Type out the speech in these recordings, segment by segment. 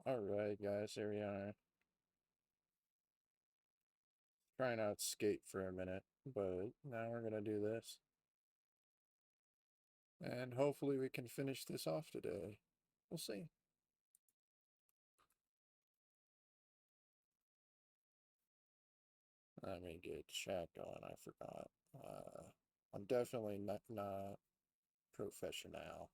Alright, guys, here we are. Trying out skate for a minute, but now we're gonna do this. And hopefully we can finish this off today. We'll see. Let me get chat going, I forgot. I'm definitely not professional.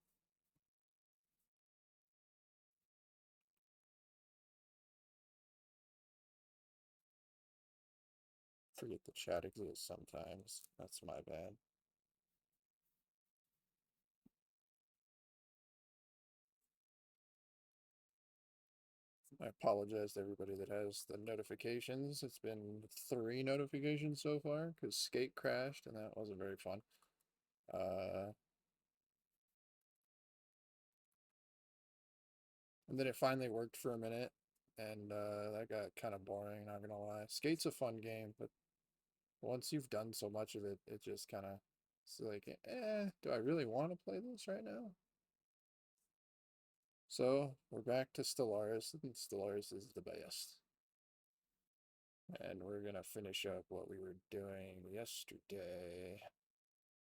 Forget the chat exists sometimes. That's my bad. I apologize to everybody that has the notifications. It's been 3 notifications so far because skate crashed and that wasn't very fun. And then it finally worked for a minute, and that got kind of boring, not gonna lie. Skate's a fun game, but once you've done so much of it, it just kind of, it's like, do I really want to play this right now? So, we're back to Stellaris, and Stellaris is the best. And we're gonna finish up what we were doing yesterday,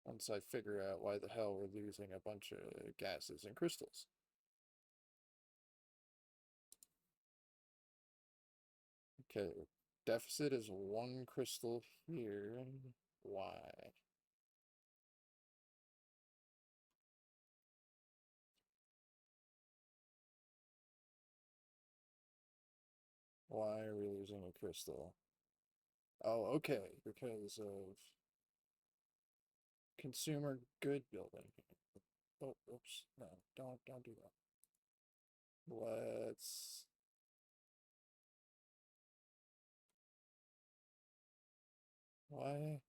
once I figure out why the hell we're losing a bunch of gases and crystals. Okay, deficit is 1 crystal here. Why? Why are we losing a crystal? Oh, okay, because of consumer good building. Oh, oops, no, don't do that. Let's. Why?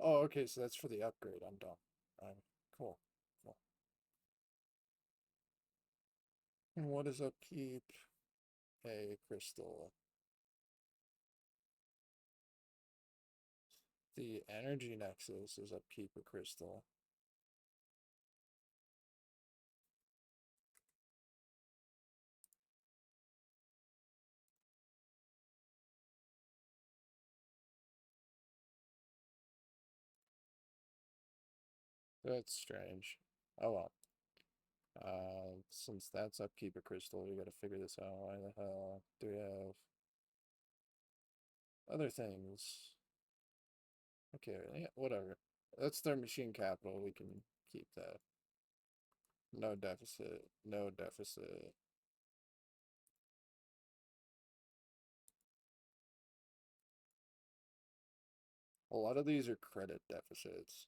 Oh, okay, so that's for the upgrade. I'm done. Cool, cool. And what is upkeep? A crystal. The energy nexus is upkeep a crystal. That's strange. Oh well. Since that's upkeep a crystal, we gotta figure this out. Why the hell do we have other things? Okay, yeah, whatever. That's their machine capital. We can keep that. No deficit. No deficit. A lot of these are credit deficits.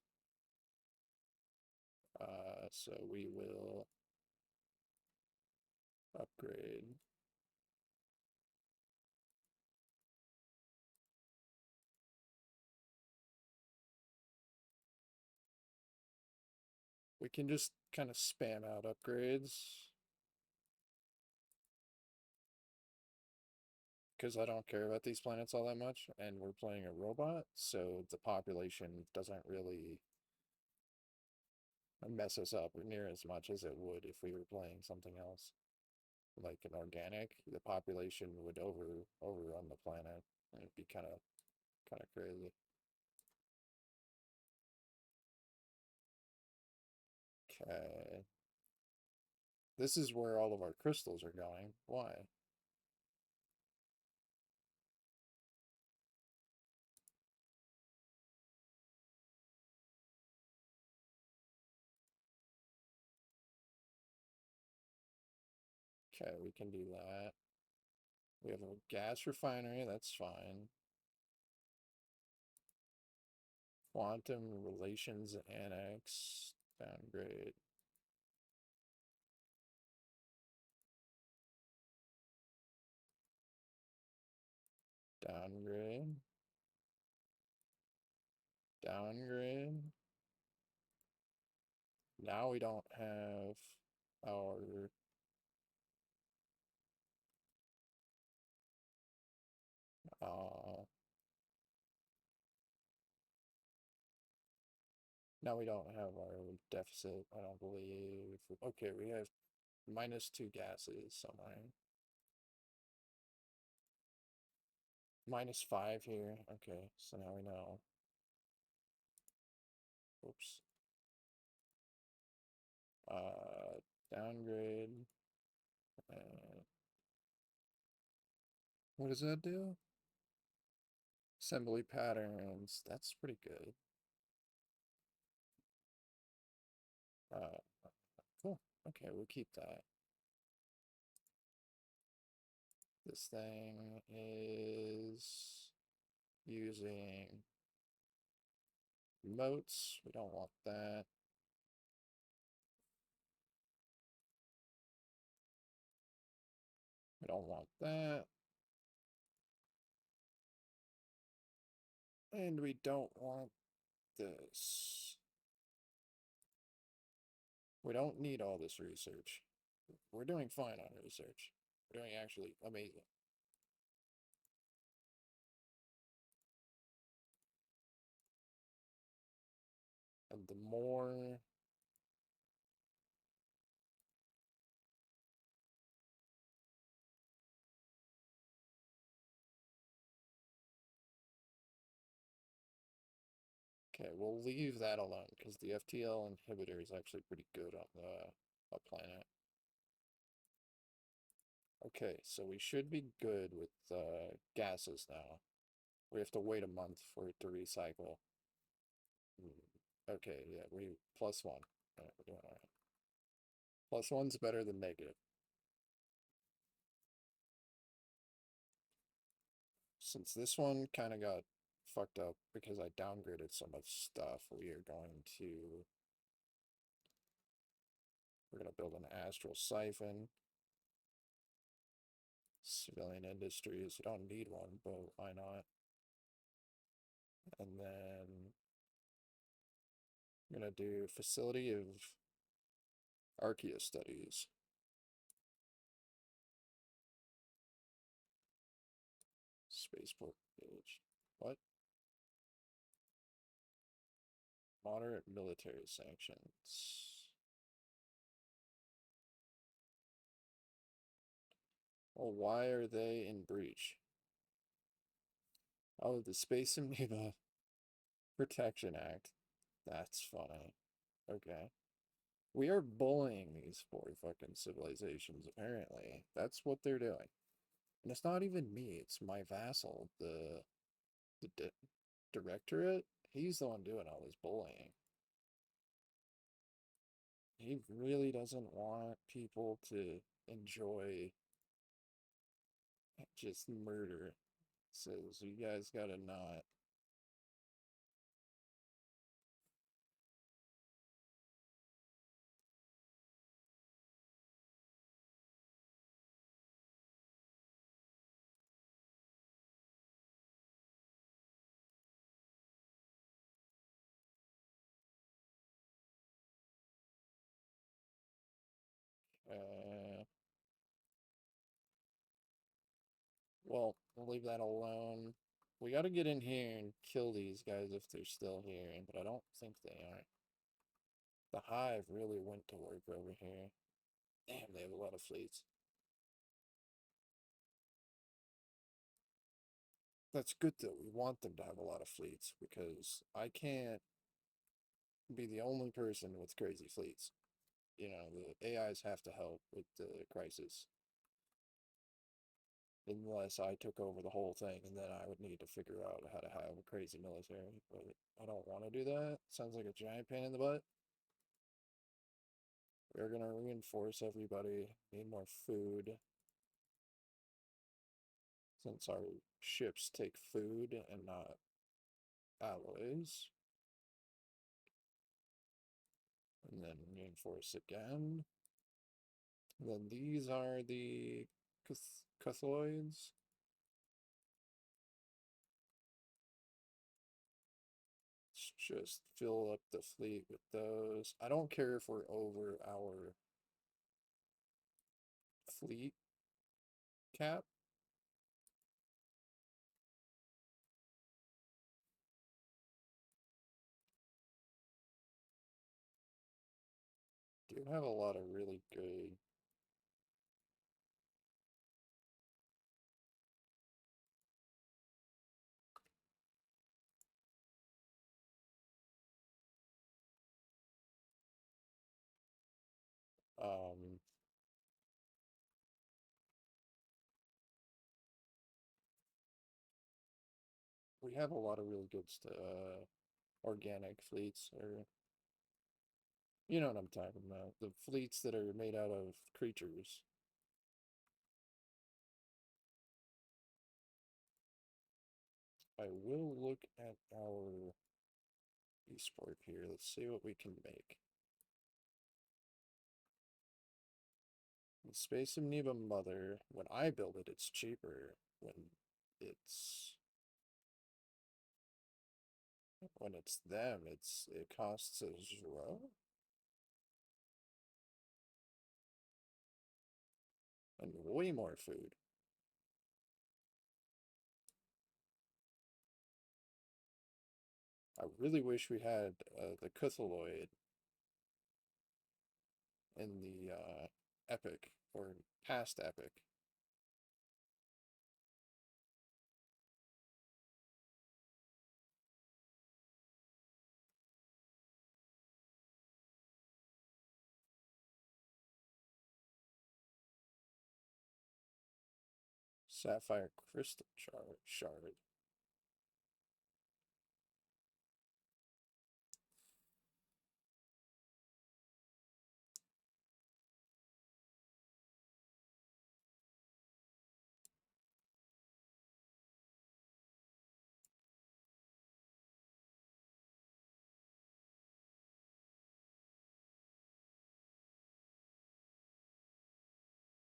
So we will upgrade. We can just kind of spam out upgrades. Because I don't care about these planets all that much, and we're playing a robot, so the population doesn't really mess us up near as much as it would if we were playing something else. Like an organic, the population would overrun the planet. And it'd be kind of crazy. Okay. This is where all of our crystals are going. Why? Okay, we can do that. We have a gas refinery, that's fine. Quantum relations annex, downgrade. Downgrade. Downgrade. Now we don't have our uh now we don't have our deficit, I don't believe. Okay, we have -2 gases somewhere. -5 here. Okay, so now we know. Oops. Downgrade. What does that do? Assembly patterns. That's pretty good. Uh, cool. Okay, we'll keep that. This thing is using remotes. We don't want that. We don't want that. And we don't want this. We don't need all this research. We're doing fine on research. We're doing actually amazing. And the more okay, we'll leave that alone because the FTL inhibitor is actually pretty good on the planet. Okay, so we should be good with gases now. We have to wait a month for it to recycle. Okay, yeah, we +1. All right, we're doing all right. +1's better than negative. Since this one kind of got fucked up because I downgraded so much stuff, we're gonna build an astral siphon. Civilian industries, we don't need one, but why not? And then I'm gonna do facility of archaea studies. Spaceport village. What? Moderate military sanctions. Well, why are they in breach? Oh, the Space Amoeba Protection Act. That's funny. Okay. We are bullying these four fucking civilizations, apparently. That's what they're doing. And it's not even me, it's my vassal, the directorate. He's the one doing all this bullying. He really doesn't want people to enjoy just murder. Says, you guys gotta not. Uh, well, we'll leave that alone. We gotta get in here and kill these guys if they're still here, but I don't think they are. The Hive really went to work over here. Damn, they have a lot of fleets. That's good though. We want them to have a lot of fleets because I can't be the only person with crazy fleets. You know, the AIs have to help with the crisis. Unless I took over the whole thing, and then I would need to figure out how to have a crazy military. But I don't want to do that. Sounds like a giant pain in the butt. We're gonna reinforce everybody. Need more food. Since our ships take food and not alloys. And then reinforce again. And then these are the Cthulhuids. Let's just fill up the fleet with those. I don't care if we're over our fleet cap. Do have a lot of really good Um, we have a lot of really good organic fleets, or you know what I'm talking about. The fleets that are made out of creatures. I will look at our esport here. Let's see what we can make. The Space Amoeba Mother, when I build it, it's cheaper. It's when it's them, it costs a zero and way more food. I really wish we had the Cthulhuid in the Epic or past Epic. Sapphire Crystal Shard.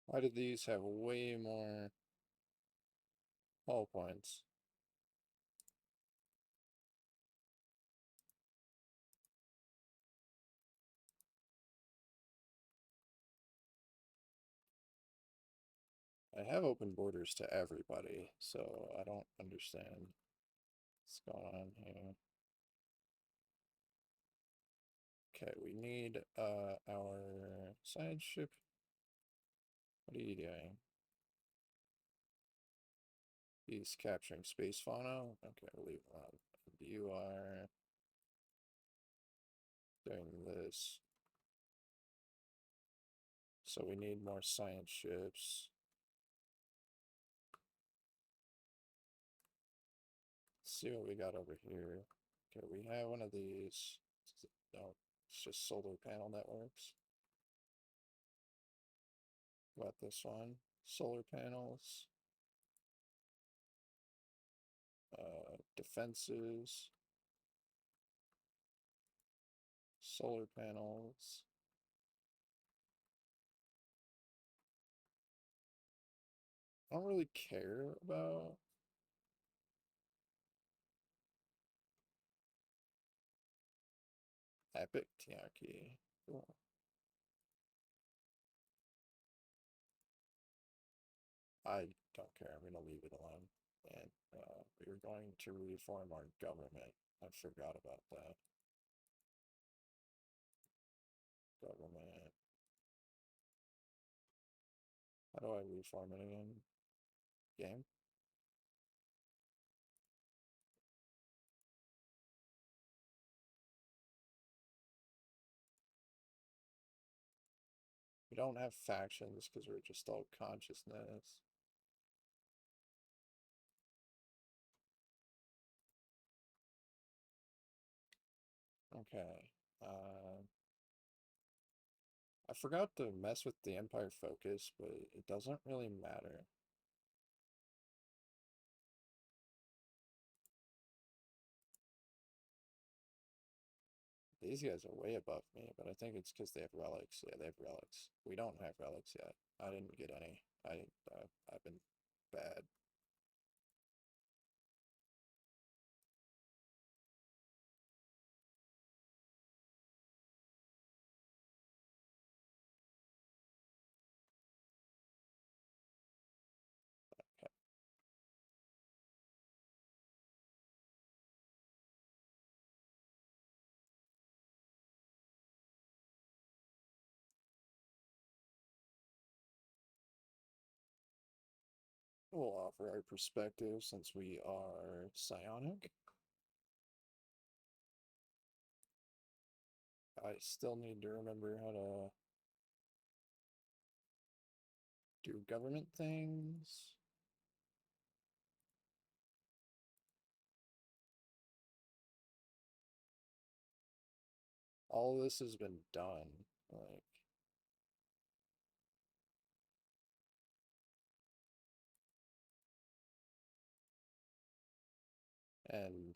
Why do these have way more hull points? I have open borders to everybody, so I don't understand what's going on here. Okay, we need our science ship. What are you doing? He's capturing space fauna. Okay, we'll leave him on. You are doing this. So we need more science ships. Let's see what we got over here. Okay, we have one of these. No, it's just solar panel networks. Got this one. Solar panels. Defenses. Solar panels. I don't really care about Epic Tiaki. Cool. I don't care. I'm going to leave it alone. And we're going to reform our government. I forgot about that. Government. How do I reform it again? Game? We don't have factions because we're just all consciousness. Okay. I forgot to mess with the Empire focus, but it doesn't really matter. These guys are way above me, but I think it's because they have relics. Yeah, they have relics. We don't have relics yet. I didn't get any. I've been bad. We'll offer our perspective since we are psionic. I still need to remember how to government things. All this has been done. Like, and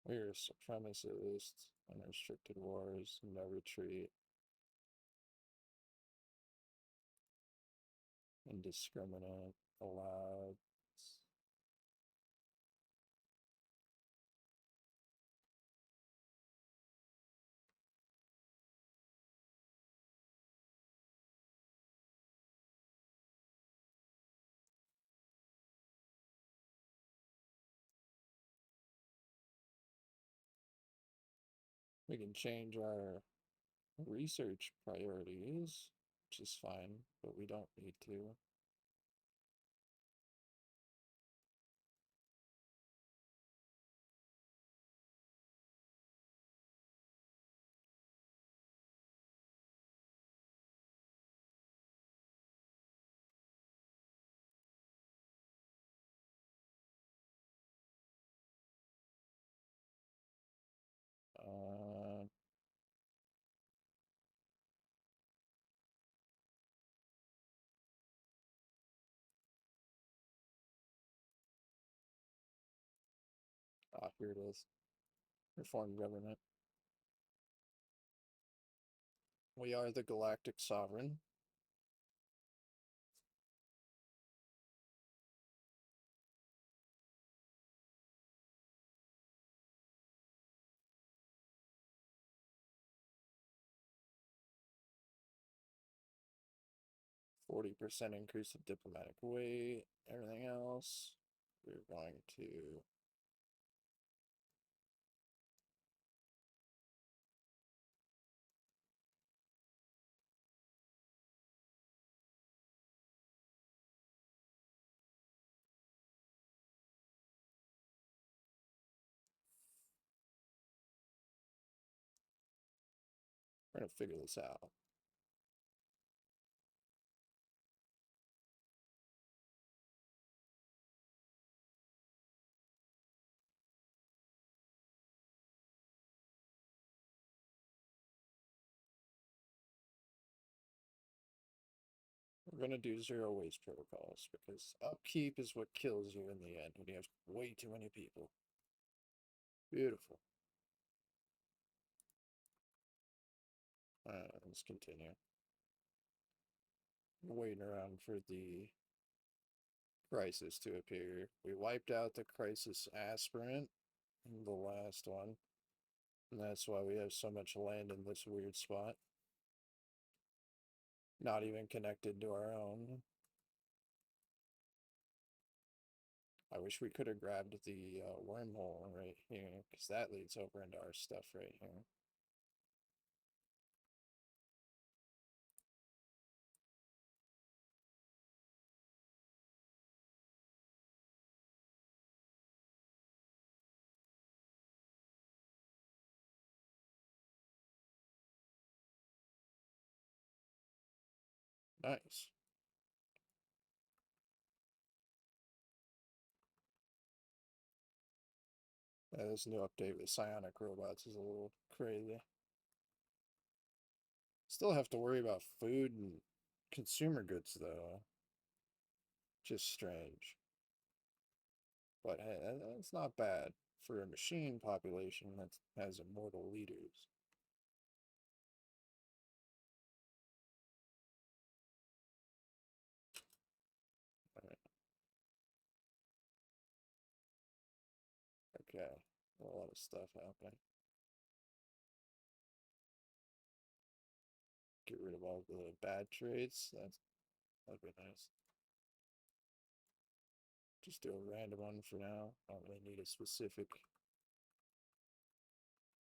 we're supremacists, unrestricted wars, no retreat, indiscriminate, allowed. We can change our research priorities, which is fine, but we don't need to. Uh, Here it is. Reform government. We are the galactic sovereign. %40 increase of diplomatic weight. Everything else, we're going to figure this out. We're gonna do zero waste protocols because upkeep is what kills you in the end when you have way too many people. Beautiful. Let's continue. Waiting around for the crisis to appear. We wiped out the crisis aspirant in the last one. And that's why we have so much land in this weird spot. Not even connected to our own. I wish we could have grabbed the wormhole right here, because that leads over into our stuff right here. Nice. This new update with psionic robots is a little crazy. Still have to worry about food and consumer goods, though. Just strange. But hey, that's not bad for a machine population that has immortal leaders. Alright. Okay, a lot of stuff happening. Get rid of all the bad traits. That'd be nice. just do a random one for now. I don't really need a specific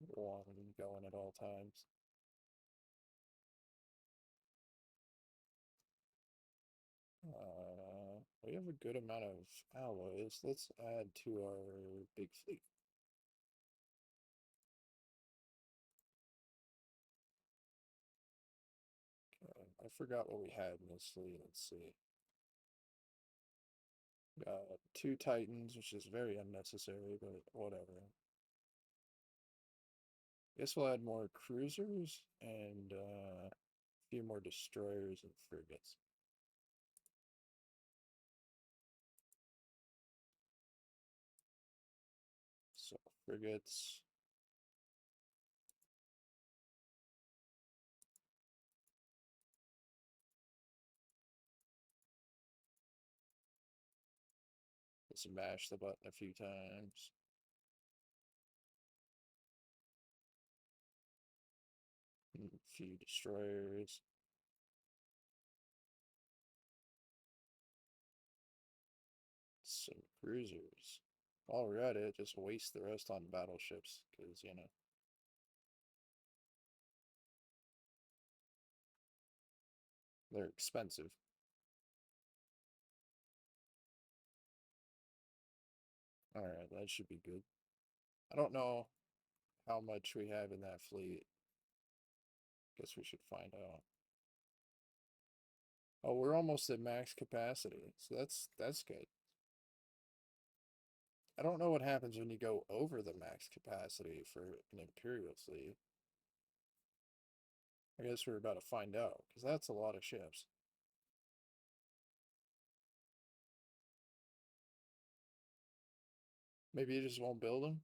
one going at all times. We have a good amount of alloys. Let's add to our big fleet. Okay, I forgot what we had in this fleet. Let's see. Got 2 Titans, which is very unnecessary, but whatever. Guess we'll add more cruisers and a few more destroyers and frigates. So frigates. Let's mash the button a few times. A few destroyers. Some cruisers. While we're at it, just waste the rest on battleships, because, you know, they're expensive. Alright, that should be good. I don't know how much we have in that fleet. Guess we should find out. Oh, we're almost at max capacity, so that's good. I don't know what happens when you go over the max capacity for an Imperial fleet. I guess we're about to find out, because that's a lot of ships. Maybe you just won't build them?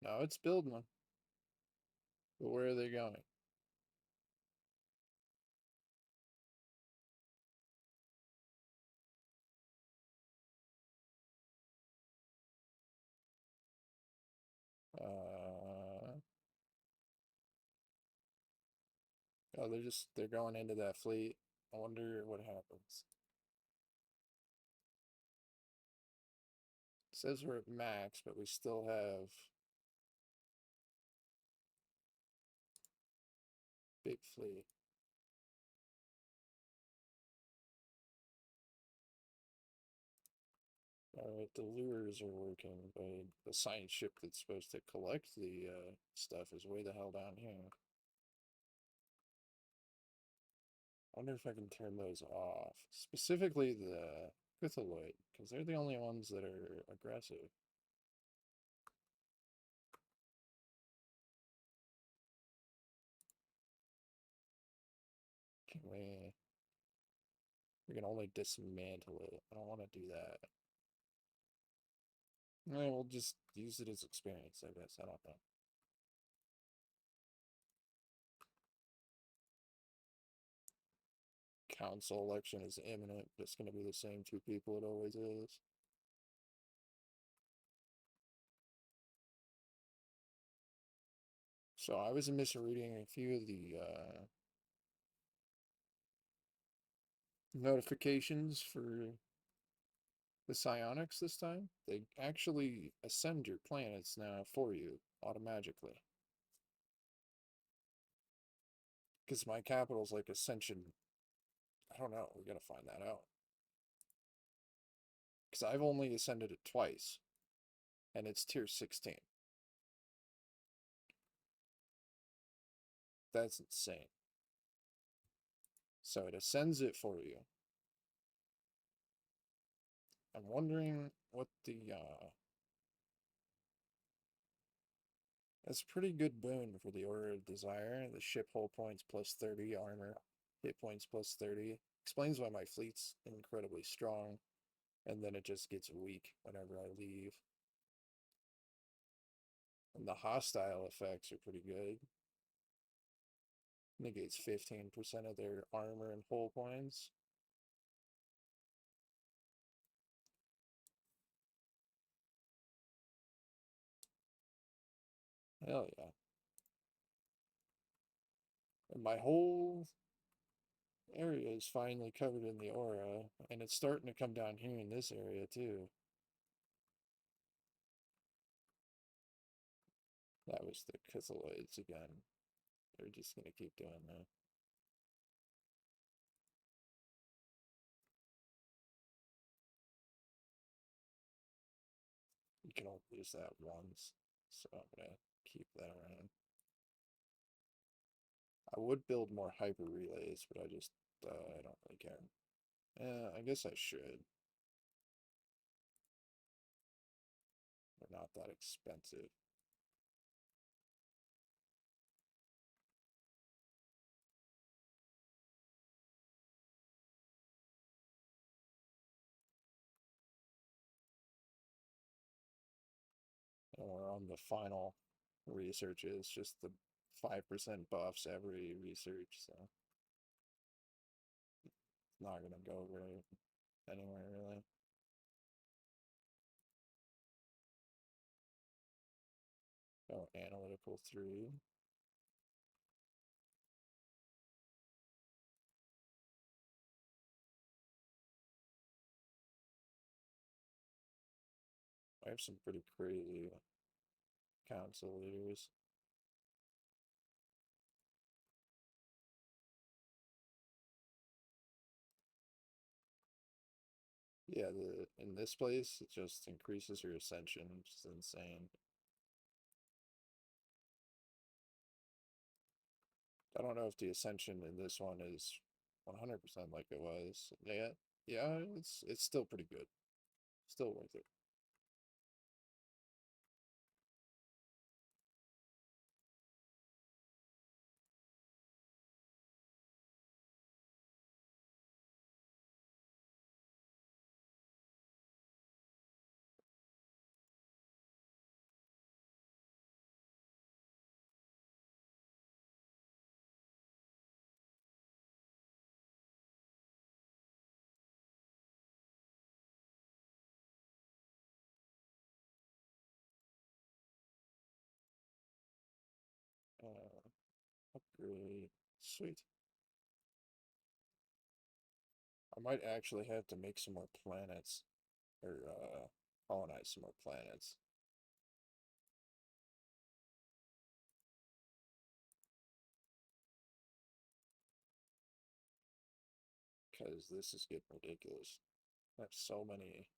No, it's building them. But where are they going? Uh, oh, they're going into that fleet. I wonder what happens. It says we're at max, but we still have big fleet. Alright, the lures are working, but the science ship that's supposed to collect the stuff is way the hell down here. I wonder if I can turn those off. Specifically the Cthulhu, because they're the only ones that are aggressive. Can we can only dismantle it. I don't want to do that. We'll just use it as experience, I guess. I don't know. Council election is imminent, but it's going to be the same 2 people it always is. So I was misreading a few of the notifications for the psionics this time. They actually ascend your planets now for you automatically. Because my capital's like ascension. I don't know. We gotta find that out. Because I've only ascended it twice. And it's tier 16. That's insane. So it ascends it for you. I'm wondering what the that's a pretty good boon for the Order of Desire. The ship hull points plus 30, armor, hit points plus 30. Explains why my fleet's incredibly strong, and then it just gets weak whenever I leave. And the hostile effects are pretty good. Negates 15% of their armor and hull points. Hell yeah. And my whole area is finally covered in the aura, and it's starting to come down here in this area too. That was the Cthulhuids again. They're just gonna keep doing that. You can only use that once, so I'm gonna keep that around. I would build more hyper relays, but I don't really care. I guess I should. They're not that expensive. And we're on the final researches, just the 5% buffs every research, so it's not gonna go very anywhere really. Oh, analytical 3. I have some pretty crazy council leaders. Yeah, in this place, it just increases your ascension, which is insane. I don't know if the ascension in this one is 100% like it was. Yeah, yeah, it's still pretty good. Still worth it. Upgrade. Sweet. I might actually have to make some more planets, or colonize some more planets. Because this is getting ridiculous. I have so many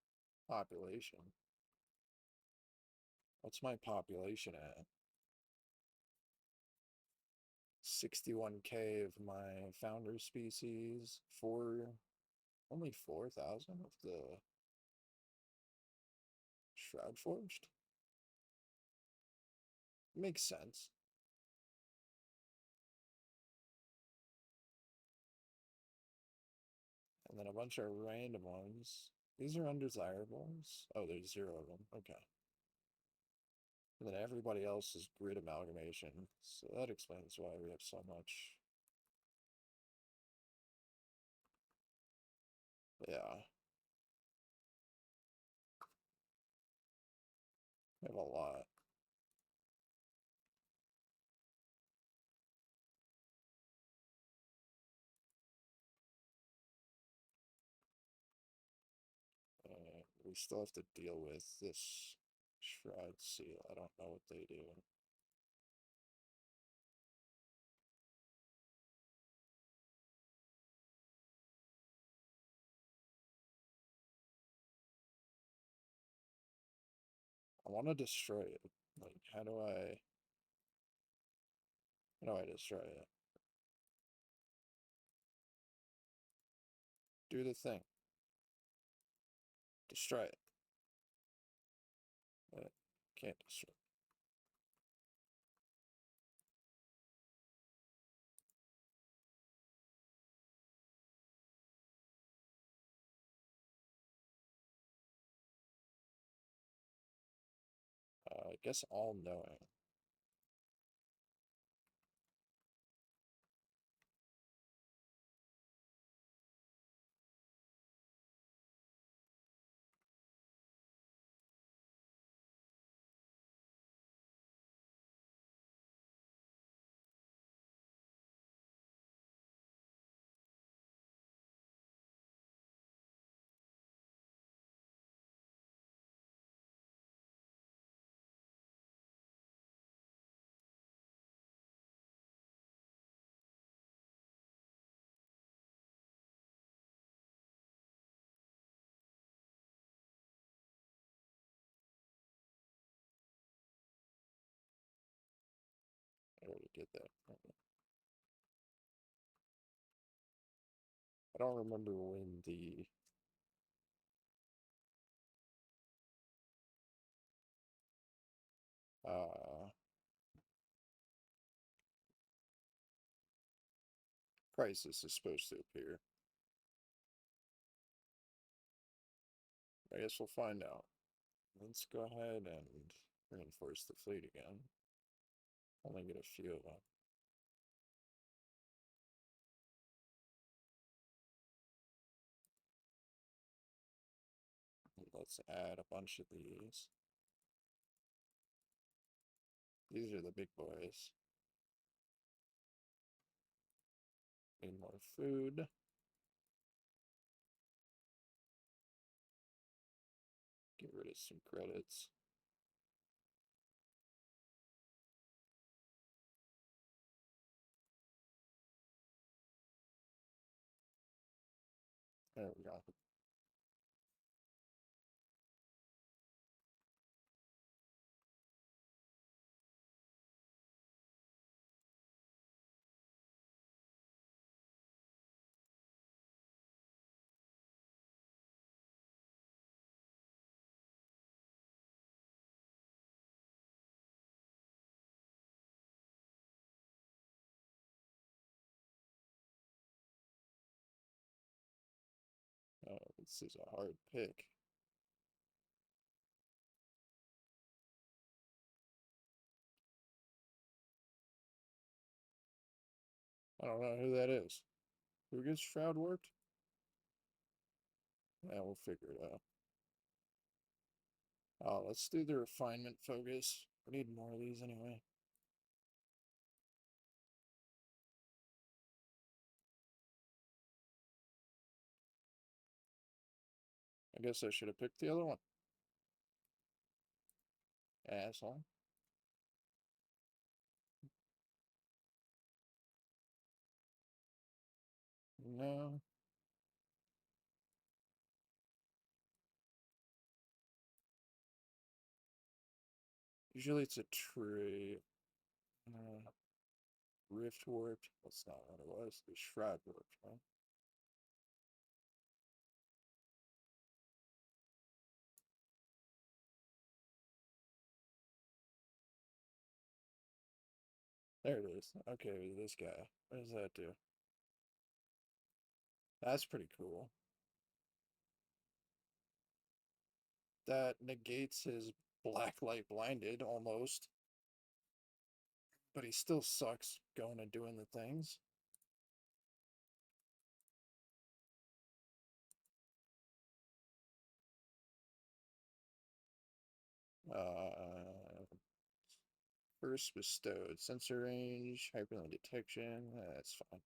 population. What's my population at? 61K of my founder species, only 4,000 of the Shroud Forged? Makes sense. And then a bunch of random ones. These are undesirables. Oh, there's 0 of them. Okay. And then everybody else is grid amalgamation. So that explains why we have so much. Yeah. We have a lot. We still have to deal with this Shroud Seal. I don't know what they do. I want to destroy it. Like, how do I destroy it? Do the thing. Destroy it. Can't destroy it. I guess all knowing. get that. I don't remember when the crisis is supposed to appear. I guess we'll find out. Let's go ahead and reinforce the fleet again. Only get a few of them. Let's add a bunch of these. These are the big boys. Need more food. Get rid of some credits. There we go. Oh, this is a hard pick. I don't know who that is. Who gets shroud warped? Yeah, we'll figure it out. Oh, let's do the refinement focus. We need more of these anyway. I guess I should have picked the other one. Asshole. No. Usually it's a tree. Rift warped. That's not what it was. The shroud warped, right? There it is. Okay, this guy. What does that do? That's pretty cool. That negates his black light blinded almost. But he still sucks going and doing the things. First bestowed. Sensor range, hyperlink detection. That's fine.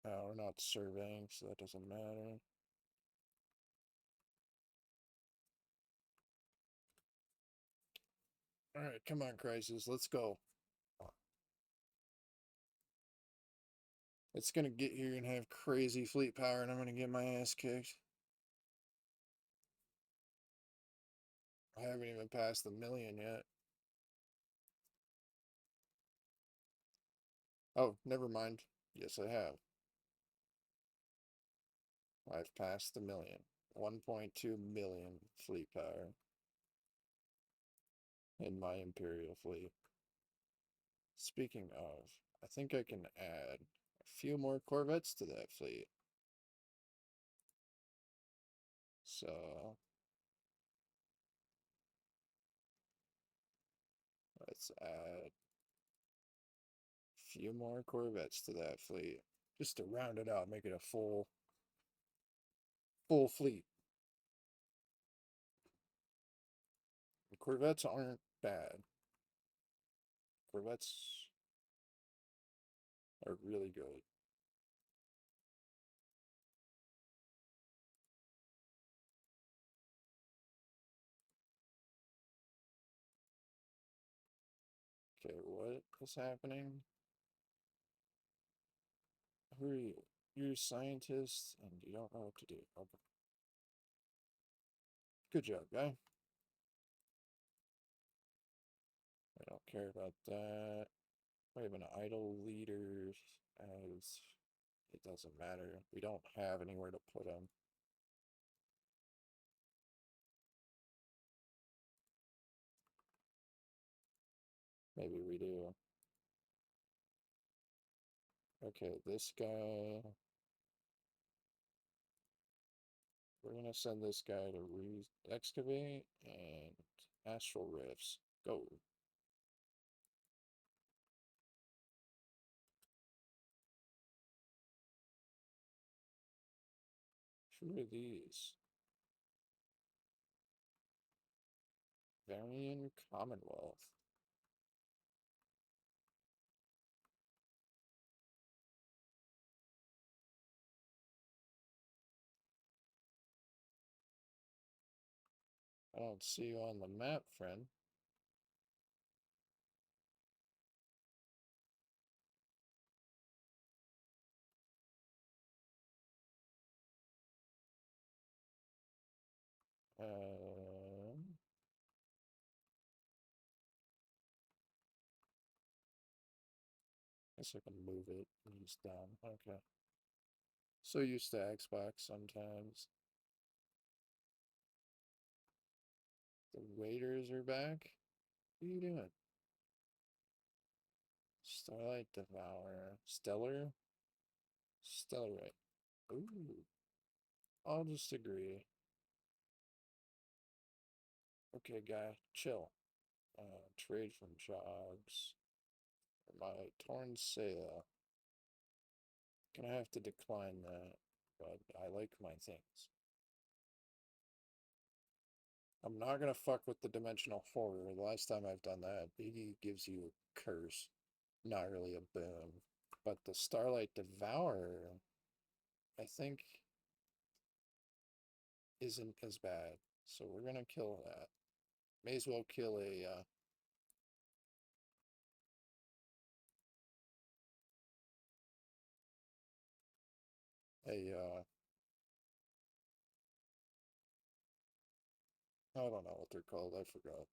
We're not surveying, so that doesn't matter. Alright, come on, Crisis, let's go. It's gonna get here and have crazy fleet power, and I'm gonna get my ass kicked. I haven't even passed the million yet. Oh, never mind. Yes, I have. I've passed the million. 1.2 million fleet power in my Imperial fleet. Speaking of, I think I can add a few more Corvettes to that fleet. So let's add a few more Corvettes to that fleet. Just to round it out, make it a full fleet. The Corvettes aren't bad. Corvettes are really good. Okay, what is happening? Who are you? You're a scientist and you don't know what to do. Okay. Good job, guy. I don't care about that. We have an idle leader as it doesn't matter. We don't have anywhere to put him. Maybe we do. Okay, this guy. We're gonna send this guy to re-excavate and astral rifts. Go. Who are these? Varian Commonwealth. I don't see you on the map, friend. Um, Guess I can move it and use down. Okay. So used to Xbox sometimes. The waiters are back. What are you doing? Starlight Devourer. Stellar? Stellarite. Ooh. I'll just agree. Okay, guy. Chill. Trade from jobs. My torn sail. Gonna have to decline that, but I like my things. I'm not gonna fuck with the dimensional horror. The last time I've done that, he gives you a curse, not really a boon. But the Starlight Devourer, I think, isn't as bad. So we're gonna kill that. May as well kill a I don't know what they're called. I forgot.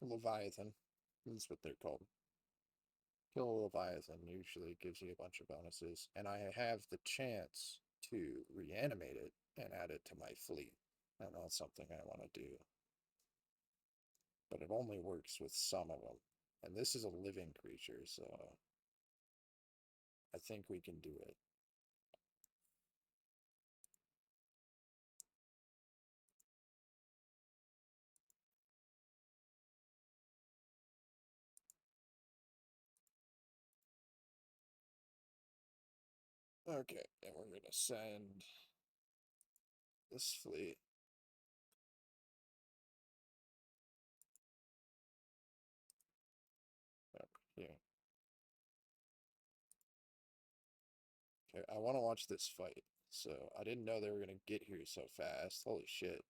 Leviathan. That's what they're called. Kill a Leviathan usually gives you a bunch of bonuses, and I have the chance to reanimate it and add it to my fleet. And that's something I want to do. But it only works with some of them. And this is a living creature, so I think we can do it. Okay, and we're gonna send this fleet. Over here. Okay, I want to watch this fight. So I didn't know they were gonna get here so fast. Holy shit.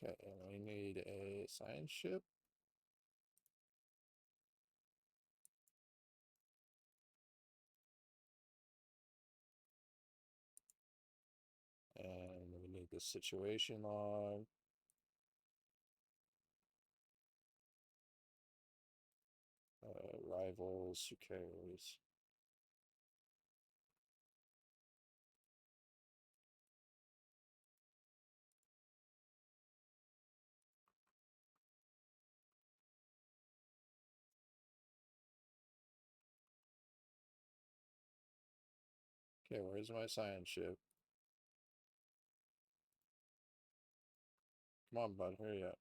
Okay, and we need a science ship. And we need the situation log. Rivals, who cares? Okay, where's my science ship? Come on, bud, hurry up.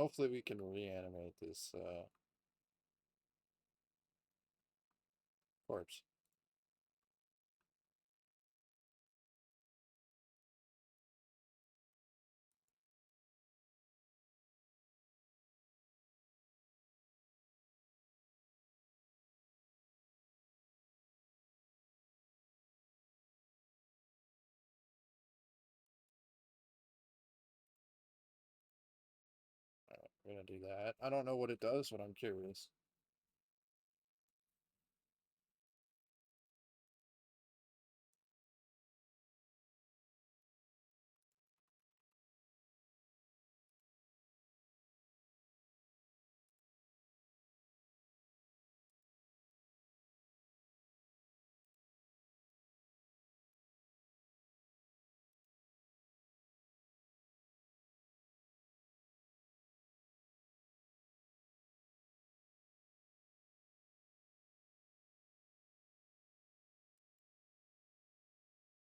Hopefully we can reanimate this corpse. We're gonna do that. I don't know what it does, but I'm curious.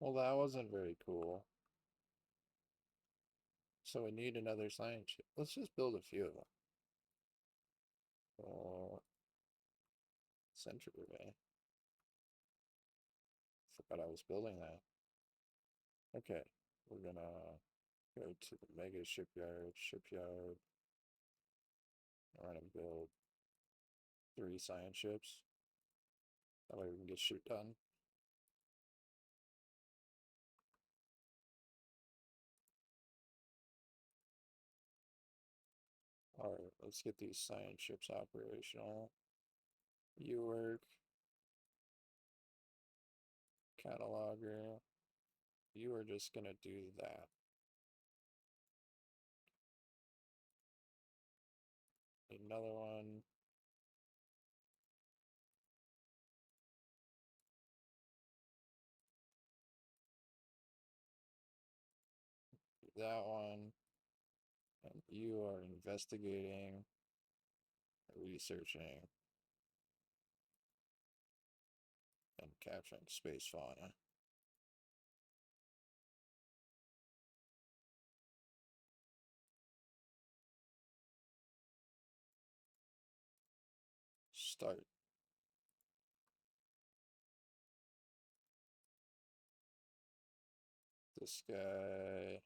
Well, that wasn't very cool. So we need another science ship. Let's just build a few of them. Oh, centrifuge. Forgot I was building that. Okay, we're gonna go to the mega shipyard. We're gonna build 3 science ships. That way we can get shit done. Alright, let's get these science ships operational. You work. Cataloger. You are just gonna do that. Another one. That one. And you are investigating, researching, and capturing space fauna. Start. This guy.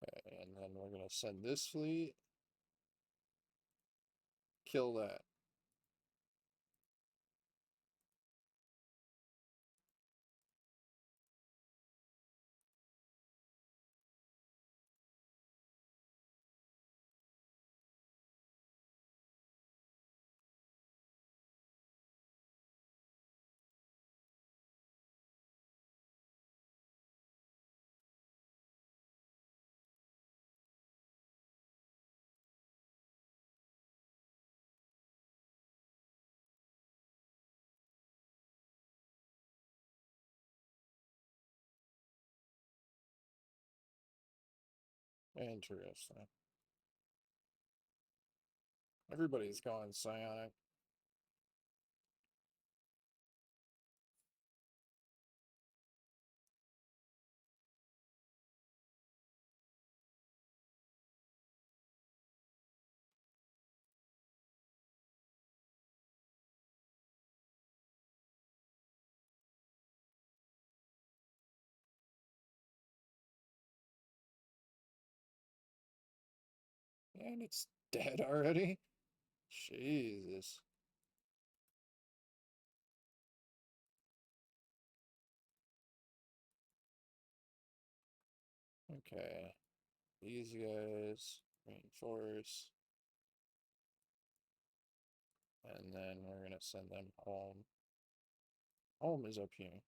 Okay, and then we're gonna send this fleet. Kill that. Interesting. Everybody's going psionic. And it's dead already? Jesus. Okay. These guys reinforce. And then we're gonna send them home. Home is up here.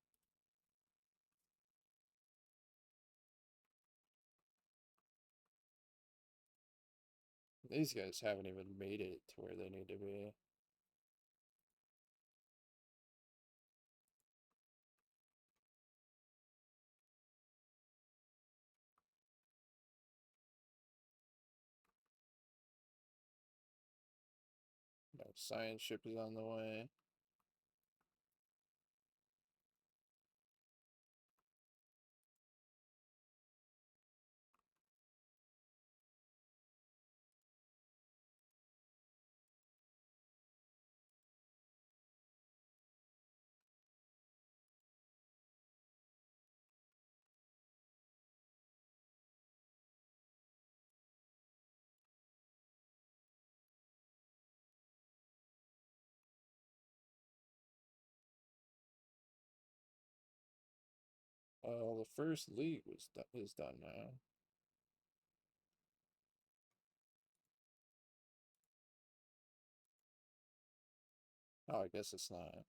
These guys haven't even made it to where they need to be. Science ship is on the way. The first league is done now. Oh, I guess it's not.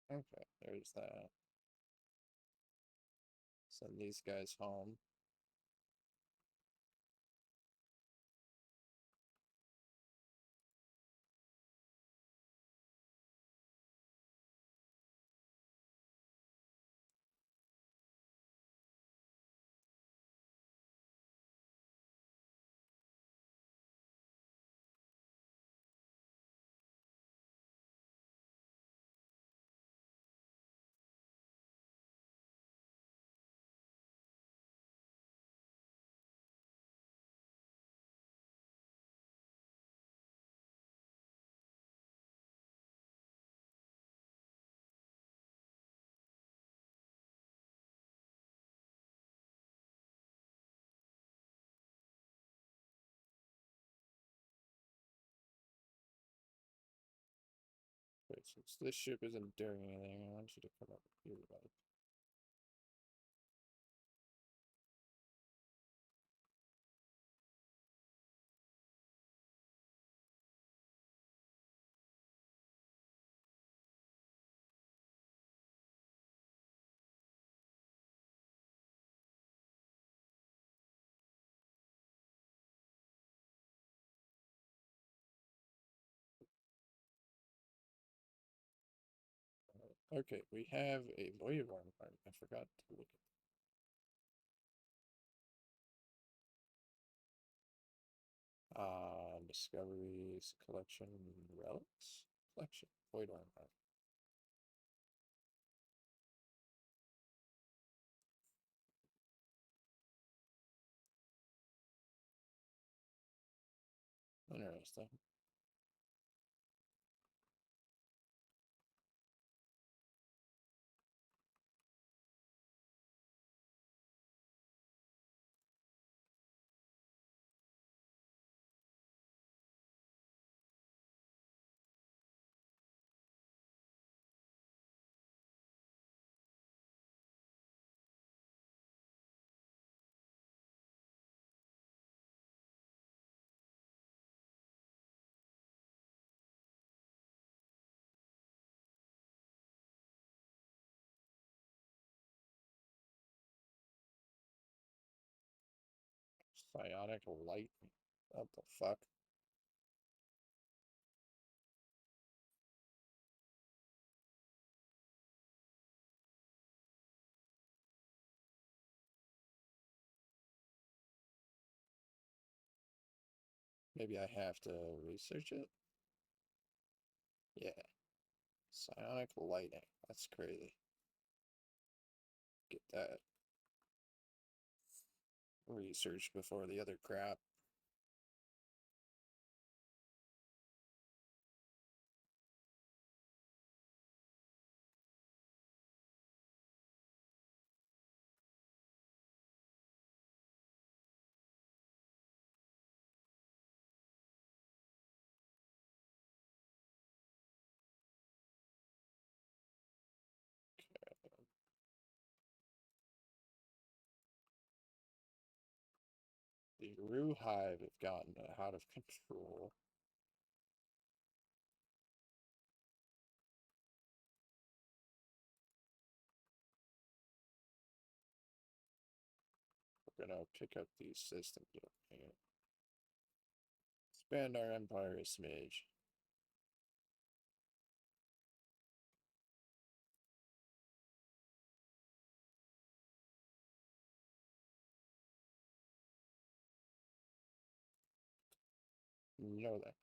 Okay, there's that. Send these guys home. Wait, since this ship isn't doing anything, I want you to come up here, bud. Okay, we have a void worm part. I forgot to look at discoveries, collection, relics, collection, void worm part. Interesting. Psionic light. What the fuck? Maybe I have to research it? Yeah. Psionic lighting. That's crazy. Get that research before the other crap. The Rue Hive have gotten out of control. We're gonna pick up these systems. Expand our empire a smidge. You know that.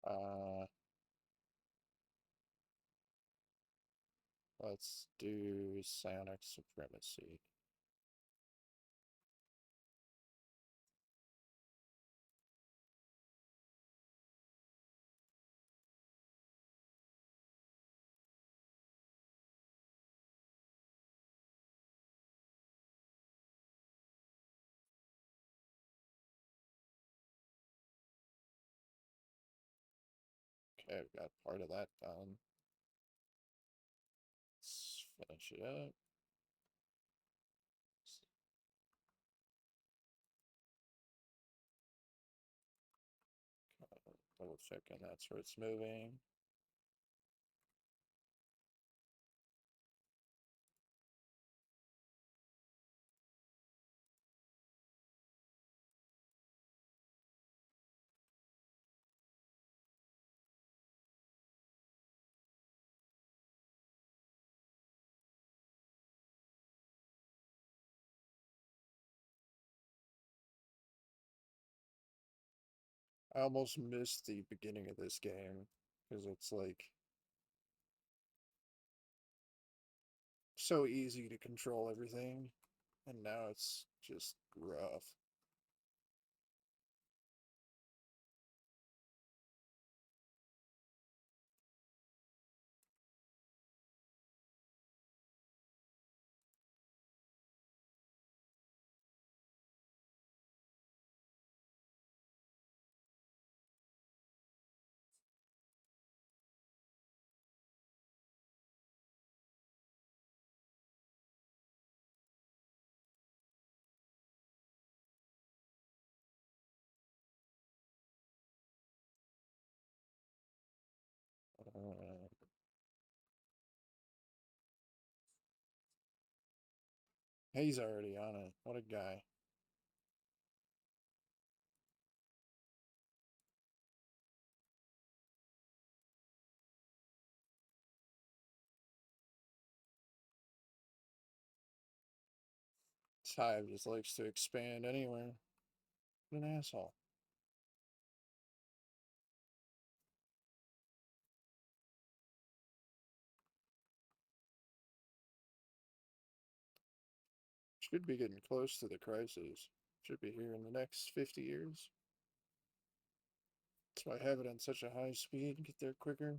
Uh, let's do psionic supremacy. Okay, we got part of that done. Let's finish it up. Double checking that's where it's moving. I almost missed the beginning of this game because it's like so easy to control everything, and now it's just rough. Uh, he's already on it. What a guy. Hive just likes to expand anywhere. What an asshole. Should be getting close to the crisis. Should be here in the next 50 years. So I have it on such a high speed, get there quicker.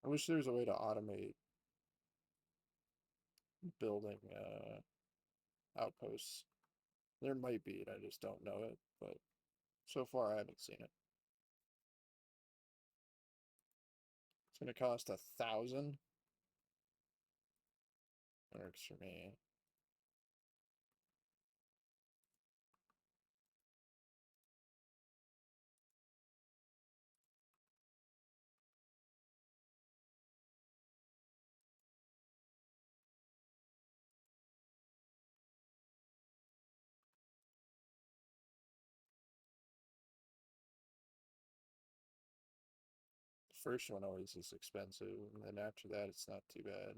I wish there was a way to automate building outposts. There might be, and I just don't know it, but so far I haven't seen it. It's gonna cost 1,000. Works for me. first one always is expensive, and then after that, it's not too bad.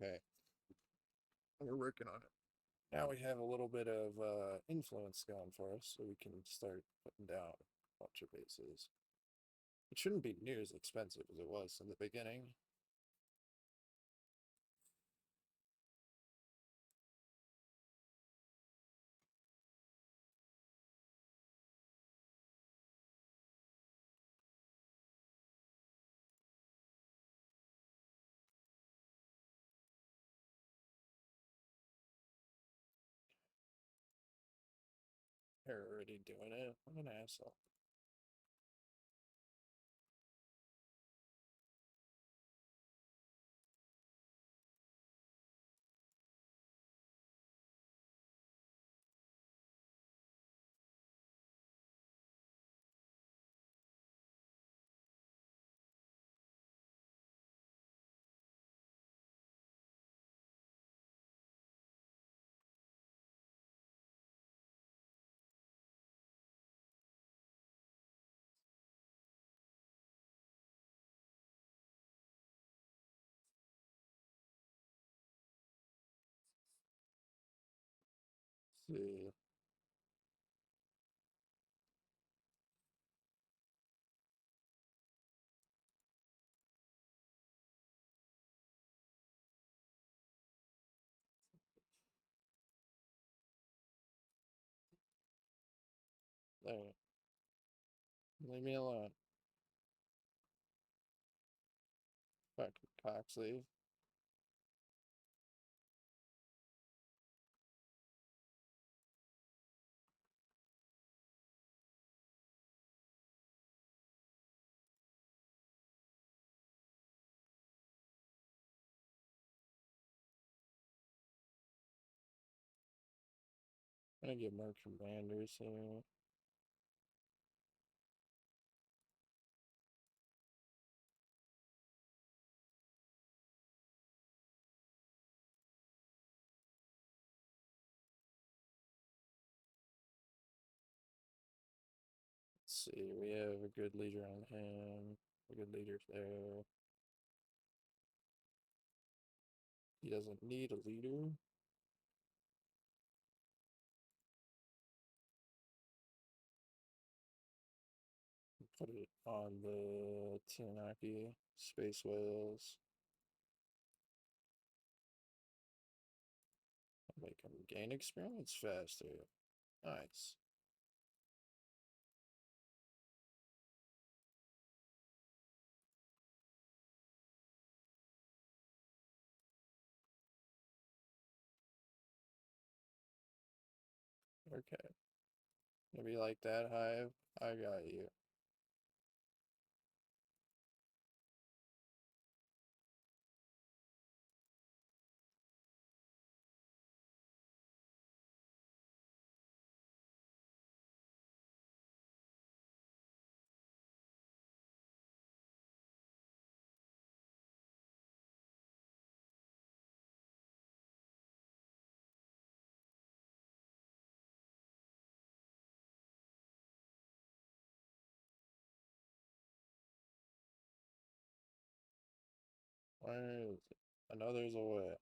Okay, we're working on it. Now we have a little bit of influence going for us, so we can start putting down a bunch of bases. It shouldn't be near as expensive as it was in the beginning. They're already doing it. What an asshole. Let's see. There. Leave me alone. Fucking cocksleeve. I'm gonna get more commanders here. Let's see, we have a good leader on him. A good leader there. He doesn't need a leader. Put it on the Psionic space whales. Make him gain experience faster. Nice. Okay. Maybe like that, Hive. I got you. Where is it? Another's away.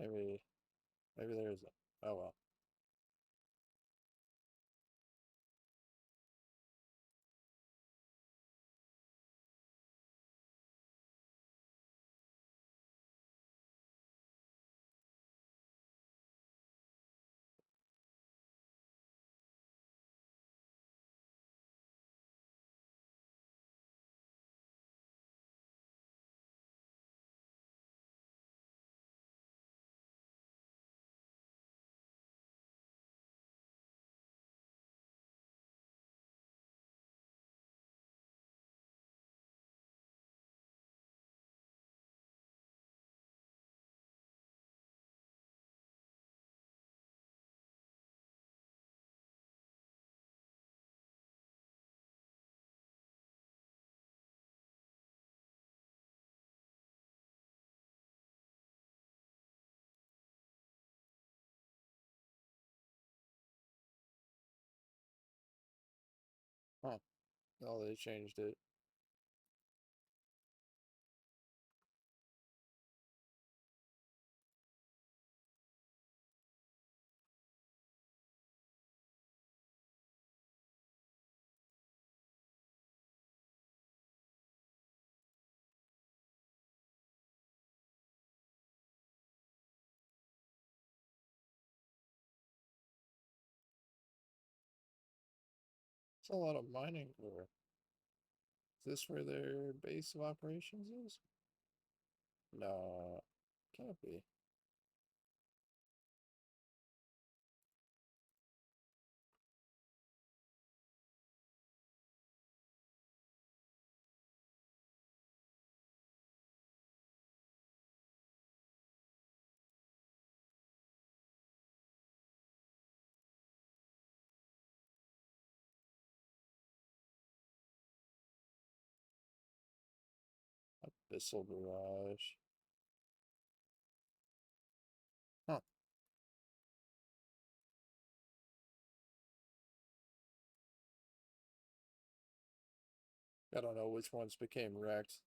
Maybe, maybe there isn't. Oh well. Huh. Oh, they changed it. It's a lot of mining for. Is this where their base of operations is? No, can't be. Abyssal Barrage. Huh. I don't know which ones became wrecked.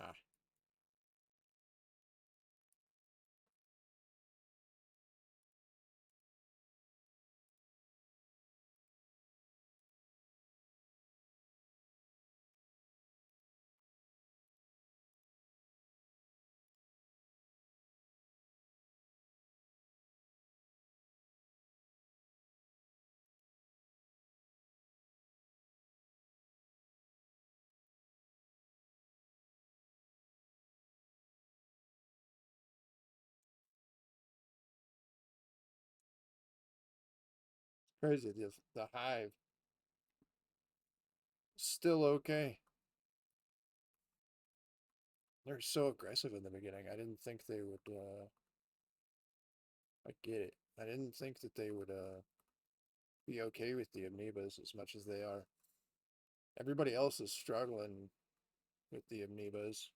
Ah, crazy. The hive still okay. They're so aggressive in the beginning. I didn't think they would. I get it. I didn't think that they would be okay with the amoebas as much as they are. Everybody else is struggling with the amoebas.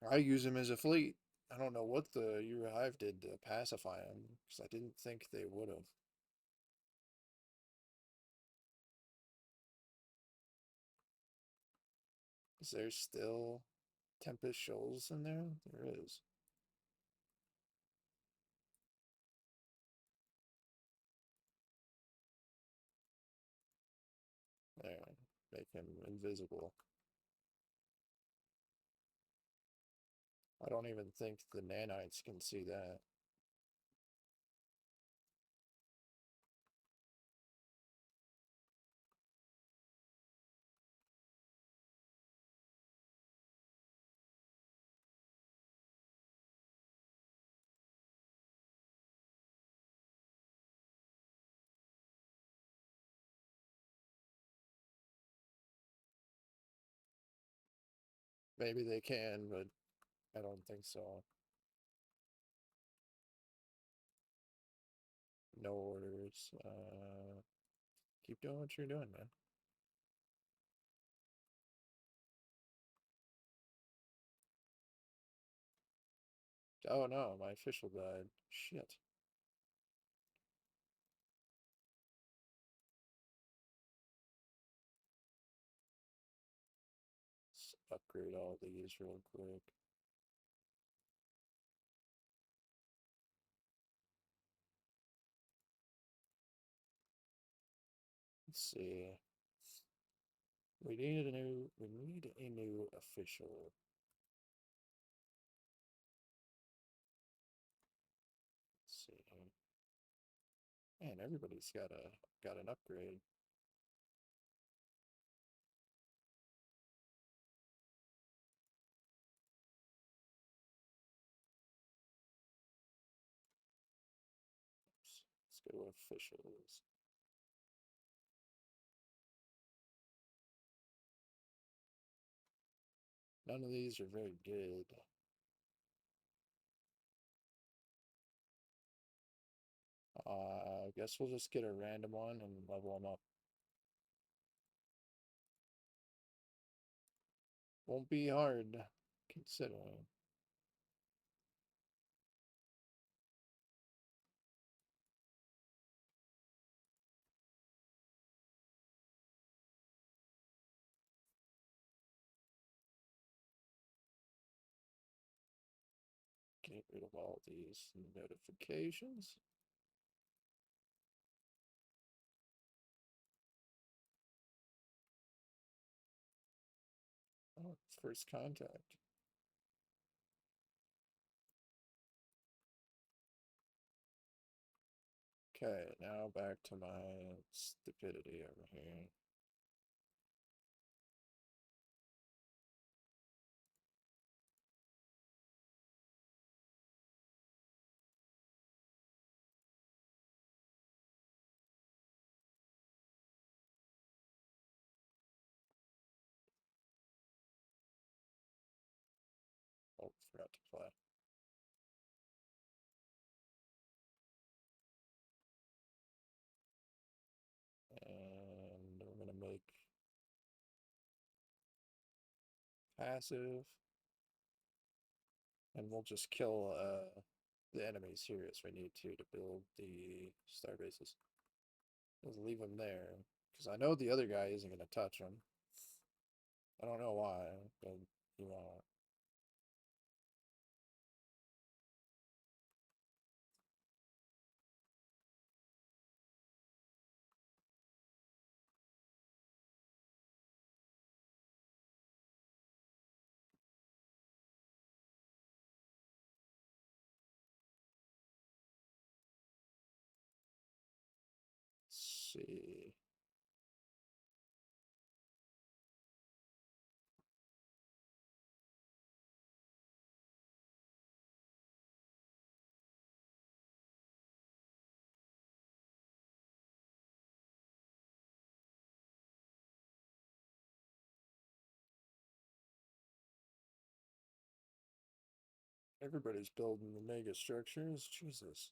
I use them as a fleet. I don't know what the your hive did to pacify them because I didn't think they would have. Is there still Tempest Shoals in there? There is. There, make him invisible. I don't even think the nanites can see that. Maybe they can, but I don't think so. No orders. Keep doing what you're doing, man. Oh no, my official died. Shit. Let's upgrade all these real quick. Let's see. We need a new official. Let's see. Man, everybody's got an upgrade. Let's go to officials. None of these are very good. I guess we'll just get a random one and level them up. Won't be hard, considering. Get rid of all these notifications. Oh, first contact. Okay, now back to my stupidity over here. Oh, forgot to play. And we're gonna make passive. And we'll just kill the enemies here as we need to build the star bases. Just leave them there. Because I know the other guy isn't going to touch them. I don't know why, but he won't. Let's see. Everybody's building the mega structures. Jesus.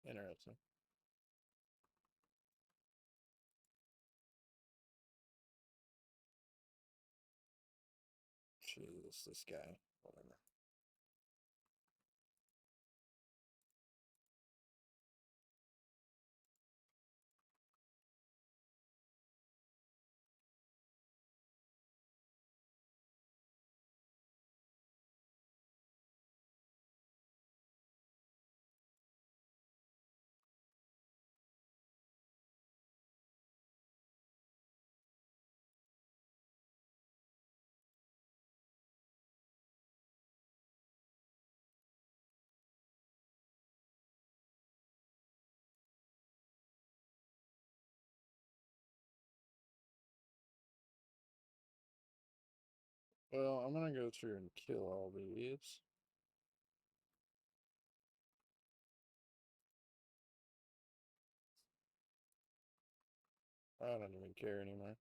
Interesting. Jesus, this guy. Whatever. Well, I'm gonna go through and kill all these. I don't even care anymore.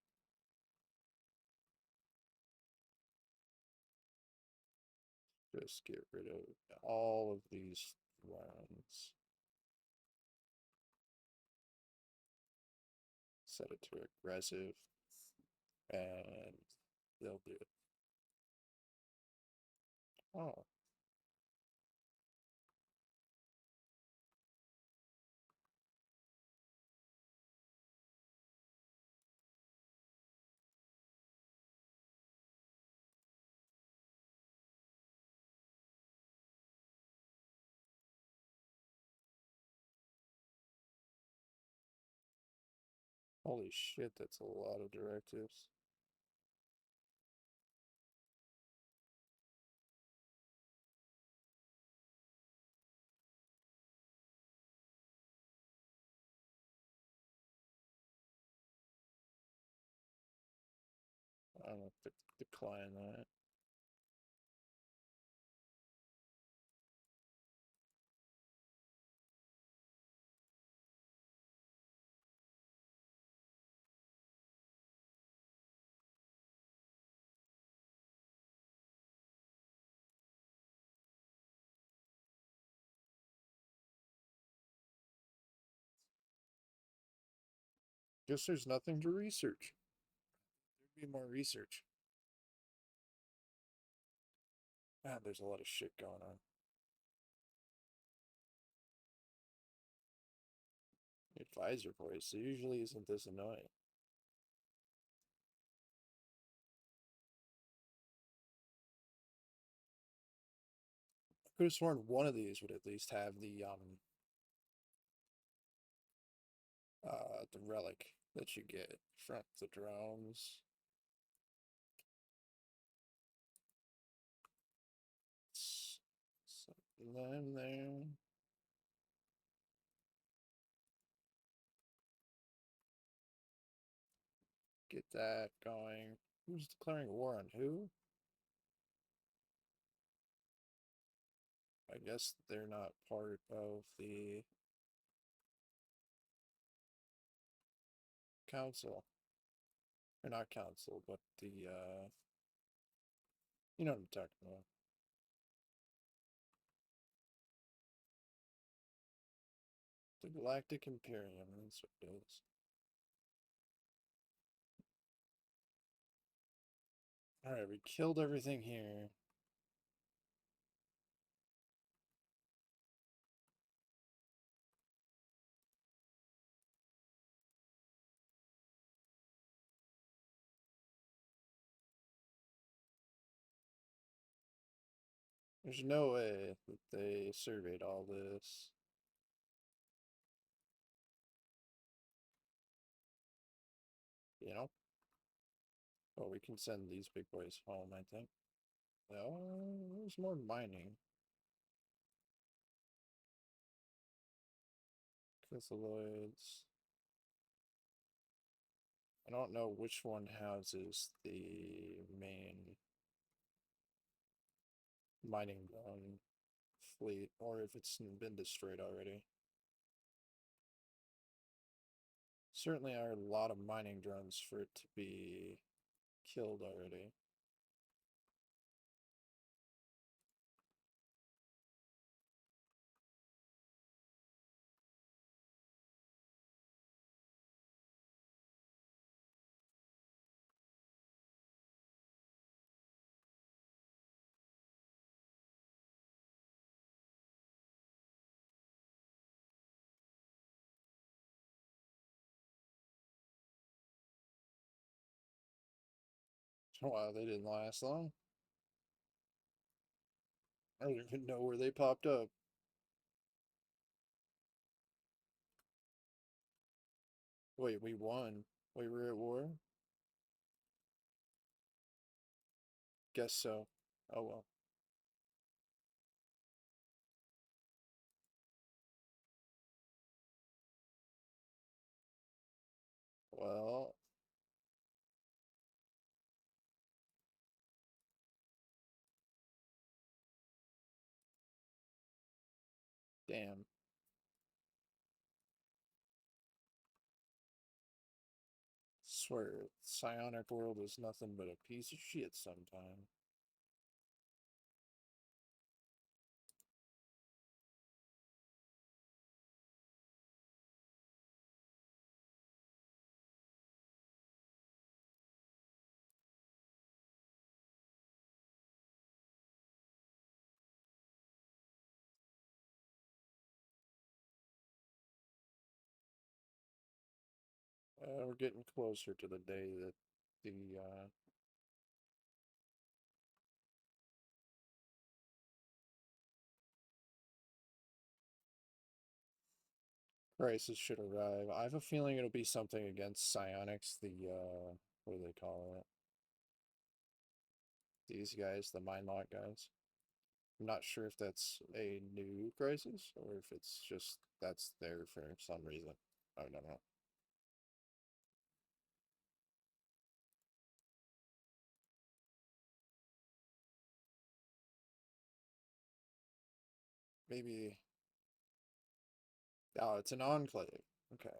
Just get rid of all of these rounds. Set it to aggressive, and they'll do it. Oh, Holy shit, that's a lot of directives. I don't know if to decline that. Guess there's nothing to research. There'd be more research. Ah, there's a lot of shit going on. Advisor voice. It usually isn't this annoying. I could have sworn one of these would at least have the relic that you get from the drones. Set them there. Get that going. Who's declaring war on who? I guess they're not part of the council. Or not council, but the you know what I'm talking about. The Galactic Imperium, that's what it is. Alright, we killed everything here. There's no way that they surveyed all this. You know? Oh, we can send these big boys home, I think. No, there's more mining. Crystalloids. I don't know which one houses the main mining fleet, or if it's been destroyed already. Certainly are a lot of mining drones for it to be killed already. Wow, they didn't last long. I don't even know where they popped up. Wait, we won. We were at war? Guess so. Oh well. Well, damn. Swear, Psionic world is nothing but a piece of shit sometime. We're getting closer to the day that the Prices should arrive. I have a feeling it'll be something against Psionics, the, what do they call it? These guys, the Mindlock guys. I'm not sure if that's a new crisis, or if it's just, that's there for some reason. I don't know. Maybe, oh, it's an enclave. Okay.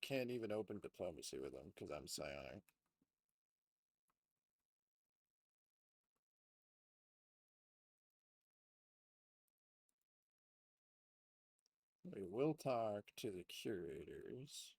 Can't even open diplomacy with them, because I'm Psionic. We will talk to the curators.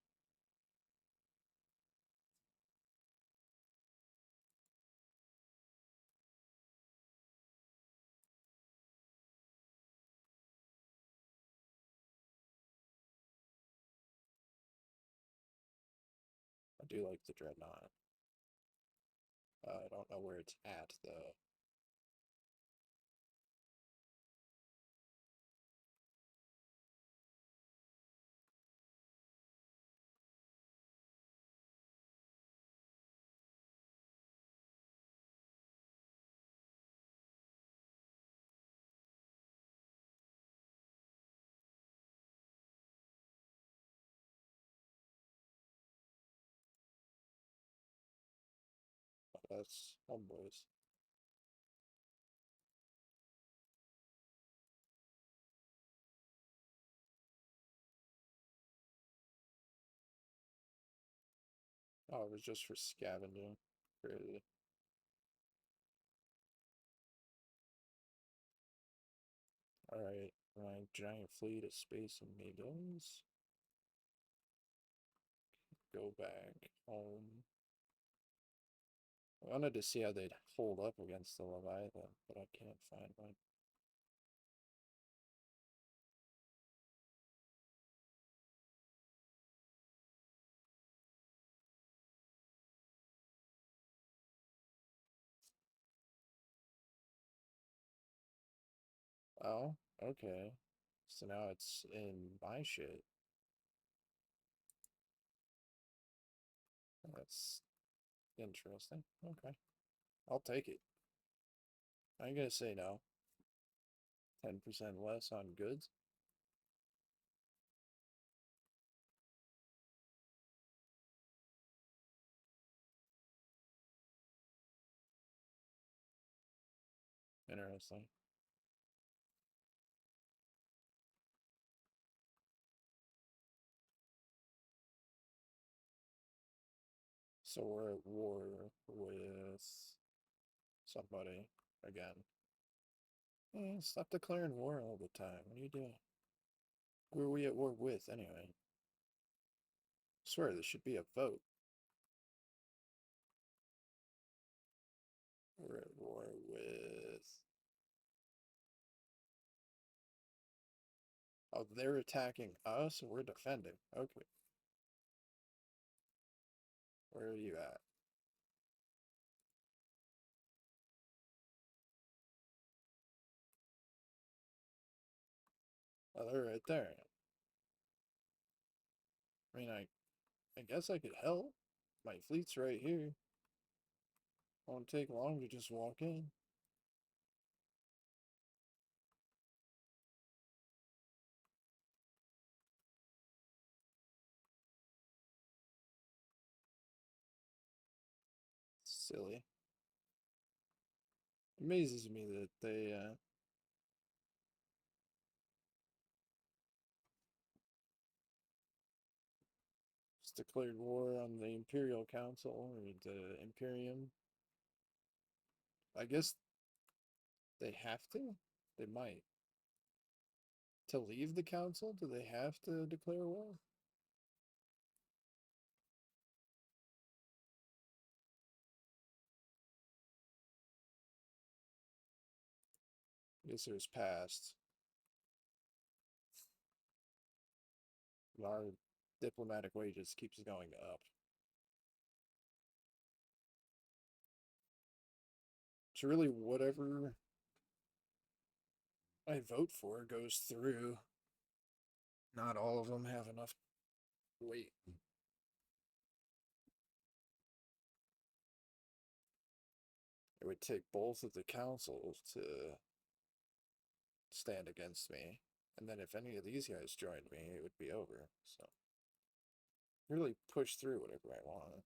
I do like the Dreadnought. I don't know where it's at, though. That's homeboys. Oh, it was just for scavenging. Crazy. Alright, my giant fleet of space invaders. Go back home. I wanted to see how they'd hold up against the Leviathan, but I can't find one. Oh, okay. So now it's in my shit. That's interesting. Okay. I'll take it. I ain't gonna say no. 10% less on goods. Interesting. So we're at war with somebody again. Stop declaring war all the time. What are you doing? Who are we at war with, anyway? I swear, this should be a vote. We're at war with... Oh, they're attacking us, and we're defending. Okay. Where are you at? Oh, they're right there. I mean, I guess I could help. My fleet's right here. Won't take long to just walk in. Silly. Amazes me that they, just declared war on the Imperial Council, or the Imperium. I guess they have to? They might. To leave the council, do they have to declare war? I guess it was passed. Our diplomatic wages keeps going up. It's really whatever I vote for goes through. Not all of them have enough weight. It would take both of the councils to stand against me. And then if any of these guys joined me, it would be over. So, really push through whatever I want.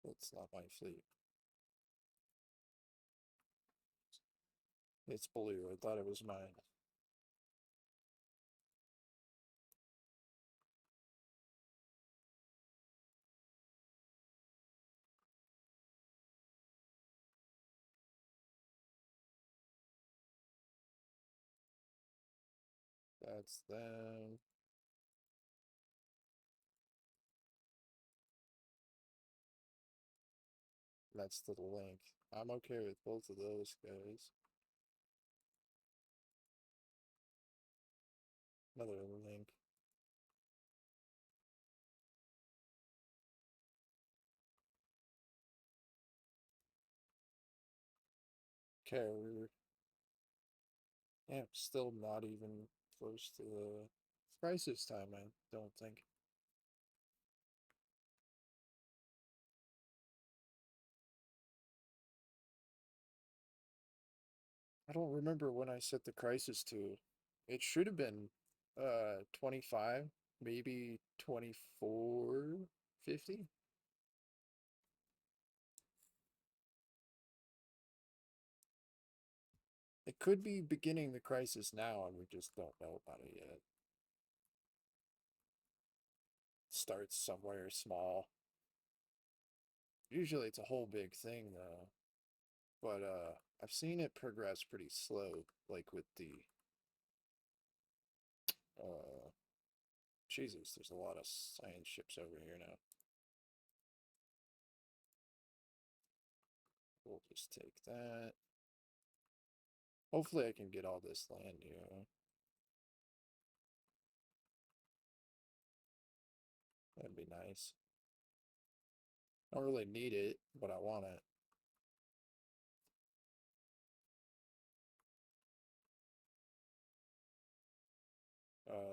It's not my fleet. It's blue. I thought it was mine. That's them. That's the link. I'm okay with both of those guys. Another link. Okay, yeah, still not even close to the crisis time, I don't think. I don't remember when I set the crisis to. It should have been 25, maybe 2450. It could be beginning the crisis now and we just don't know about it yet. Starts somewhere small. Usually it's a whole big thing though. But I've seen it progress pretty slow, like with the uh Jesus, there's a lot of science ships over here now. We'll just take that. Hopefully I can get all this land here. That'd be nice. I don't really need it, but I want it.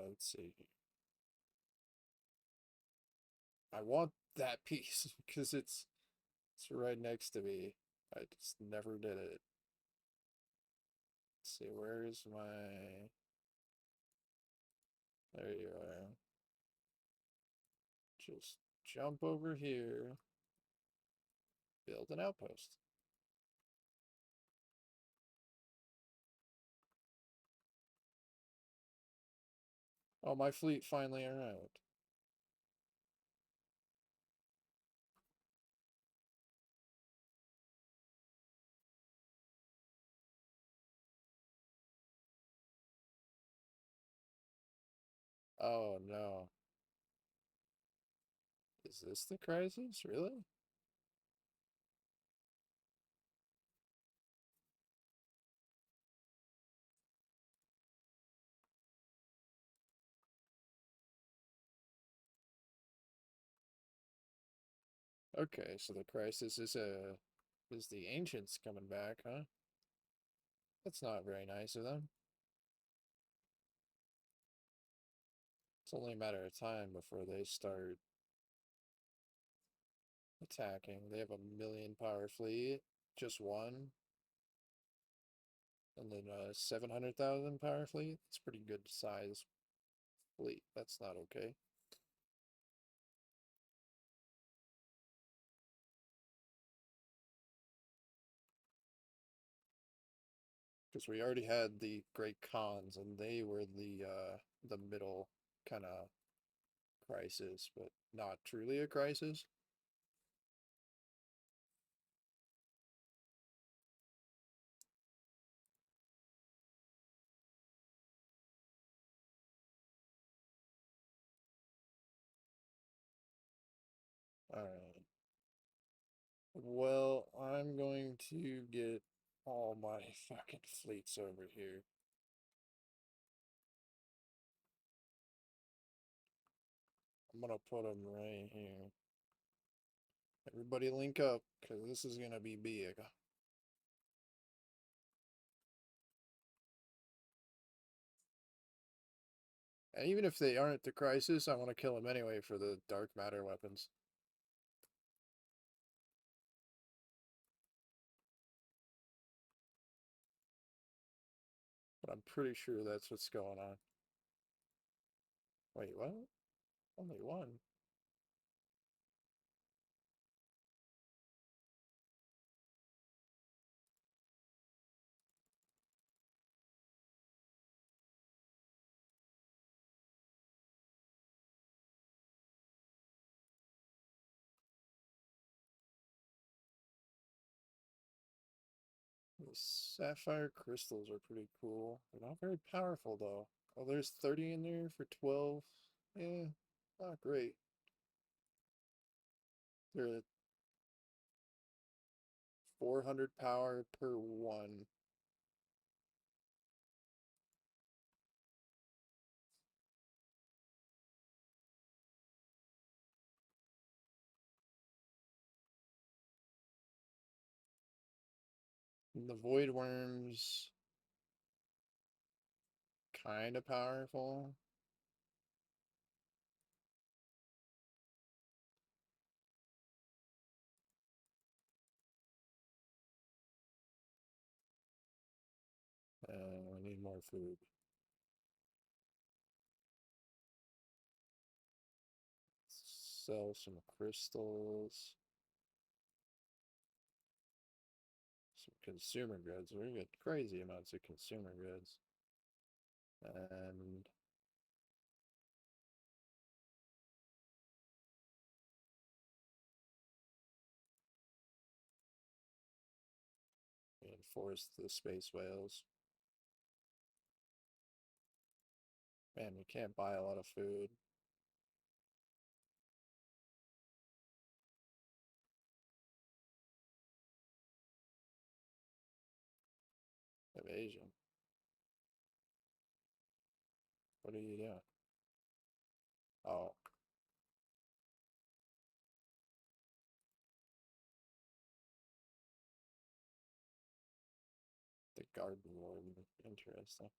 Let's see. I want that piece because it's right next to me. I just never did it. Let's see, where's my... There you are. Just jump over here. Build an outpost. Oh, my fleet finally arrived. Oh no. Is this the crisis? Really? Okay, so the crisis is the ancients coming back, huh? That's not very nice of them. It's only a matter of time before they start attacking. They have a million power fleet, just one, and then a 700,000 power fleet. It's pretty good size fleet. That's not okay. Because we already had the Great Khans, and they were the middle kind of crisis, but not truly a crisis. Alright. Well, I'm going to get all my fucking fleets over here. gonna put them right here. Everybody link up, because this is gonna be big. And even if they aren't the crisis, I want to kill them anyway for the dark matter weapons. But I'm pretty sure that's what's going on. Wait, what? Only one? The sapphire crystals are pretty cool. They're not very powerful though. Oh, there's 30 in there for 12. Yeah, not great. They're 400 power per one. And the void worms, kind of powerful. I need more food. Sell some crystals. Some consumer goods. We get crazy amounts of consumer goods. And reinforce the space whales. Man, we can't buy a lot of food. Evasion. What are you doing? Oh, the garden warden. Interesting.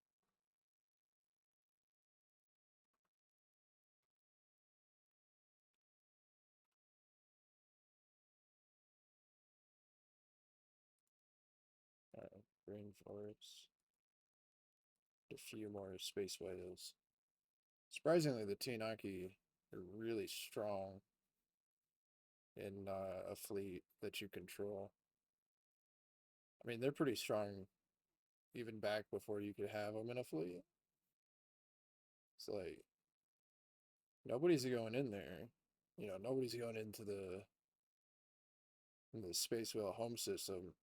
Rainforests. A few more space whales. Surprisingly, the Psionic are really strong in a fleet that you control. I mean, they're pretty strong even back before you could have them in a fleet. It's like nobody's going in there. You know, nobody's going into the space whale home system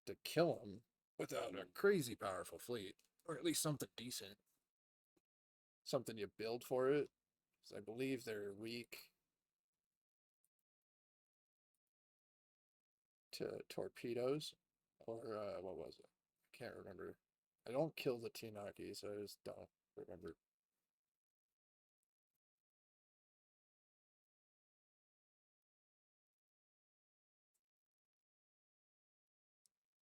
to kill them without a crazy powerful fleet, or at least something decent, something you build for it. Because I believe they're weak to torpedoes, or what was it? I can't remember. I don't kill the Tinaki, so I just don't remember.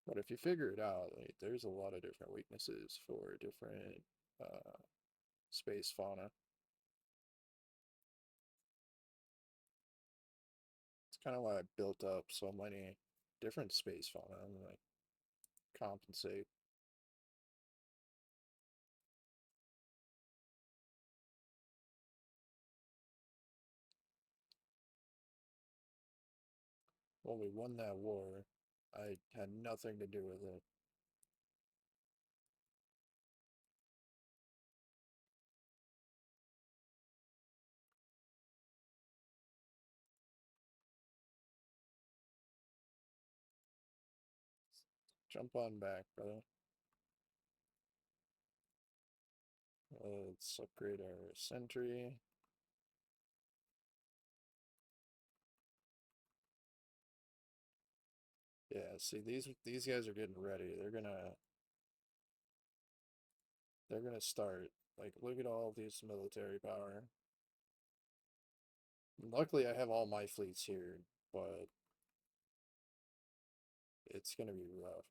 But if you figure it out, like, there's a lot of different weaknesses for different space fauna. It's kind of why I built up so many different space fauna and like compensate. When we won that war, I had nothing to do with it. Jump on back, brother. Let's upgrade our sentry. Yeah, see these guys are getting ready. They're gonna start Like, look at all this military power. Luckily, I have all my fleets here, but it's gonna be rough.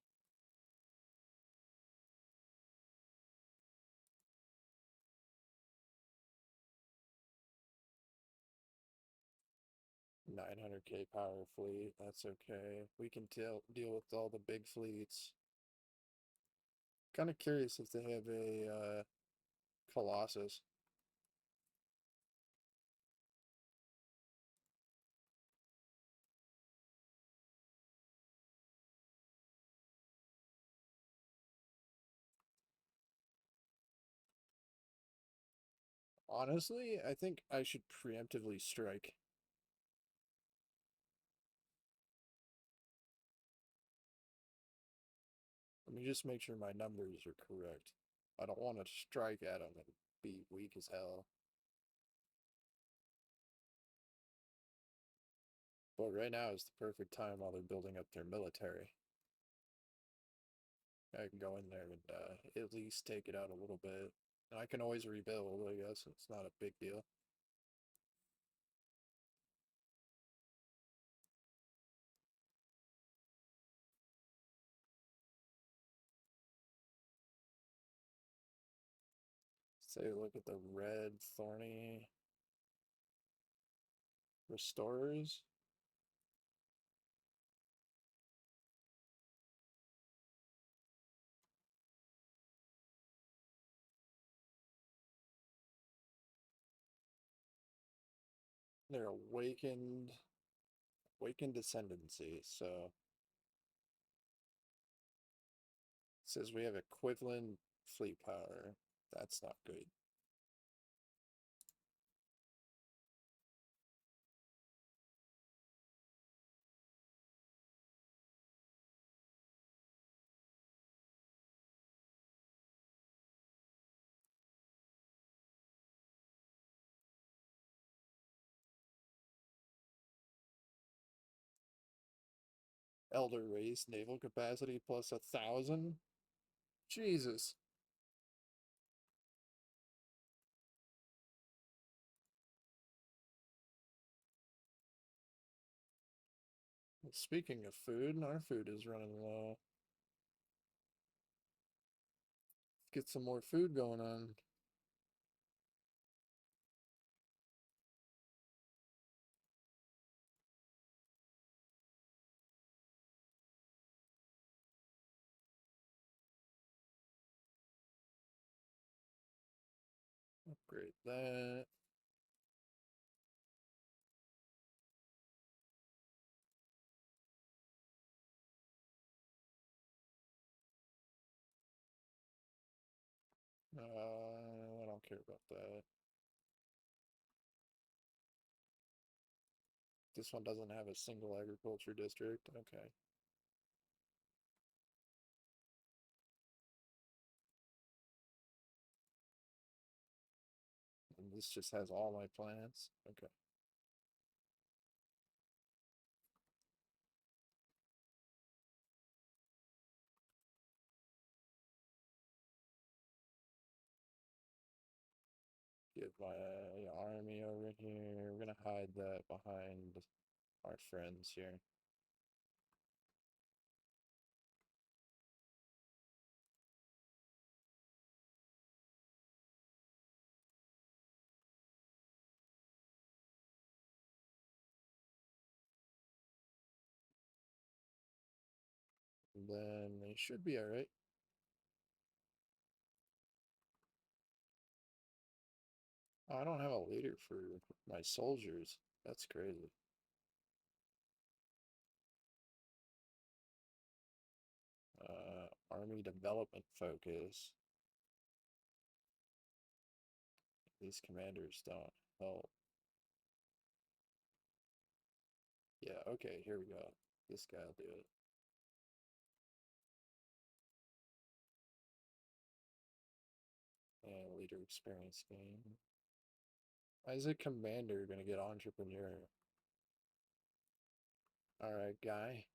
$900K power fleet, that's okay. We can deal with all the big fleets. Kind of curious if they have a Colossus. Honestly, I think I should preemptively strike. Let me just make sure my numbers are correct. I don't want to strike at them and be weak as hell. But right now is the perfect time while they're building up their military. I can go in there and at least take it out a little bit. And I can always rebuild, I guess. It's not a big deal. Say, look at the red thorny restorers. They're awakened descendancy. So it says we have equivalent fleet power. That's not good. Elder race naval capacity plus 1,000. Jesus. Speaking of food, our food is running low. Get some more food going on. Upgrade that. I don't care about that. This one doesn't have a single agriculture district. Okay. And this just has all my plants. Okay. Get my army over here. We're gonna hide that behind our friends here. And then they should be alright. Oh, I don't have a leader for my soldiers. That's crazy. Army development focus. These commanders don't help. Yeah, okay, here we go. This guy'll do it. And leader experience gain. Why is a commander gonna get entrepreneur? Alright, guy.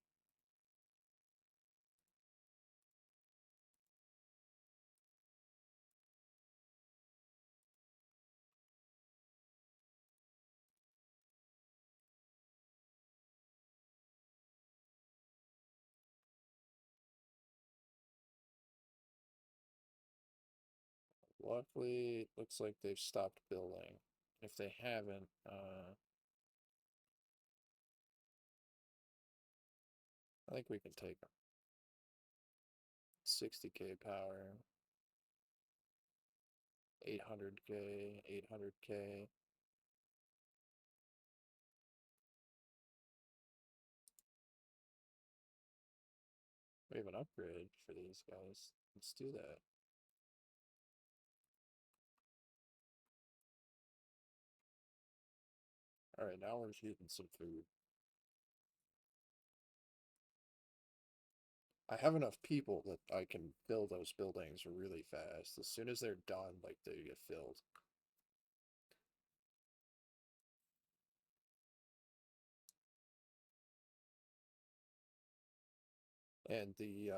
luckily, it looks like they've stopped building. If they haven't, I think we can take them. 60k power, 800k, 800k. We have an upgrade for these guys. Let's do that. Alright, now we're eating some food. I have enough people that I can build those buildings really fast. As soon as they're done, like, they get filled. And the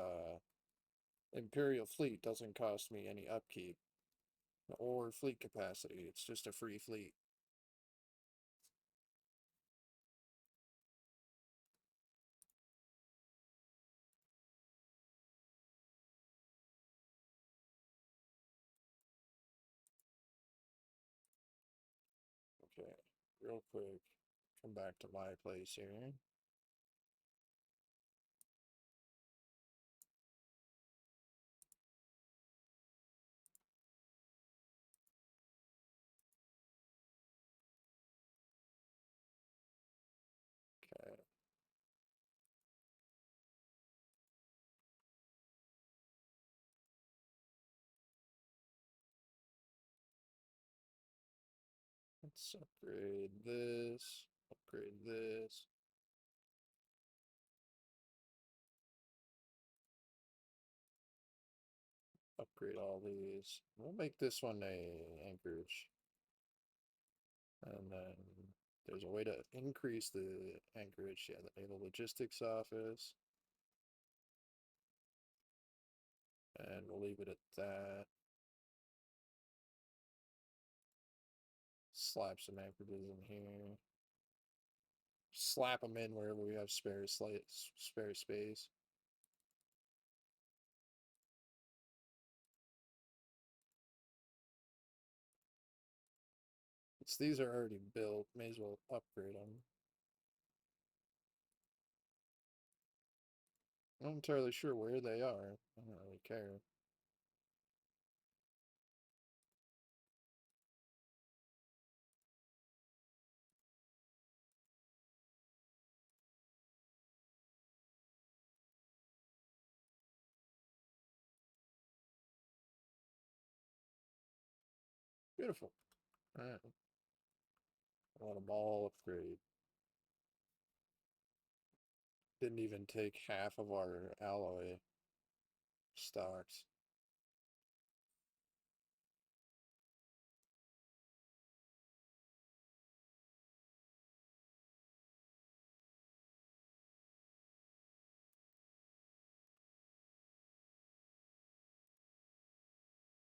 Imperial fleet doesn't cost me any upkeep or fleet capacity. It's just a free fleet. Okay, real quick, come back to my place here. Okay. Let's upgrade this, upgrade this. Upgrade all these. We'll make this one a anchorage. And then there's a way to increase the anchorage. Yeah, the naval logistics office. And we'll leave it at that. Slap some anchorages in here. Slap them in wherever we have spare space. Since these are already built, may as well upgrade them. I'm not entirely sure where they are. I don't really care. Beautiful. Alright. I want them all upgrade. Didn't even take half of our alloy stocks.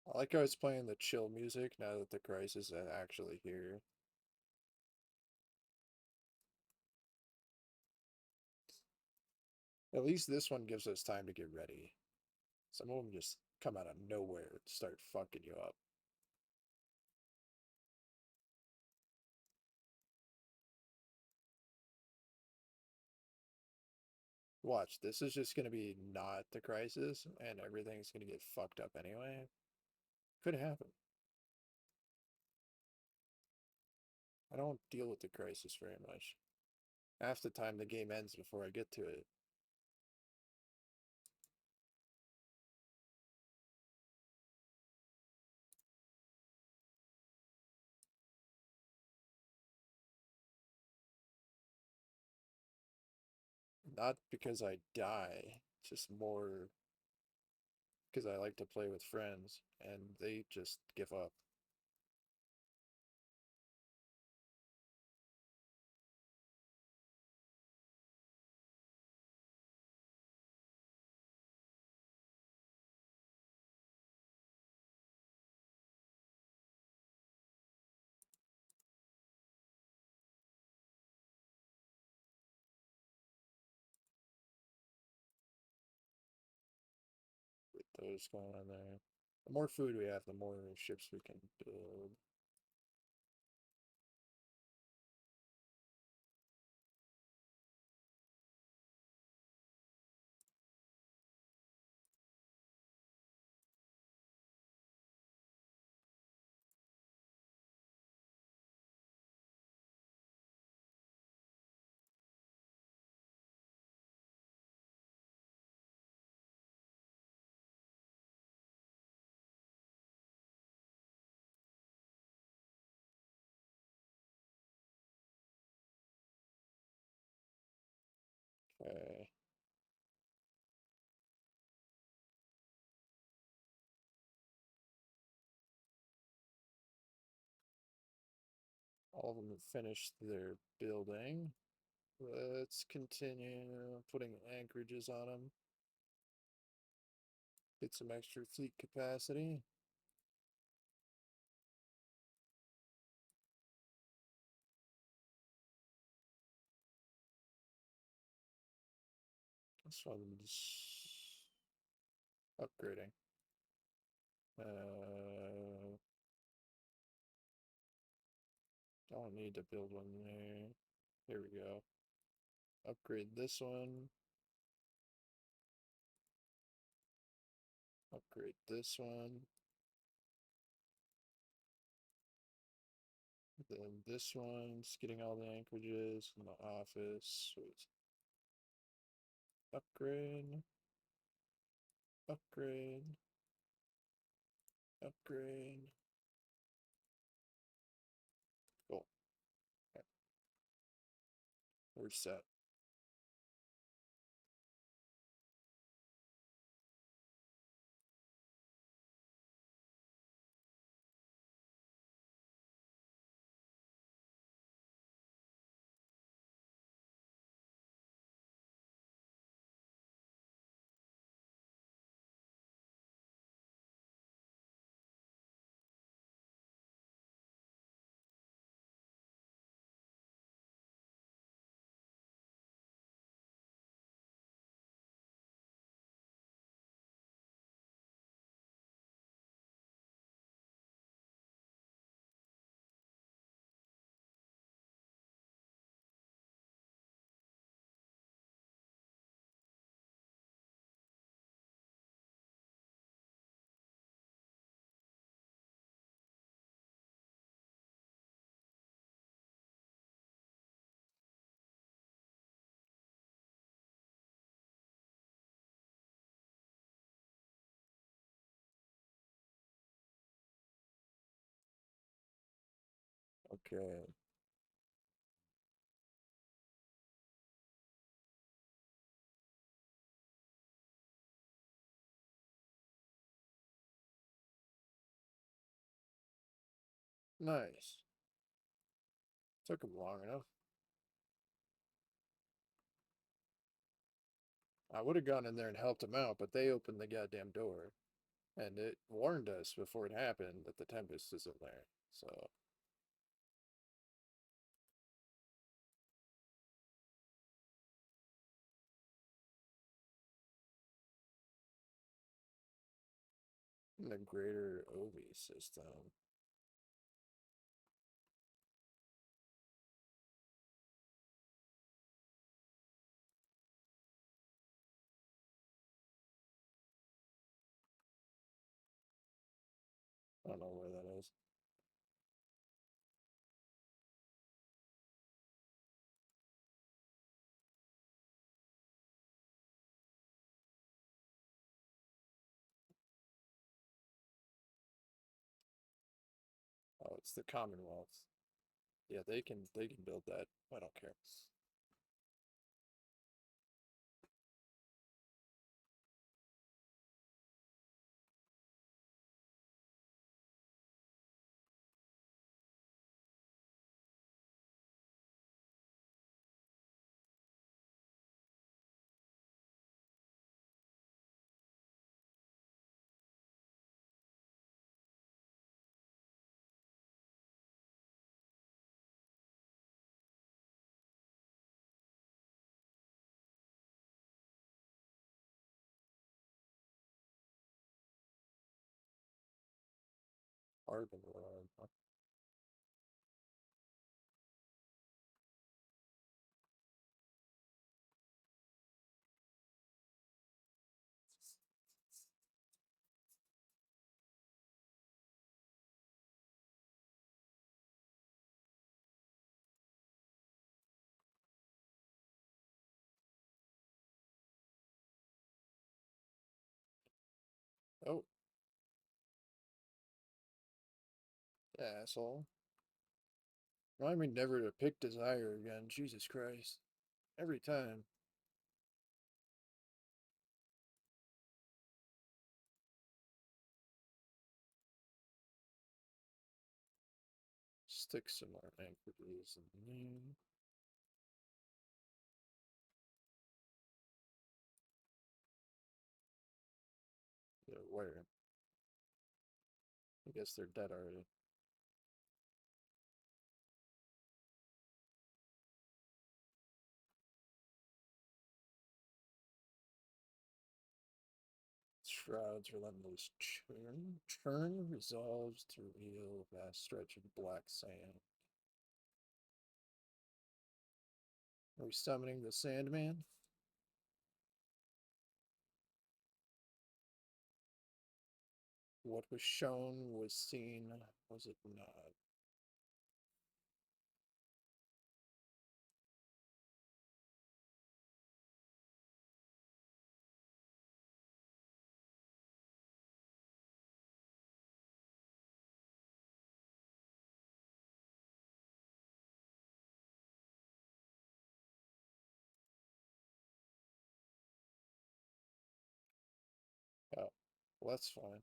I like how it's playing the chill music now that the crisis is actually here. At least this one gives us time to get ready. Some of them just come out of nowhere and start fucking you up. Watch, this is just gonna be not the crisis, and everything's gonna get fucked up anyway. Could happen. I don't deal with the crisis very much. Half the time the game ends before I get to it. Not because I die, just more because I like to play with friends, and they just give up. With those going on there. The more food we have, the more ships we can build. Okay. All of them have finished their building. Let's continue putting anchorages on them. Get some extra fleet capacity. This one's upgrading. Don't need to build one there. Here we go. Upgrade this one. Upgrade this one. Then this one's getting all the anchorages in the office. Sweet. Upgrade. Upgrade. Upgrade. Cool. Okay. We're set. Okay. Nice. Took them long enough. I would have gone in there and helped them out, but they opened the goddamn door. And it warned us before it happened that the Tempest is in there. So, in the greater Ovi system. I don't know where that is. Oh, it's the Commonwealth. Yeah, they can build that. I don't care. overlord. Oh, asshole. Remind me never to pick desire again. Jesus Christ. Every time. Stick some more anchors in there. Yeah, where? I guess they're dead already. Shroud's relentless churn. Churn resolves to reveal a vast stretch of black sand. Are we summoning the Sandman? What was shown was seen, was it not? Oh, well, that's fine.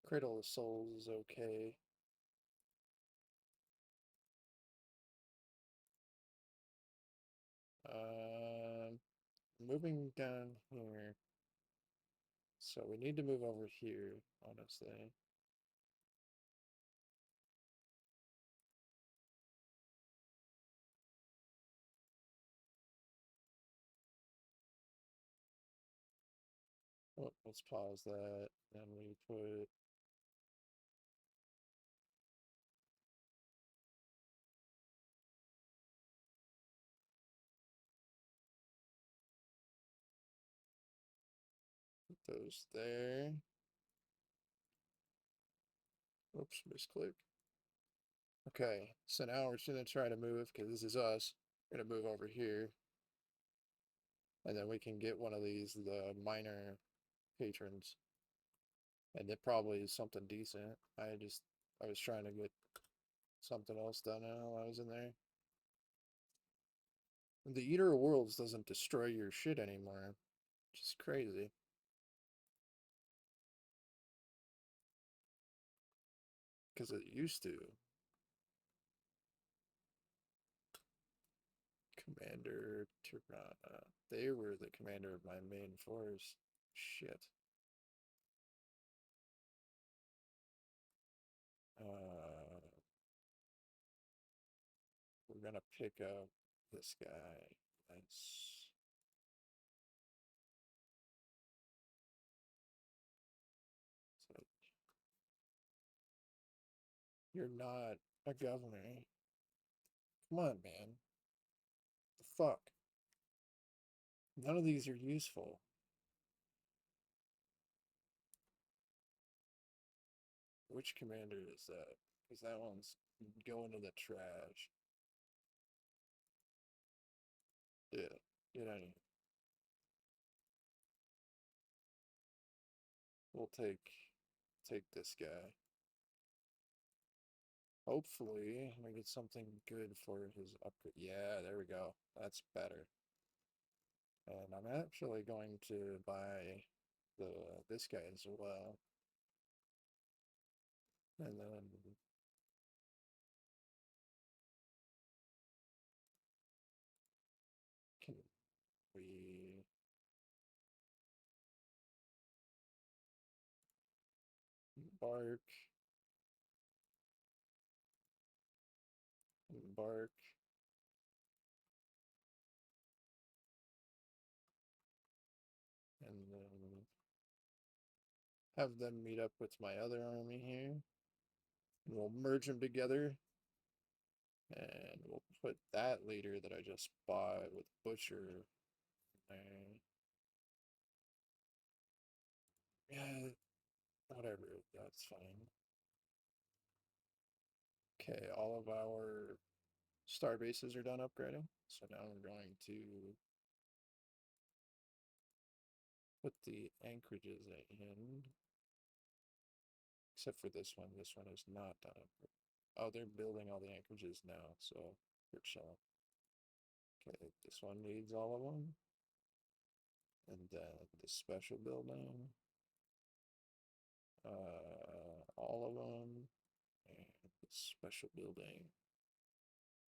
Cradle of Souls is okay. Um, Moving down here. So we need to move over here, honestly. Oh, let's pause that. Then we put those there. Oops, misclick. Okay, so now we're just gonna try to move because this is us. We're gonna move over here, and then we can get one of these the minor patrons, and it probably is something decent. I was trying to get something else done while I was in there. The Eater of Worlds doesn't destroy your shit anymore, which is crazy. Because it used to. Commander Tirana. They were the commander of my main force. Shit. Uh, we're gonna pick up this guy. That's so you're not a governor. Come on, man. The fuck? None of these are useful. Which commander is that? Because that one's going to the trash. Yeah, get out of here. We'll take this guy. Hopefully, we get something good for his upgrade. Yeah, there we go. That's better. And I'm actually going to buy the this guy as well. And then can we embark, embark, and then have them meet up with my other army here. We'll merge them together. And we'll put that leader that I just bought with Butcher there. Yeah, whatever, that's fine. Okay, all of our star bases are done upgrading. So now we're going to put the anchorages in. Except for this one. This one is not done. Oh, they're building all the anchorages now, so we're chilling. Okay, this one needs all of them. And then the special building. All of them. And the special building.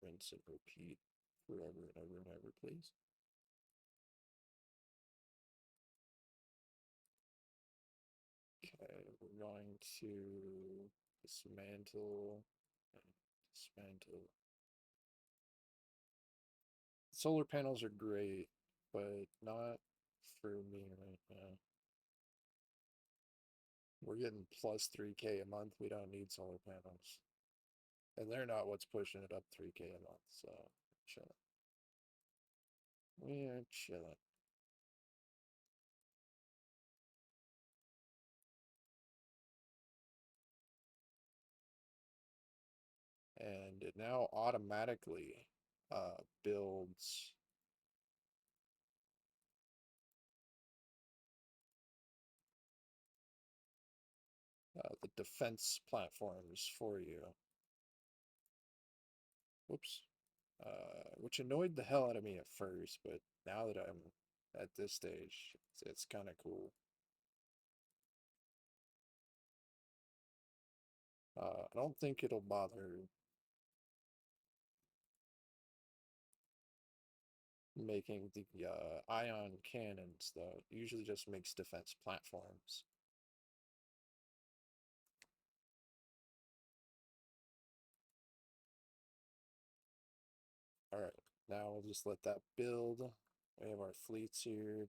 Rinse and repeat forever and ever and ever, please. Okay, we're going to dismantle and dismantle. Solar panels are great, but not for me right now. We're getting plus 3K a month. We don't need solar panels. And they're not what's pushing it up 3K a month, so chilling. We are chilling. And it now automatically builds the defense platforms for you. Whoops. Which annoyed the hell out of me at first, but now that I'm at this stage, it's kind of cool. I don't think it'll bother making the ion cannons, though. It usually just makes defense platforms. Alright, now we'll just let that build. We have our fleets here,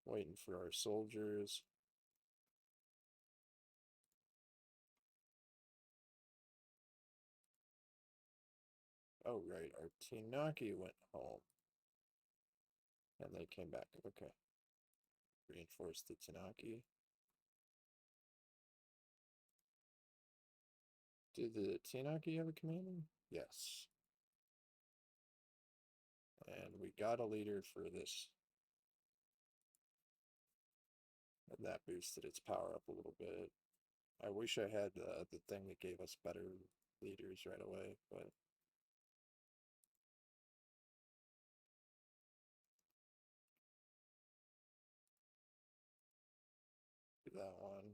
waiting for our soldiers. Oh, right, our Tinaki went home. And they came back. Okay. Reinforce the Tinaki. Did the Tinaki have a commander? Yes. And we got a leader for this. And that boosted its power up a little bit. I wish I had the thing that gave us better leaders right away, but do that one.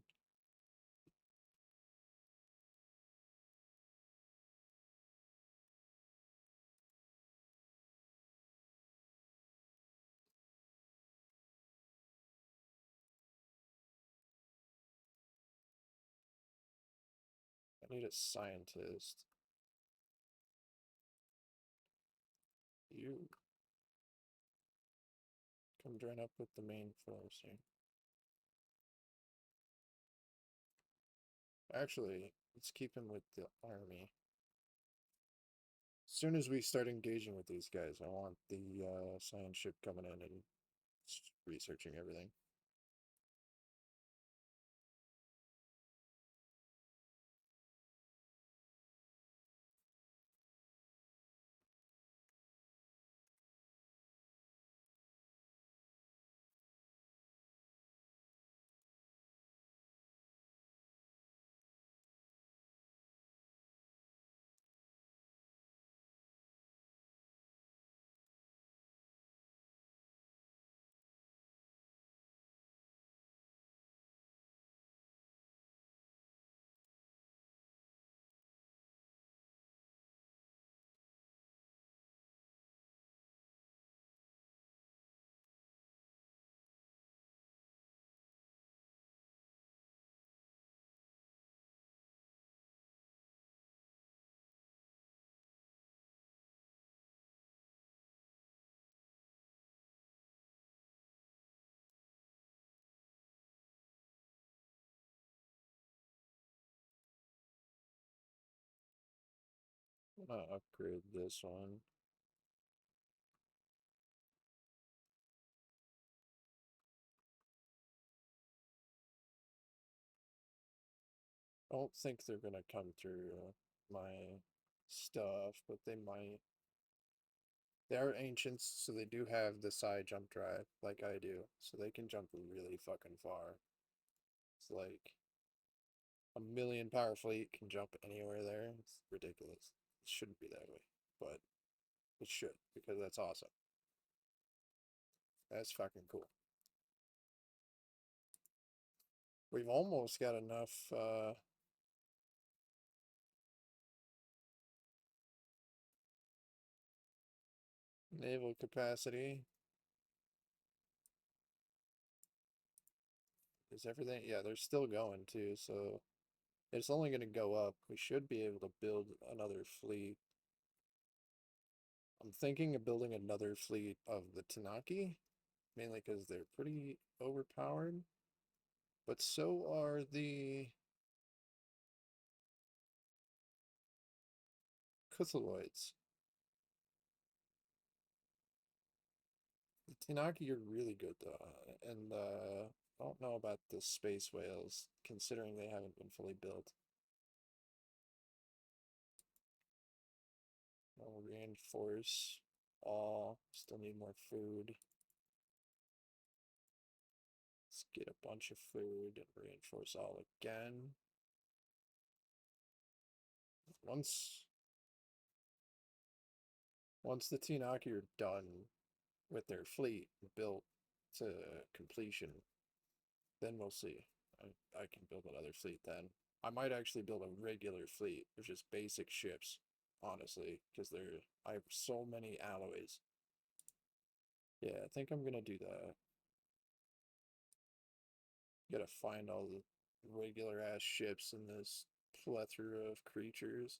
I need a scientist. You come join up with the main force here. Actually, let's keep him with the army. As soon as we start engaging with these guys, I want the science ship coming in and researching everything. I'm gonna upgrade this one. I don't think they're gonna come through my stuff, but they might. They are ancients, so they do have the side jump drive, like I do, so they can jump really fucking far. It's like a million power fleet can jump anywhere there. It's ridiculous. It shouldn't be that way, but it should, because that's awesome. That's fucking cool. We've almost got enough naval capacity. Is everything? Yeah, they're still going too, so it's only going to go up. We should be able to build another fleet. I'm thinking of building another fleet of the Tanaki, mainly because they're pretty overpowered. But so are the Cthulhuids. The Tanaki are really good though, and I don't know about the space whales, considering they haven't been fully built. I'll reinforce all. Still need more food. Let's get a bunch of food and reinforce all again. Once once the Tenaki are done with their fleet built to completion, then we'll see. I can build another fleet then. I might actually build a regular fleet of just basic ships, honestly, because I have so many alloys. Yeah, I think I'm gonna do that. Gotta find all the regular ass ships in this plethora of creatures.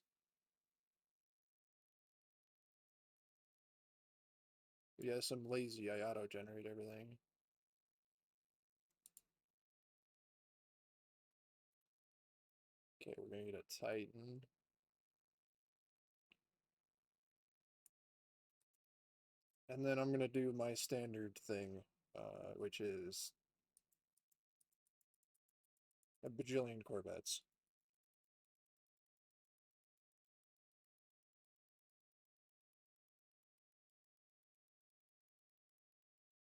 Yes, I'm lazy. I auto-generate everything. Okay, we're gonna get a Titan. And then I'm gonna do my standard thing, which is a bajillion Corvettes.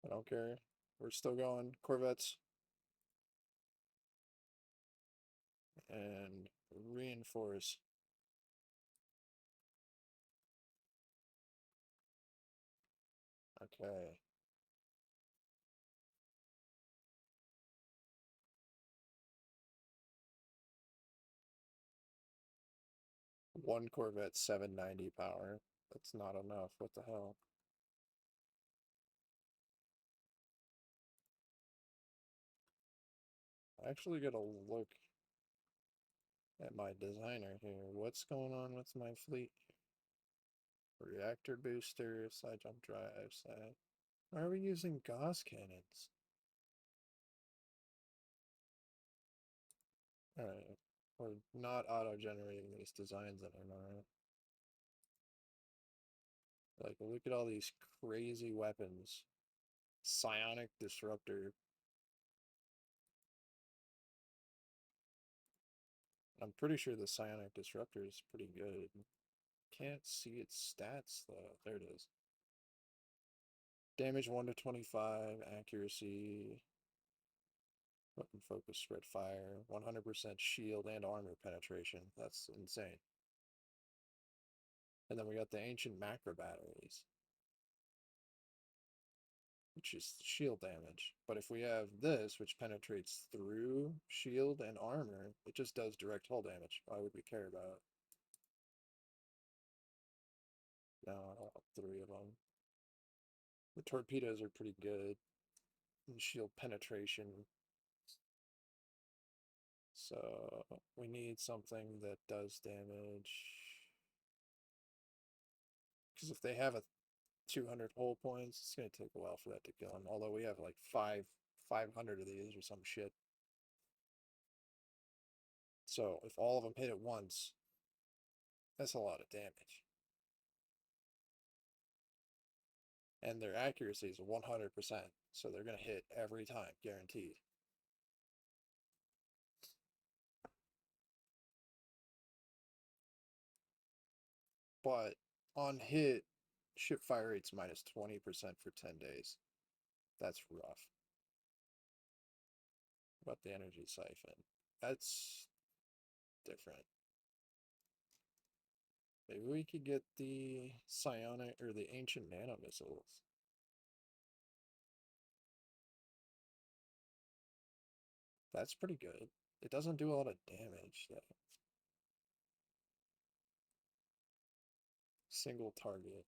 I don't care. We're still going. Corvettes. And reinforce. Okay. One Corvette, 790 power. That's not enough. What the hell? I actually gotta look at my designer here. What's going on with my fleet? Reactor booster, side jump drive, side. Why are we using Gauss cannons? Alright. We're not auto-generating these designs anymore. Like, look at all these crazy weapons. Psionic disruptor. I'm pretty sure the Psionic disruptor is pretty good. Can't see its stats though. There it is. Damage 1 to 25, accuracy, weapon focus, spread fire, 100% shield and armor penetration. That's insane. And then we got the ancient macro batteries, which is shield damage. But if we have this, which penetrates through shield and armor, it just does direct hull damage. Why would we care about it? No, I don't want three of them. The torpedoes are pretty good in shield penetration. So we need something that does damage. Because if they have a 200 hull points, it's going to take a while for that to kill them. Although we have like 500 of these or some shit. So if all of them hit at once, That's a lot of damage. And their accuracy is 100%, so they're going to hit every time, guaranteed. But on hit, ship fire rate's minus 20% for 10 days. That's rough. What about the energy siphon? That's different. Maybe we could get the psionic or the ancient nano missiles. That's pretty good. It doesn't do a lot of damage though. Single target.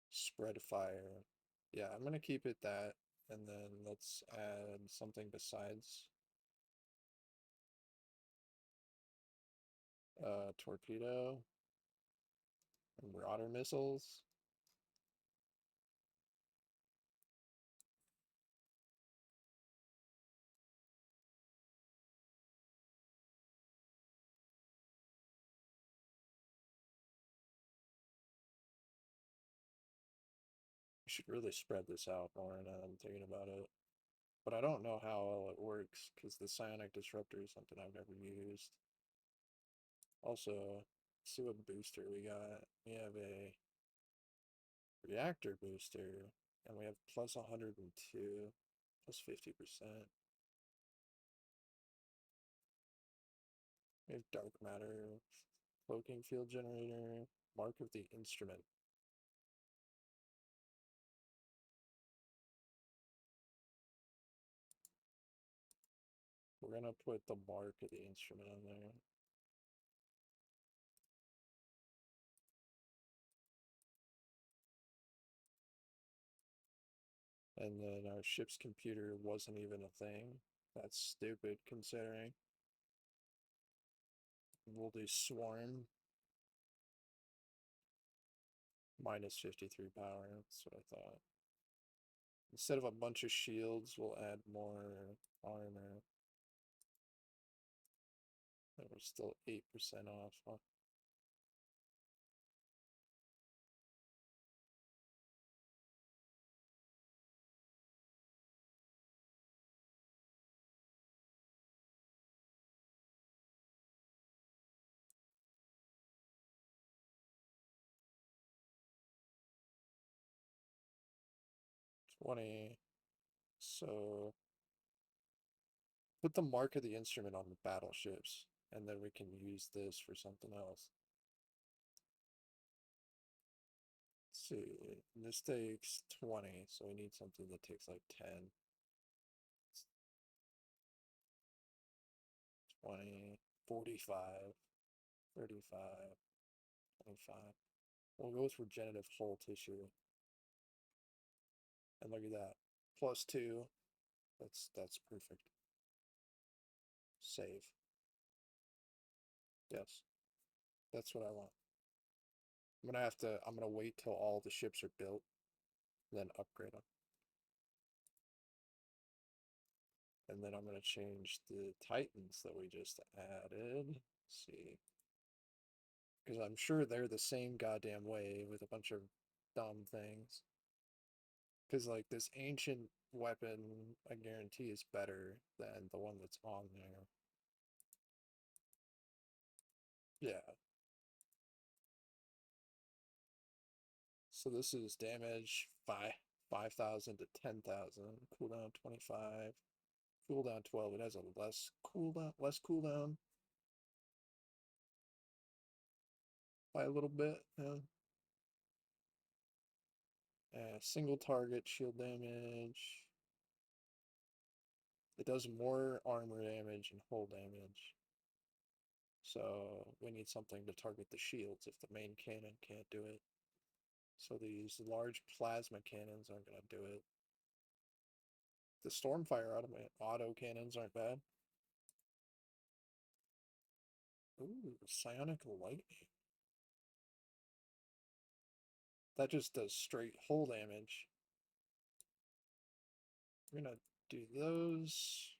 Spread fire. Yeah, I'm gonna keep it that, and then let's add something besides torpedo and marauder missiles. We should really spread this out more now that I'm thinking about it. But I don't know how well it works, because the psionic disruptor is something I've never used. Also, let's see what booster we got. We have a reactor booster, and we have plus 102, plus 50%. We have dark matter, cloaking field generator, mark of the instrument. We're gonna put the mark of the instrument on there. And then our ship's computer wasn't even a thing. That's stupid considering. We'll do swarm. Minus 53 power, that's what I thought. Instead of a bunch of shields, we'll add more armor. And we're still 8% off. Huh? $20. So put the mark of the instrument on the battleships, and then we can use this for something else. Let's see, this takes 20, so we need something that takes like 10. 20, 45, 35, 25. We'll go with regenerative whole tissue. And look at that. +2. That's perfect. Save. Yes. That's what I want. I'm gonna wait till all the ships are built, then upgrade them. And then I'm gonna change the Titans that we just added. Let's see. Because I'm sure they're the same goddamn way with a bunch of dumb things. Because, like, this ancient weapon, I guarantee, is better than the one that's on there. Yeah. So this is damage 5,000 to 10,000. Cooldown 25. Cooldown 12. It has a less cooldown by a little bit. Yeah. Single target shield damage. It does more armor damage and hull damage. So we need something to target the shields if the main cannon can't do it. So these large plasma cannons aren't going to do it. The Stormfire auto cannons aren't bad. Ooh, Psionic Lightning. That just does straight hull damage. We're gonna do those.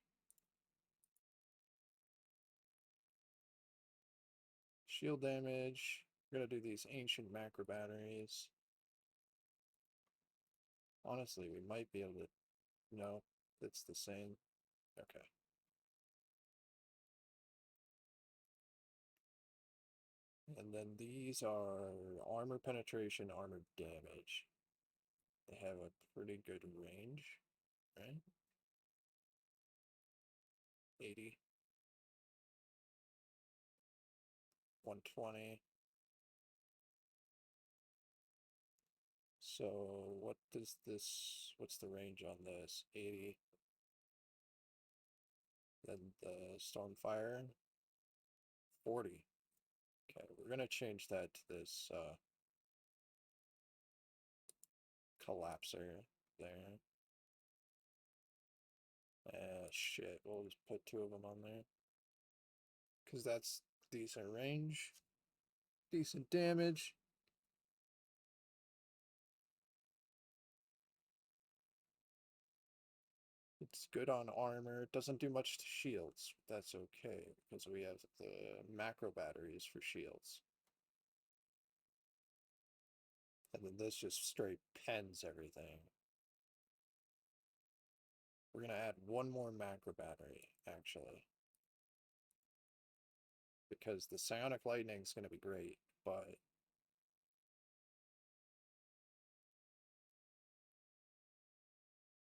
Shield damage. We're gonna do these ancient macro batteries. Honestly, we might be able to... No, it's the same. Okay. And then these are armor penetration, armor damage. They have a pretty good range, right? 80, 120. So what does this, what's the range on this? 80. Then the Stormfire, 40. Okay, we're gonna change that to this collapser there. Shit, we'll just put two of them on there. Because that's decent range, decent damage. It's good on armor. It doesn't do much to shields. That's okay, because we have the macro batteries for shields. And then this just straight pens everything. We're going to add one more macro battery, actually. Because the Psionic Lightning is going to be great, but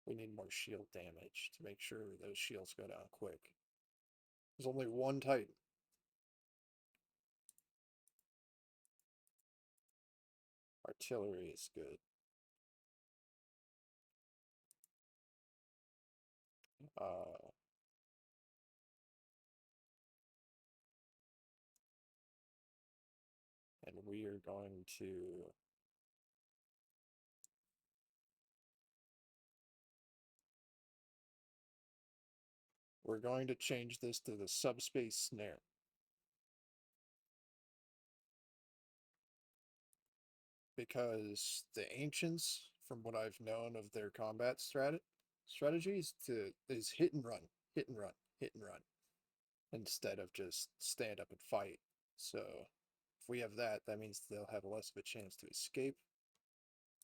we need more shield damage to make sure those shields go down quick. There's only one Titan. Artillery is good. And we are going to... We're going to change this to the subspace snare. Because the ancients, from what I've known of their combat strategies, is hit and run, hit and run, hit and run, instead of just stand up and fight. So if we have that, that means they'll have less of a chance to escape.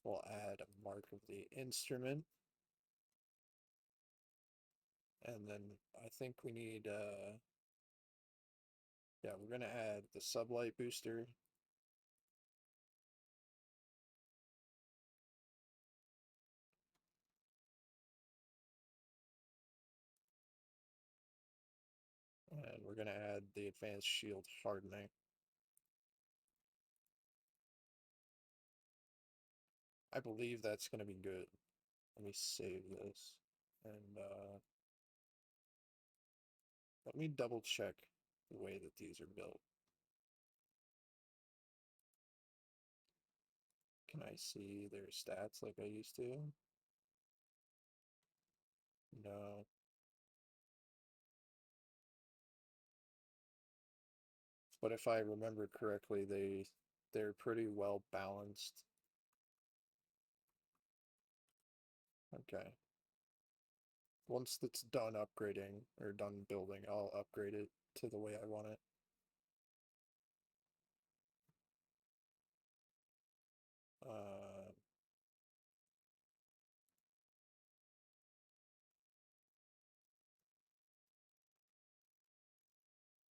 We'll add a mark of the instrument. And then I think we need, yeah, we're going to add the sublight booster. And we're going to add the advanced shield hardening. I believe that's going to be good. Let me save this. And let me double check the way that these are built. Can I see their stats like I used to? No. But if I remember correctly, they're pretty well balanced. Okay. Once it's done upgrading, or done building, I'll upgrade it to the way I want it.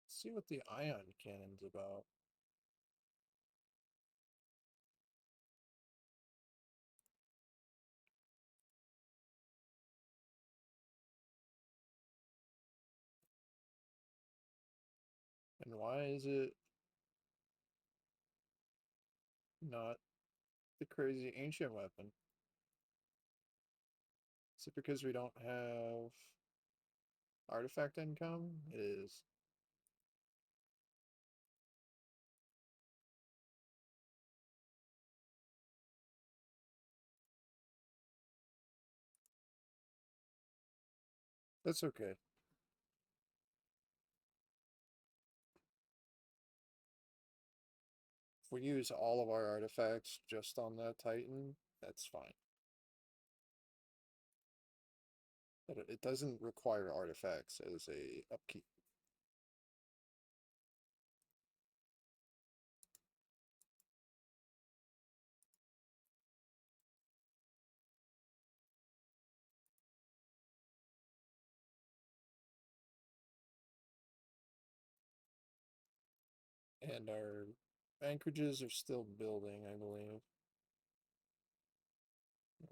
See what the ion cannon's about. And why is it not the crazy ancient weapon? Is it because we don't have artifact income? It is. That's okay. If we use all of our artifacts just on that Titan, that's fine. But it doesn't require artifacts as a upkeep. And our anchorages are still building, I believe.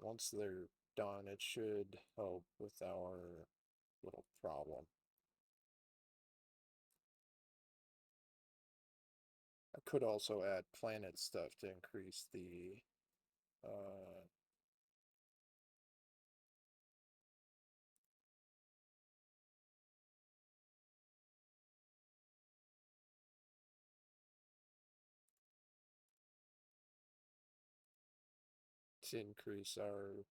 Once they're done, it should help with our little problem. I could also add planet stuff to increase the uh, to increase our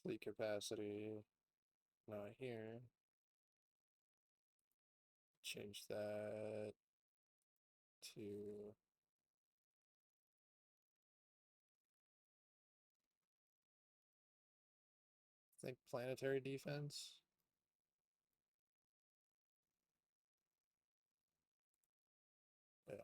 fleet capacity. Not here. Change that to I think planetary defense. Yeah.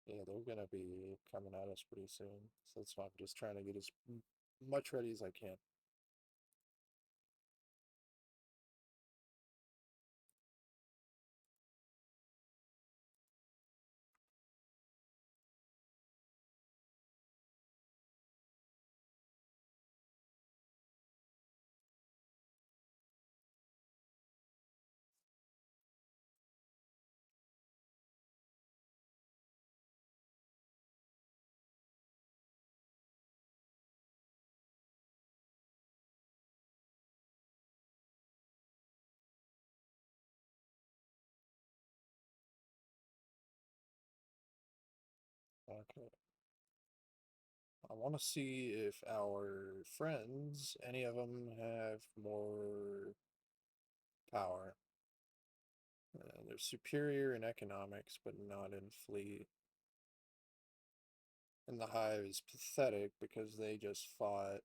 Yeah, they're gonna be coming at us pretty soon. So that's why I'm just trying to get as much ready as I can. Okay. I want to see if our friends, any of them, have more power. They're superior in economics, but not in fleet. And the Hive is pathetic because they just fought.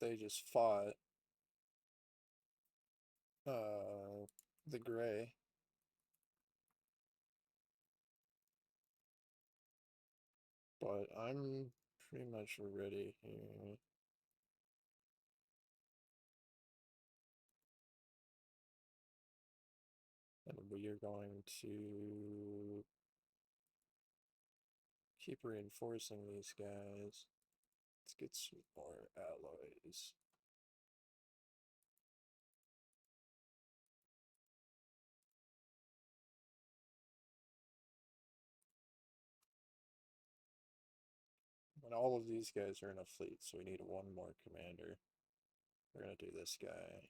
They just fought the Gray. But I'm pretty much ready here. And we are going to keep reinforcing these guys. Let's get some more alloys. And all of these guys are in a fleet, so we need one more commander. We're gonna do this guy.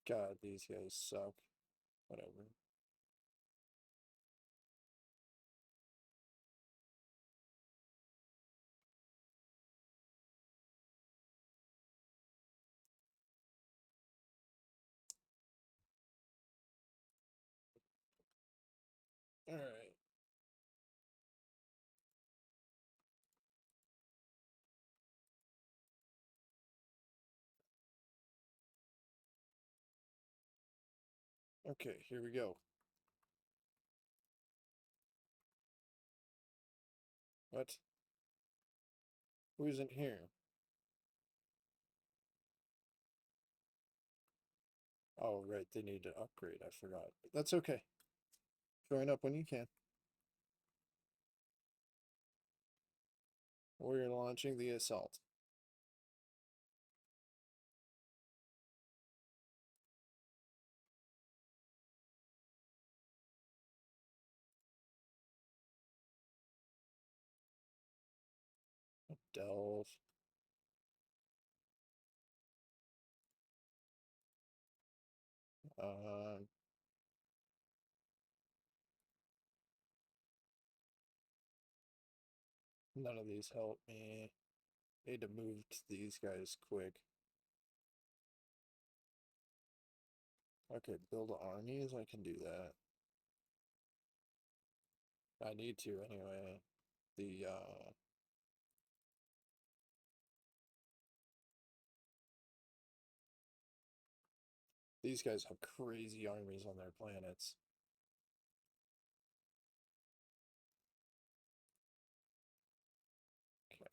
God, these guys suck. Whatever. Alright. Okay, here we go. What? Who isn't here? Oh, right, they need to upgrade. I forgot. But that's okay. Join up when you can. We're launching the assault. delve. Uh, None of these help me. Need to move these guys quick. Okay, build armies, I can do that. I need to anyway. These guys have crazy armies on their planets. Okay.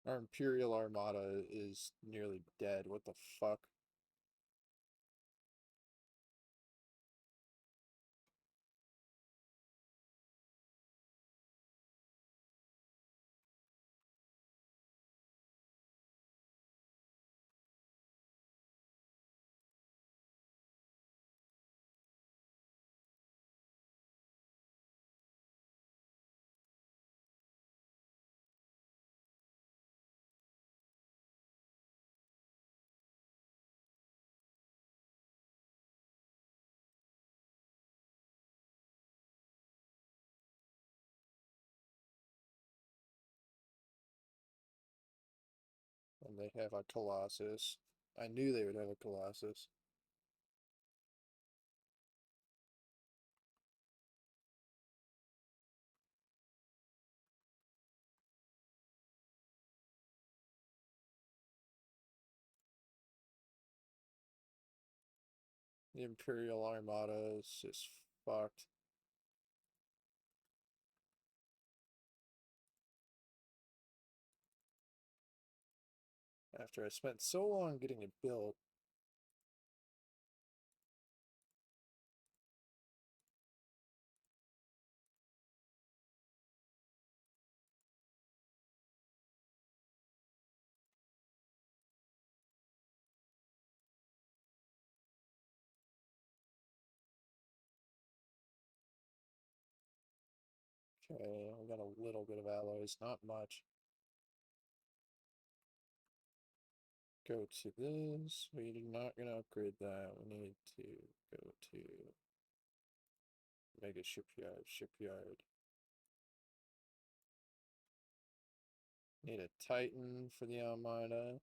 Our Imperial Armada is nearly dead. What the fuck? And they have a Colossus. I knew they would have a Colossus. The Imperial Armada is just fucked. After I spent so long getting it built. Okay, I got a little bit of alloys, not much. Go to this. We're not gonna upgrade that. We need to go to Mega Shipyard. Need a Titan for the Armada.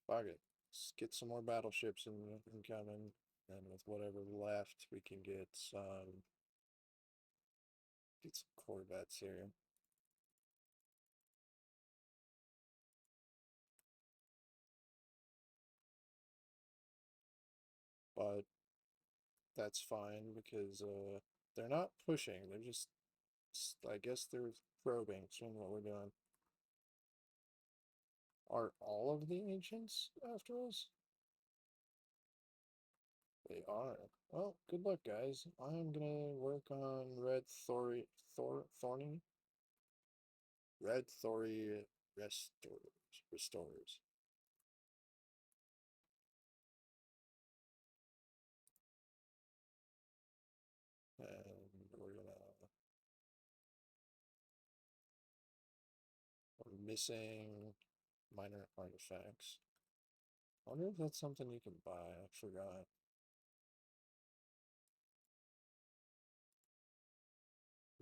Fuck it. Let's get some more battleships incoming. And with whatever left, we can get some Corvettes here. But that's fine because they're not pushing. They're just, I guess they're probing, seeing what we're doing. Are all of the ancients after us? They are. Well, good luck, guys. I'm gonna work on Thorny? Red Thori Restorers. And we're missing minor artifacts. I wonder if that's something you can buy. I forgot.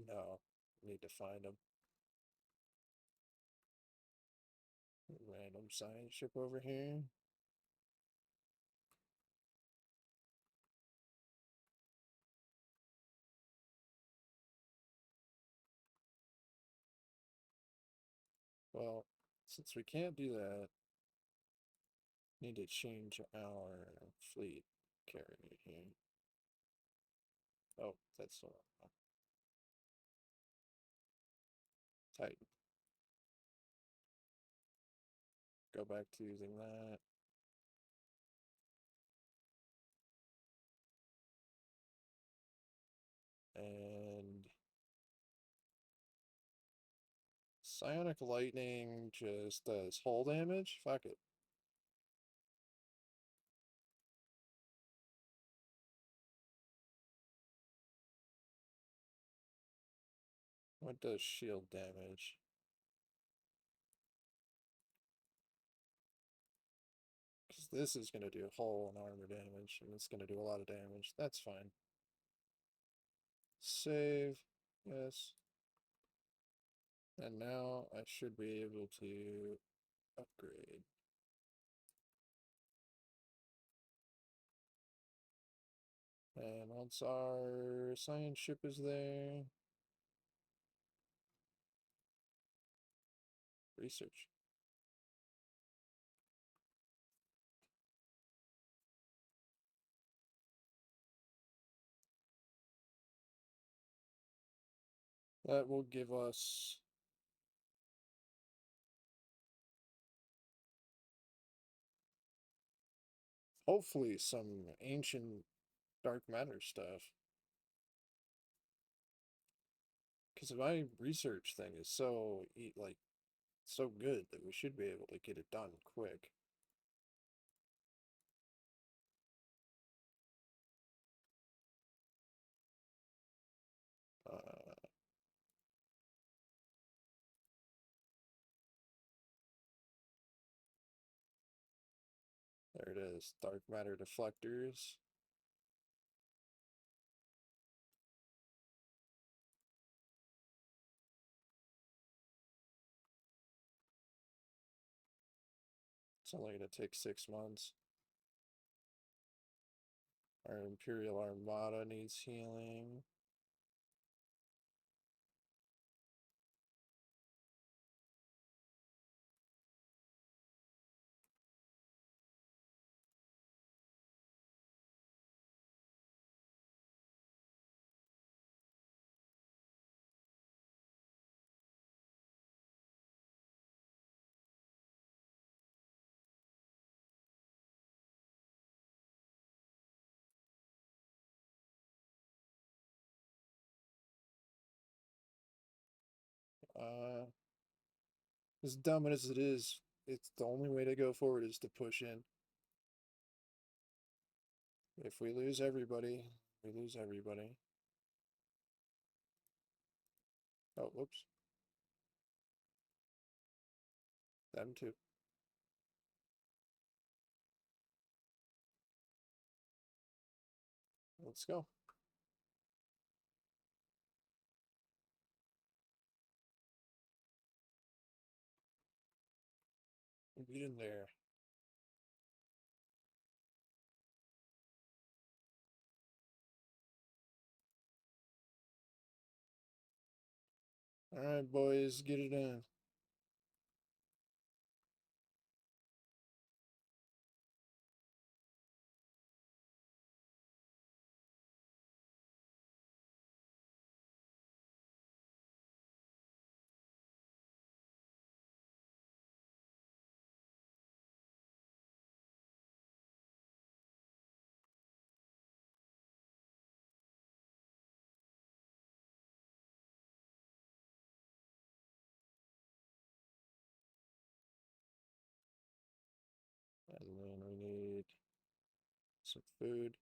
No, need to find them. Random science ship over here. Well, since we can't do that, need to change our fleet carrier here. Oh, that's Tight. Go back to using that. And Psionic Lightning just does hull damage? Fuck it. What does shield damage? Because this is going to do hull and armor damage, and it's going to do a lot of damage. That's fine. Save. Yes. And now I should be able to upgrade. And once our science ship is there, research. That will give us hopefully some ancient dark matter stuff. Because my research thing is so like so good that we should be able to get it done quick. Uh, there it is, dark matter deflectors. It's only going to take 6 months. Our Imperial Armada needs healing. Uh, as dumb as it is, it's the only way to go forward is to push in. If we lose everybody, we lose everybody. Oh, whoops. Them too. Let's go. Get in there. Alright, boys, get it in. And then we need some food.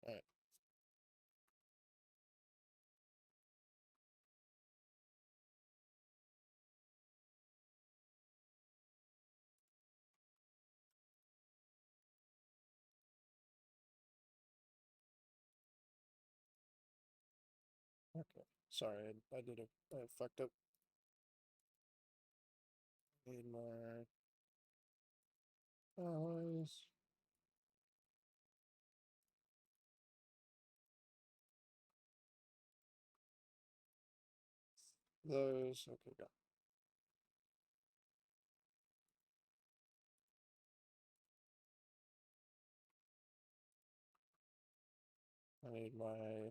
Alright. Okay. Sorry, I fucked up. Need more alloys. those. Okay, go. I need my.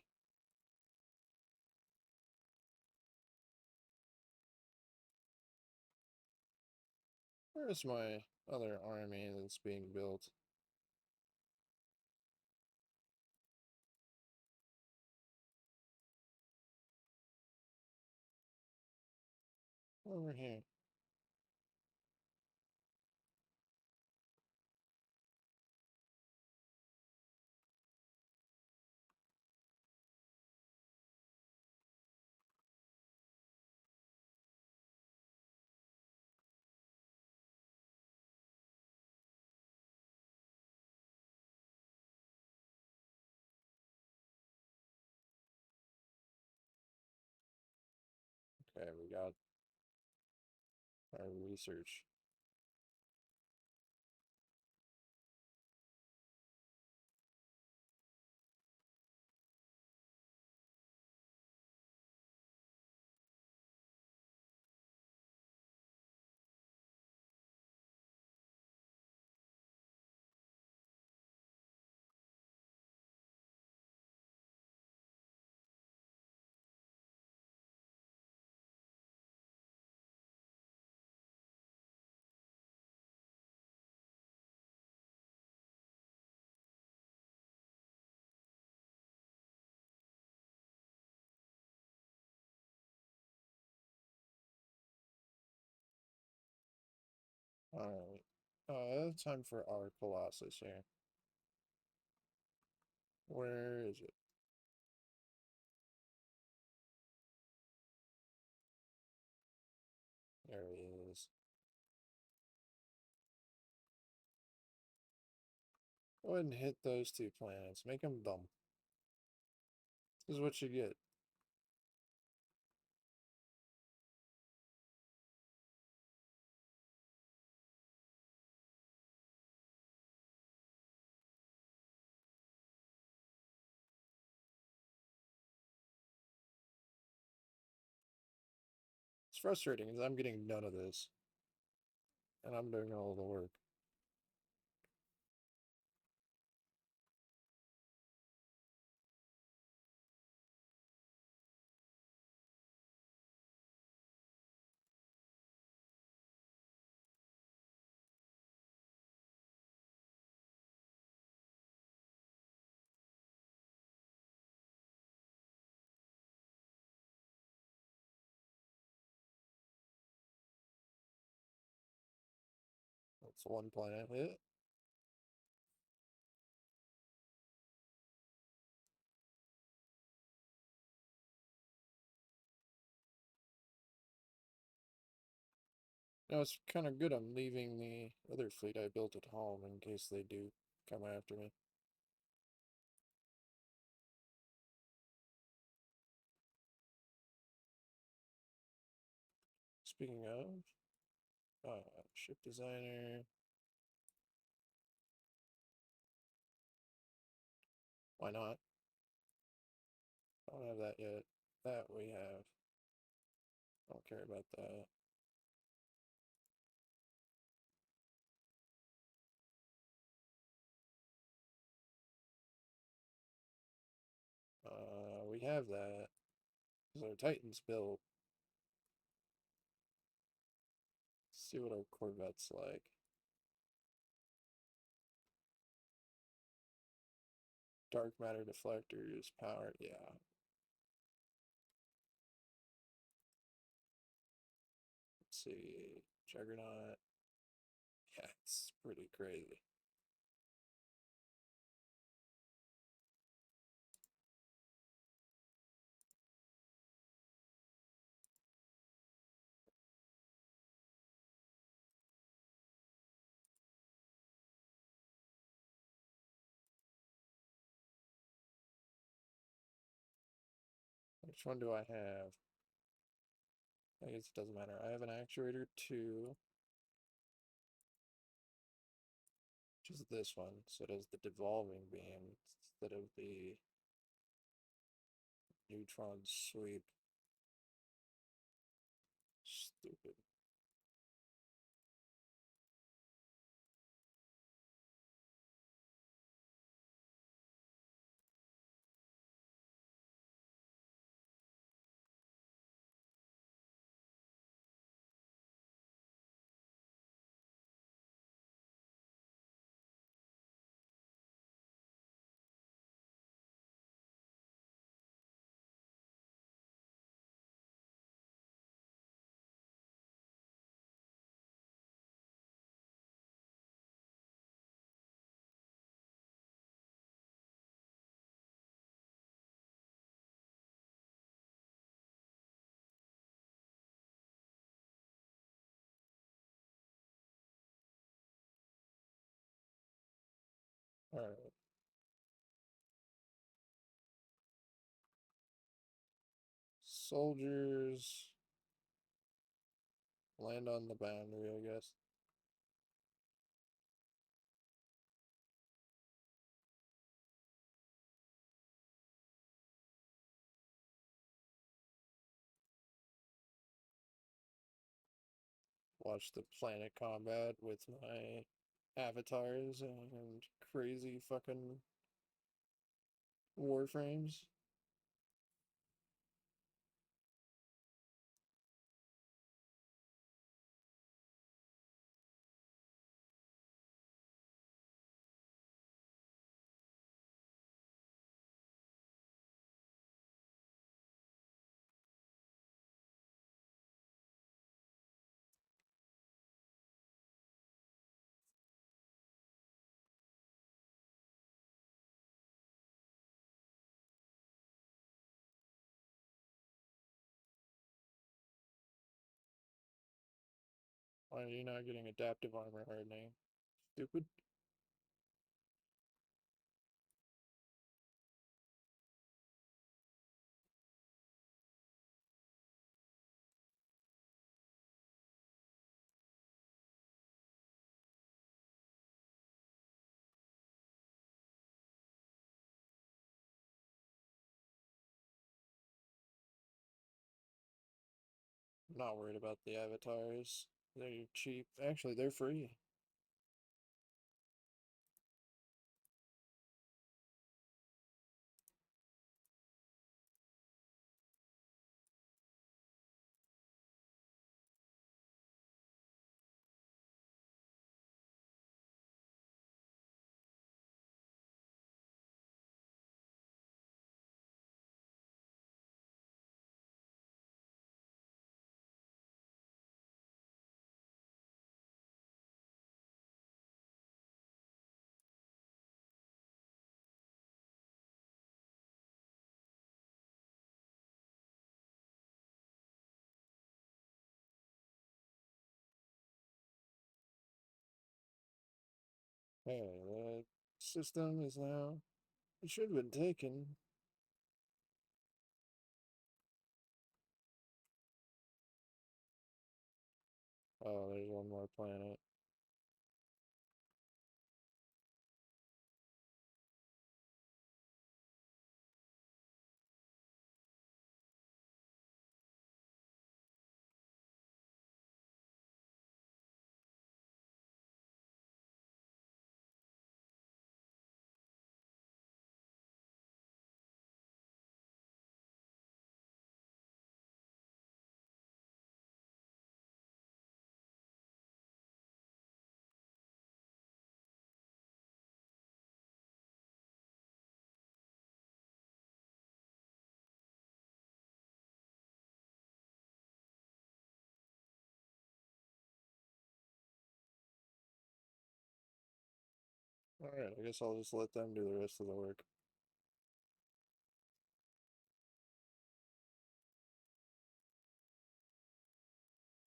Where's my other army that's being built? Over here. Okay, we got our research. Alright. Time for our Colossus here. Where is it? There he is. Go ahead and hit those two planets. Make them dumb. This is what you get. It's frustrating because I'm getting none of this. And I'm doing all the work. That's one planet hit. Now it's kind of good I'm leaving the other fleet I built at home in case they do come after me. Speaking of, ship designer. Why not? Don't have that yet. That we have. Don't care about that. We have that. Because our Titan's built. Let's see what our Corvette's like. Dark matter deflectors, power, yeah. Let's see. Juggernaut. Yeah, it's pretty crazy. Which one do I have? I guess it doesn't matter. I have an actuator 2, which is this one. So it has the devolving beam instead of the neutron sweep. Stupid. Alright. Soldiers land on the boundary, I guess. Watch the planet combat with my avatars and crazy fucking warframes. Why are you not getting adaptive armor hardening? Stupid. I'm not worried about the avatars. They're cheap. Actually, they're free. Hey, the system is now. It should have been taken. Oh, there's one more planet. Alright, I guess I'll just let them do the rest of the work.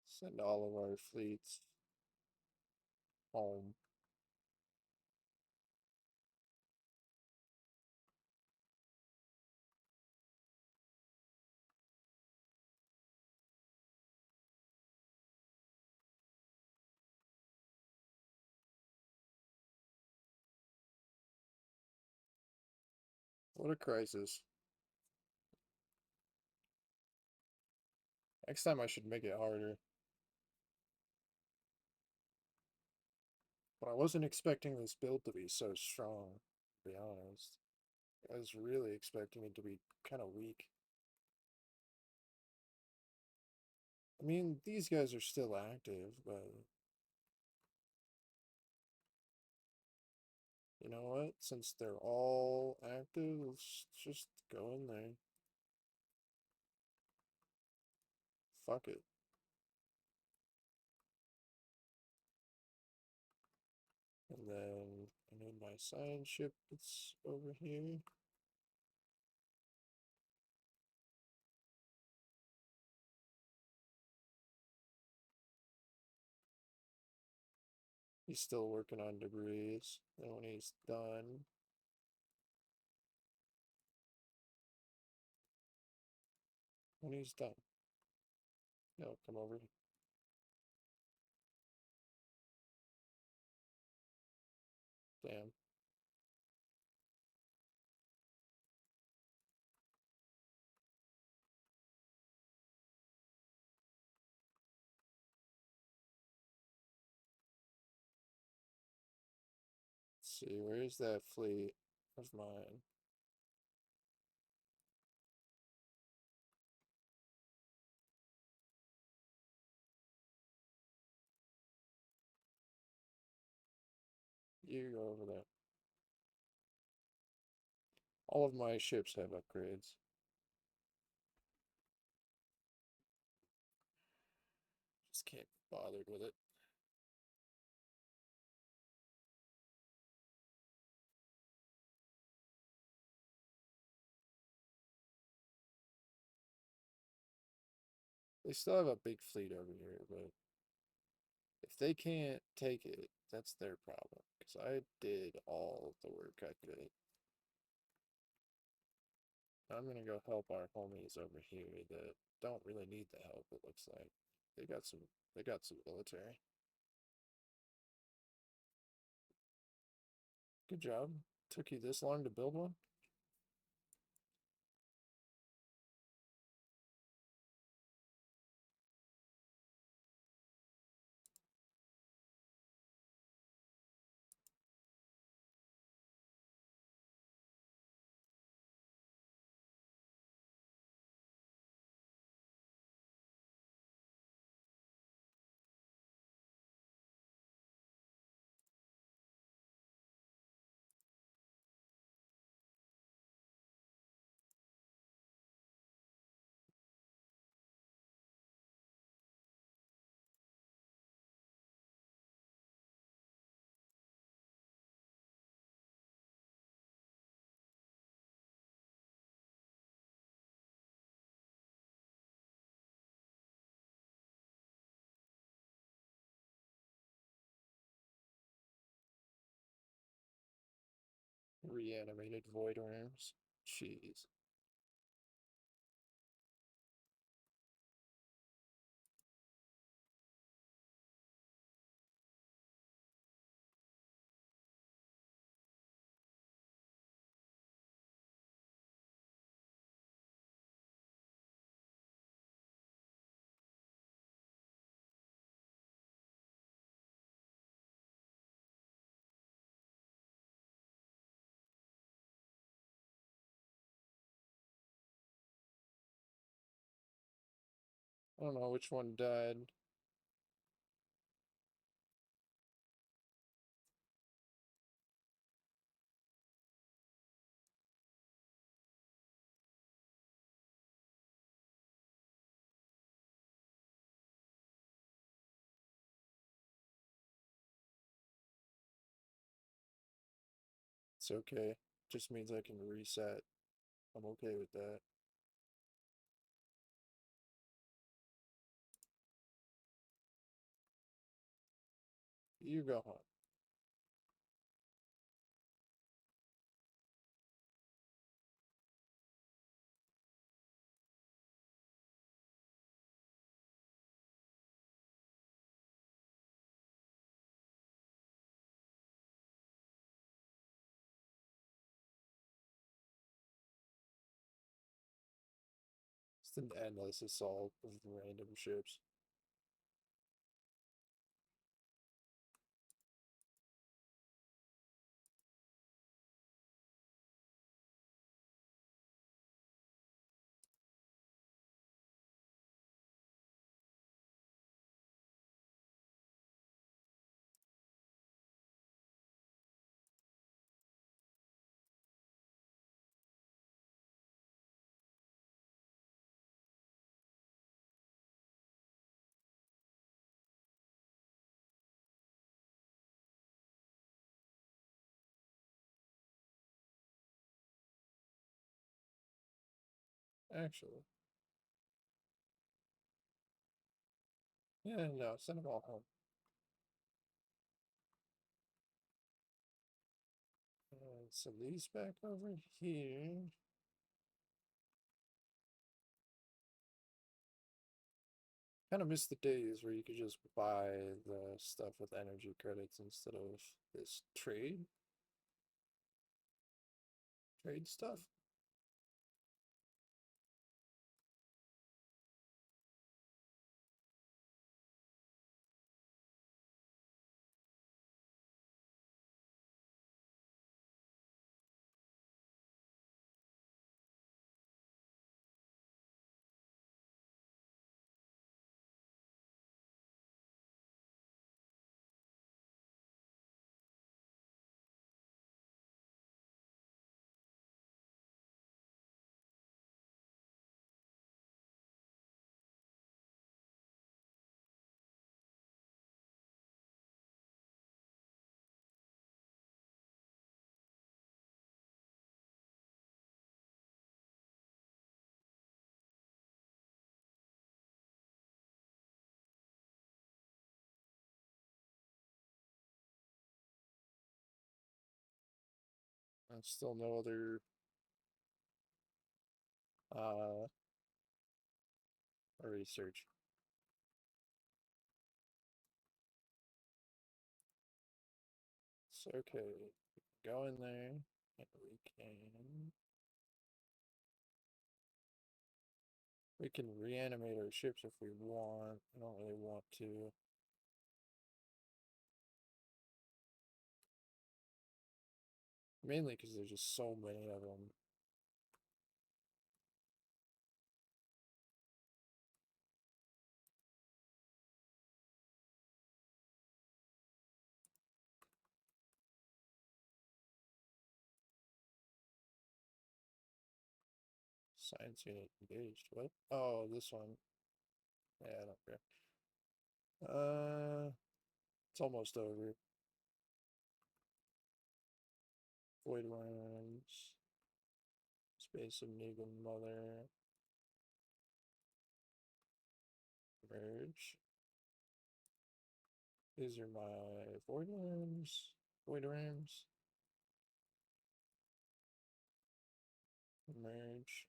Send all of our fleets home. What a crisis. Next time I should make it harder. But I wasn't expecting this build to be so strong, to be honest. I was really expecting it to be kind of weak. I mean, these guys are still active, but you know what? Since they're all active, let's just go in there. Fuck it. And then I need my science ship that's over here. He's still working on debris. And when he's done, when he's done, he'll come over. Damn. Let's see, where's that fleet of mine? You go over there. All of my ships have upgrades. Just can't be bothered with it. They still have a big fleet over here, but if they can't take it, that's their problem. Because I did all the work I could. I'm gonna go help our homies over here that don't really need the help, it looks like. They got some military. Good job. Took you this long to build one? Reanimated void worms. Jeez. I don't know which one died. It's okay. Just means I can reset. I'm okay with that. You go home. It's an endless assault of random ships. Actually. Yeah, no, send them all home. So these back over here. Kind of miss the days where you could just buy the stuff with energy credits instead of this trade stuff. And still no other uh research. So okay, go in there and we can reanimate our ships if we want. I don't really want to. Mainly because there's just so many of them. Science unit engaged. What? Oh, this one. Yeah, I don't care. It's almost over. Void worms. Space of Negan Mother. Merge. These are my void worms. Void worms. Merge.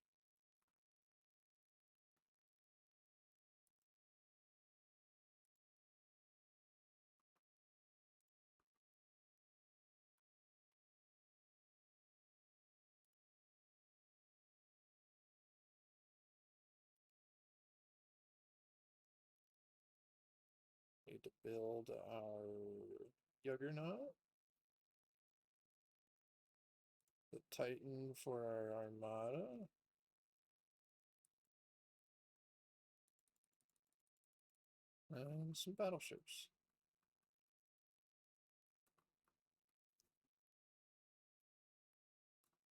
Need to build our Juggernaut. The Titan for our Armada. And some battleships.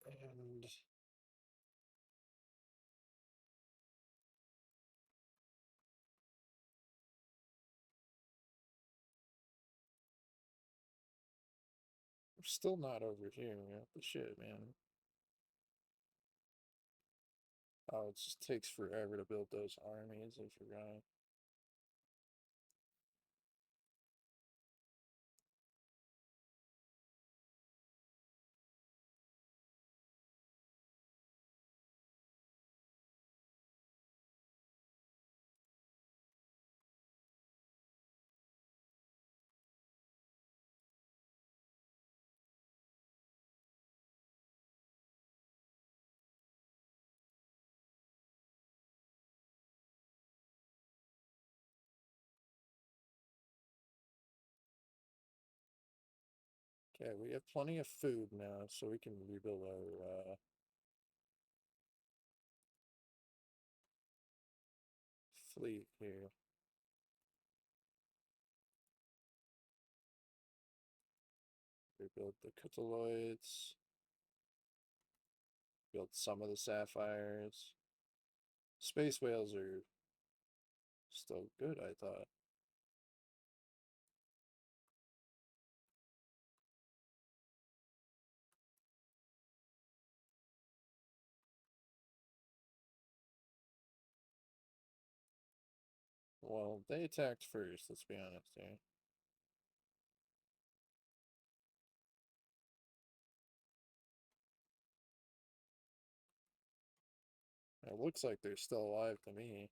And we're still not over here. What the shit, man? Oh, it just takes forever to build those armies, I forgot. Okay, we have plenty of food now, so we can rebuild our fleet here. Rebuild the Cthulhuids. Build some of the sapphires. Space whales are still good, I thought. Well, they attacked first, let's be honest here. It looks like they're still alive to me.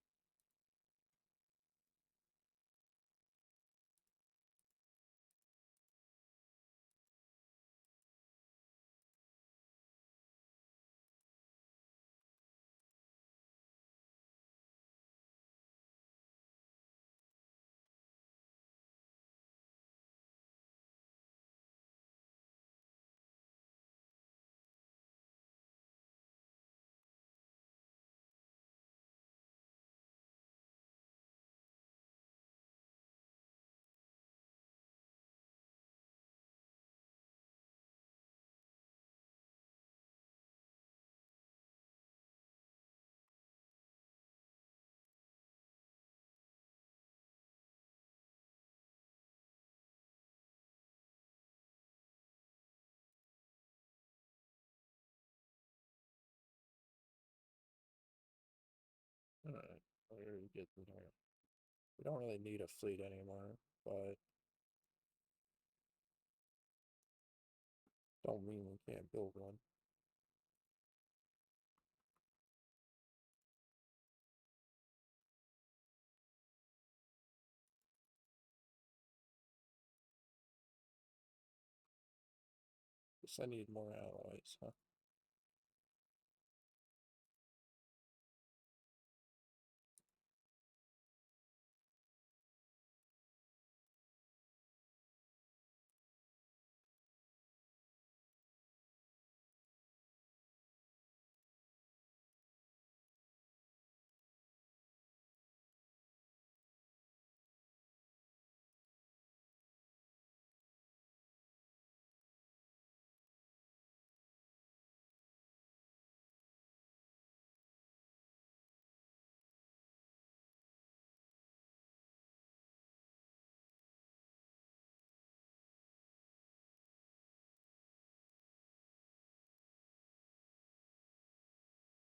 Alright, what are we getting here? We don't really need a fleet anymore, but don't mean we can't build one. Guess I need more alloys, huh?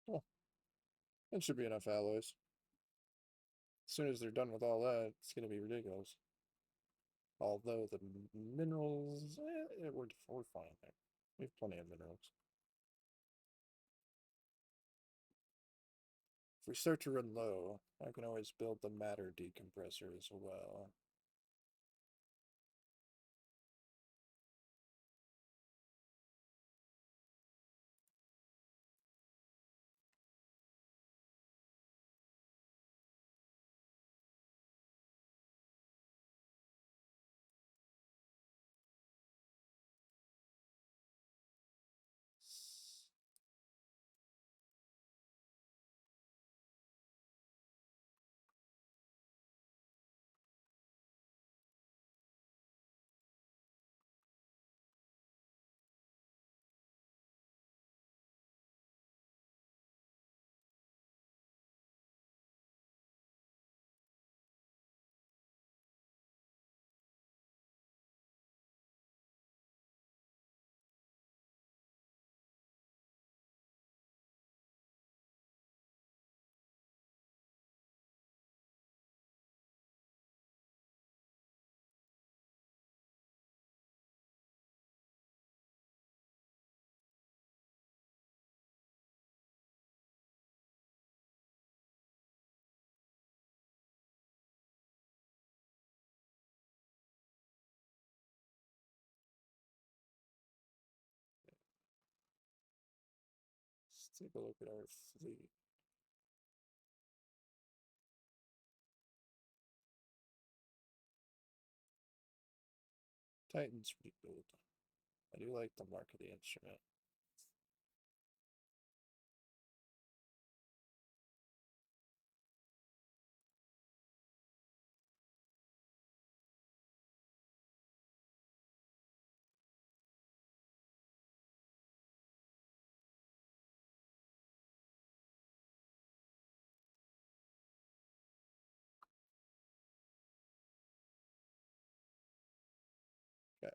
Oh, that should be enough alloys. As soon as they're done with all that, it's gonna be ridiculous. Although the minerals, we're fine there. We have plenty of minerals. If we start to run low, I can always build the matter decompressor as well. Let's take a look at our fleet. Titan's rebuild. I do like the mark of the instrument. Okay.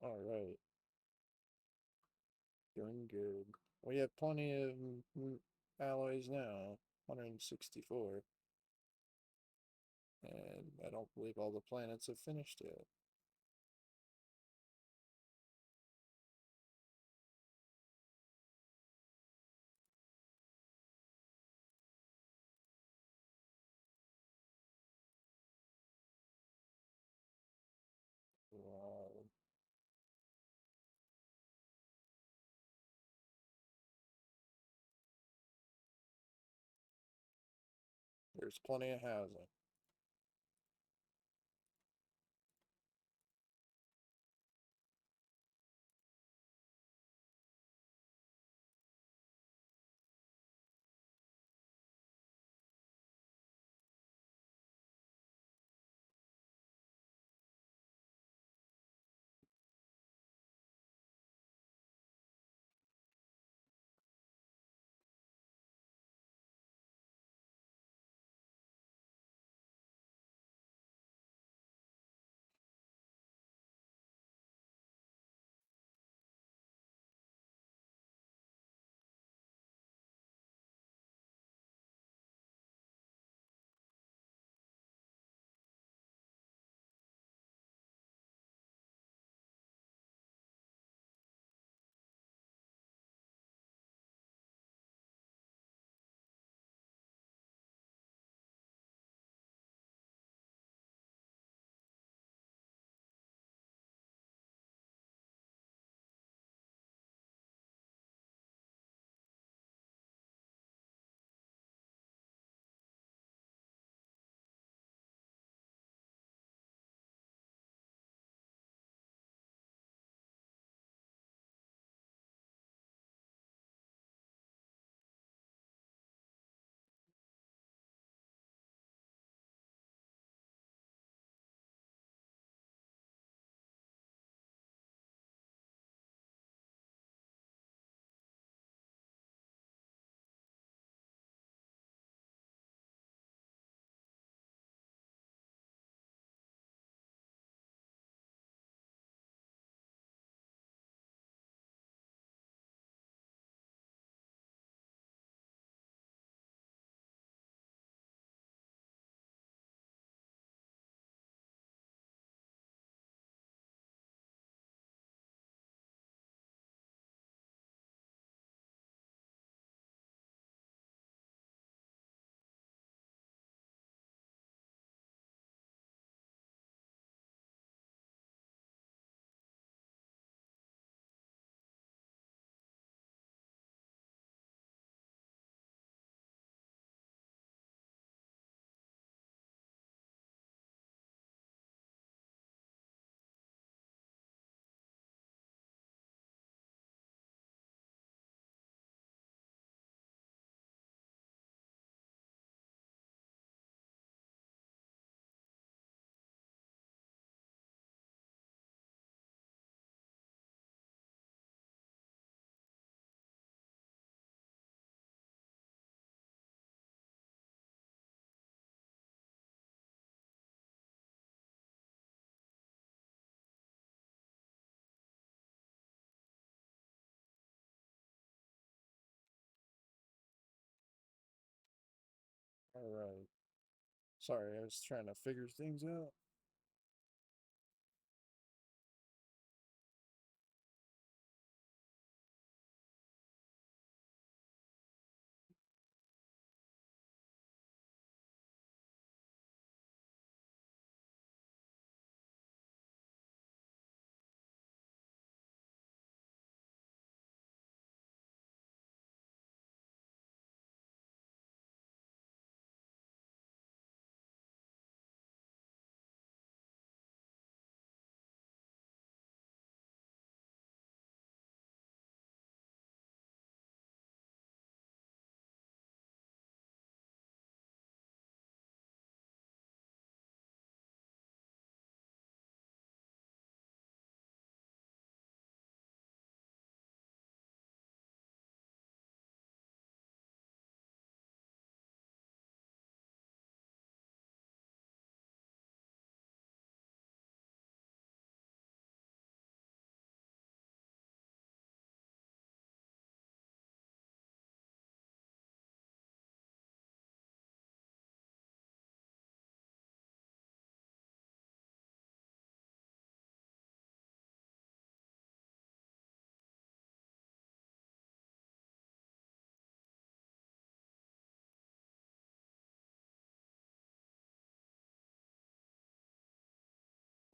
Alright, doing good. We have plenty of alloys now, 164. And I don't believe all the planets have finished yet. Wow. There's plenty of housing. Alright. Sorry, I was trying to figure things out.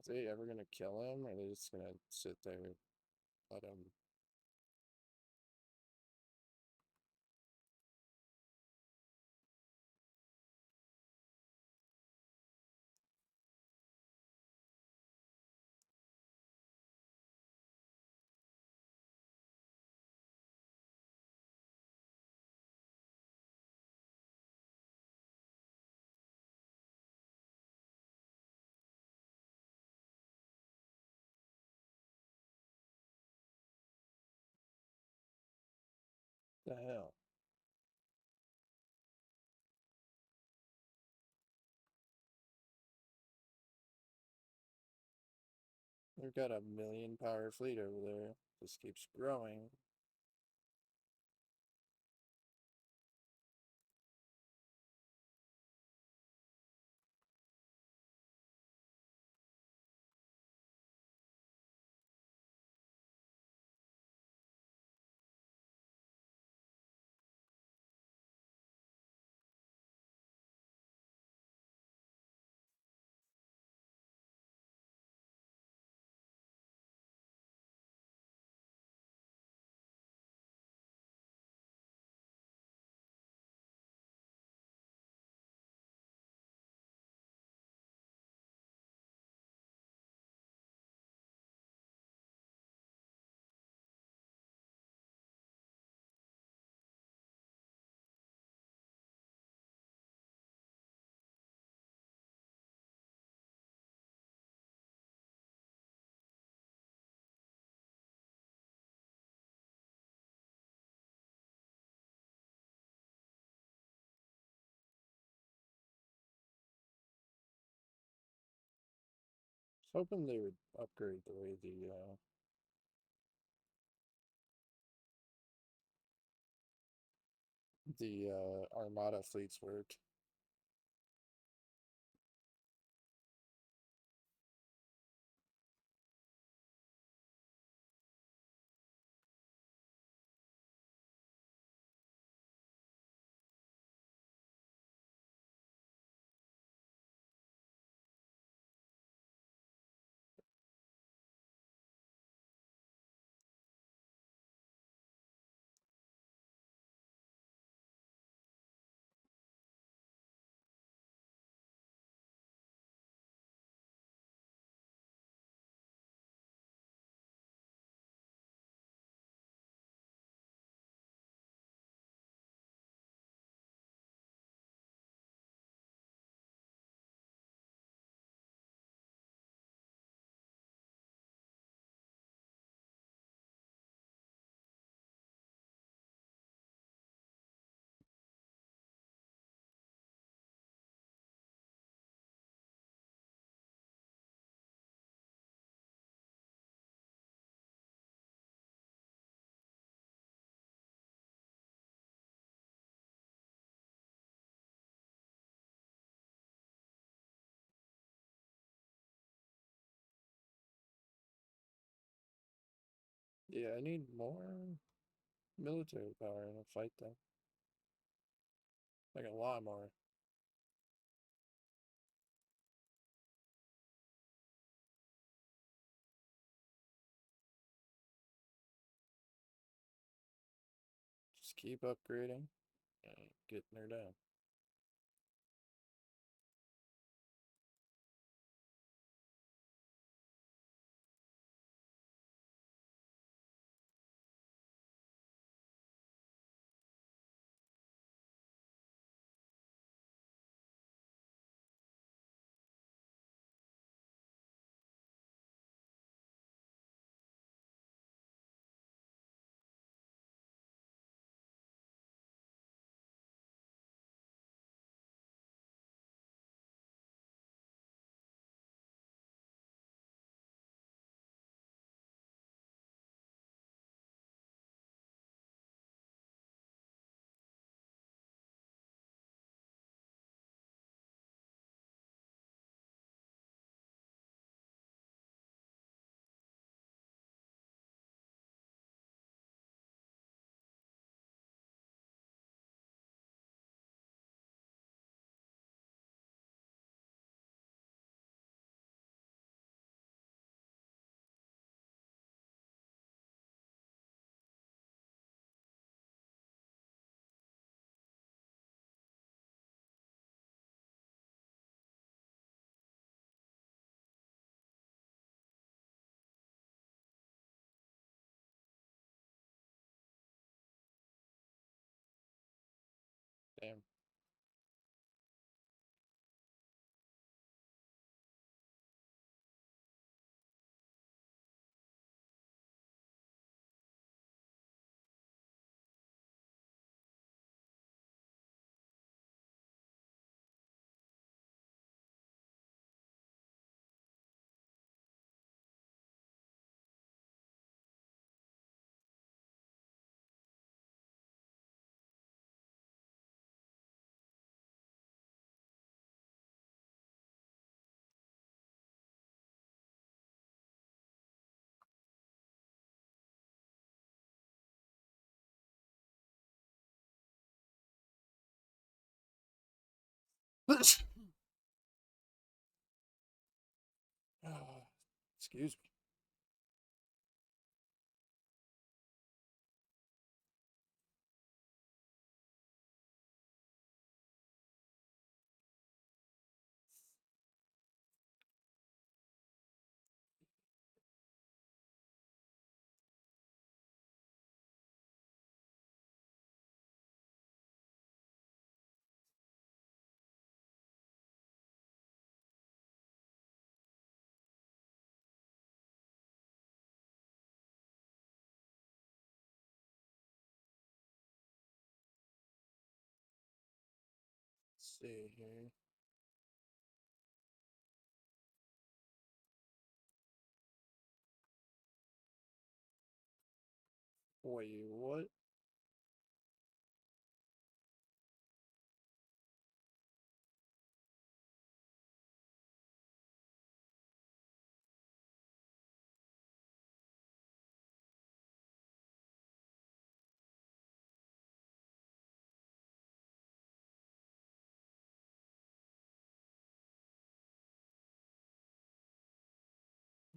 they ever gonna kill him, or are they just gonna sit there, let him? The hell? We've got a million power fleet over there. This keeps growing. I was hoping they would upgrade the way the Armada fleets work. Yeah, I need more military power in a fight them. Like a lot more. Just keep upgrading and getting her down. Damn. Excuse me. Let's see here. Wait, what?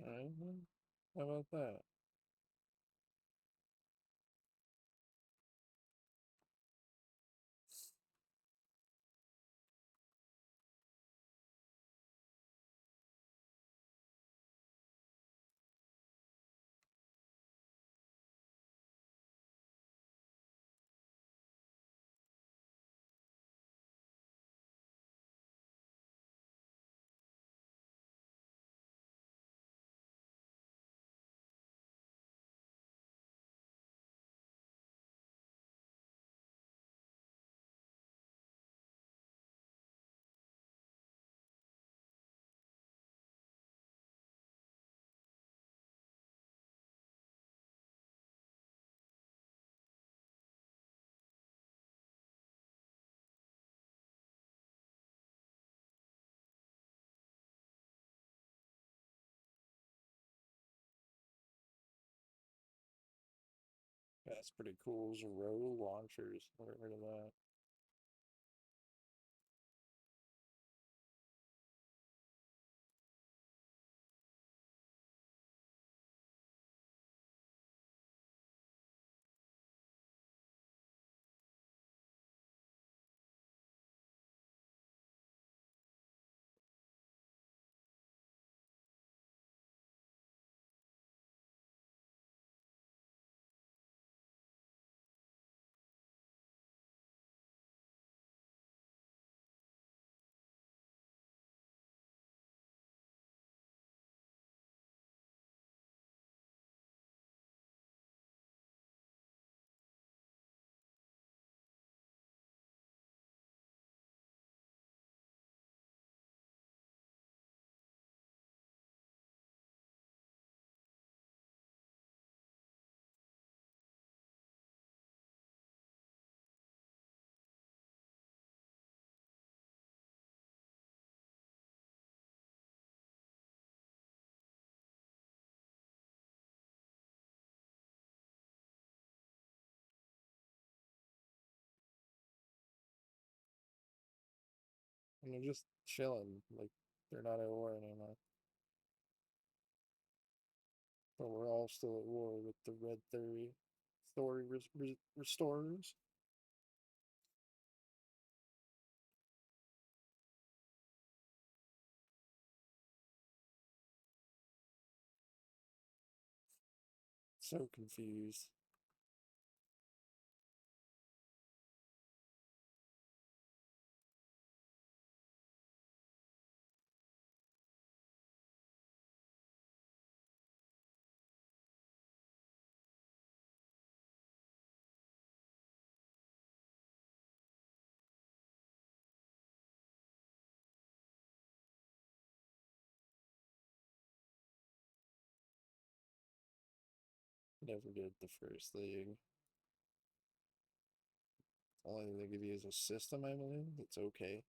Alright, well, how about that? That's pretty cool. Zero launchers. I'll get rid of that. And they're just chilling. Like, they're not at war anymore. But we're all still at war with the Red Theory. Story restorers. So confused. never get the first league. Only thing they give you is a system, I believe. It's okay.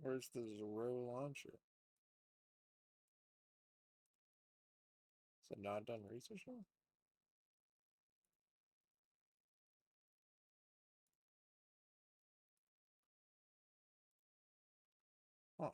Where's the Zero launcher? Is it not done research now? Huh.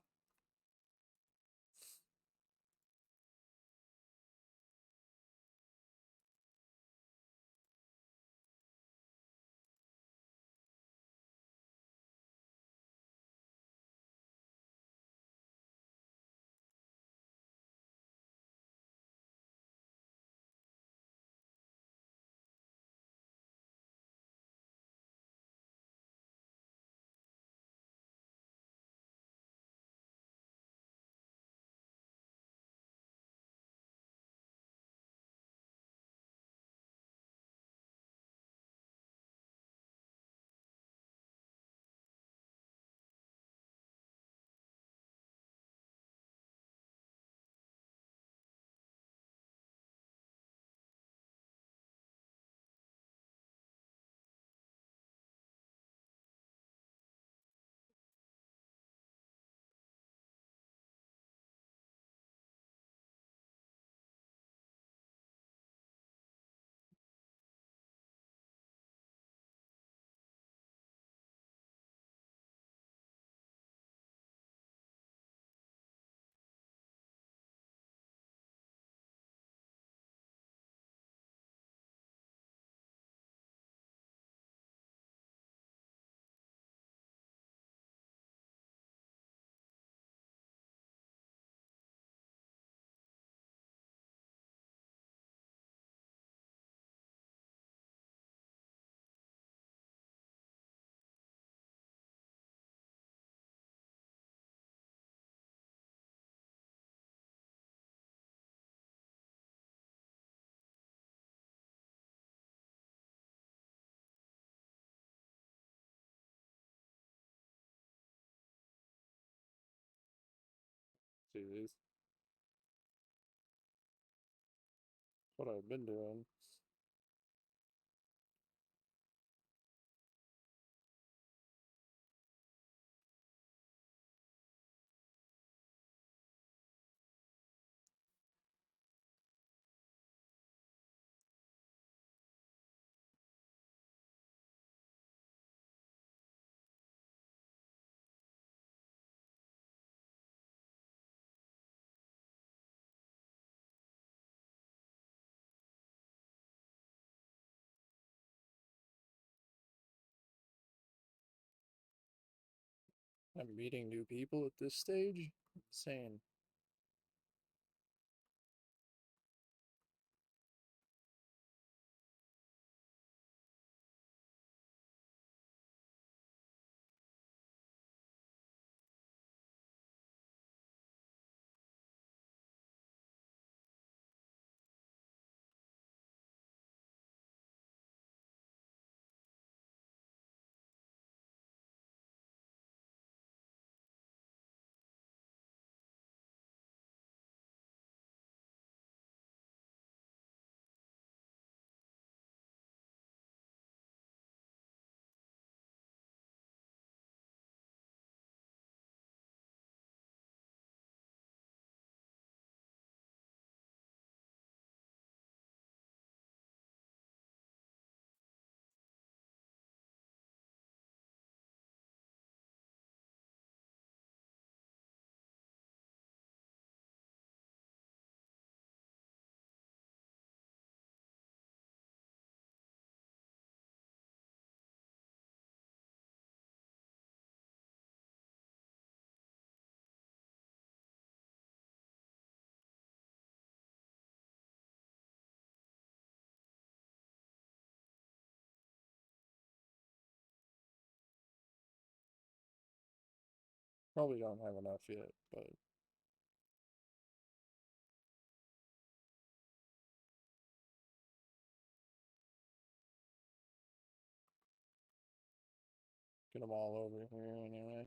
See these? What I've been doing. I'm meeting new people at this stage. Insane. Probably don't have enough yet, but get them all over here anyway.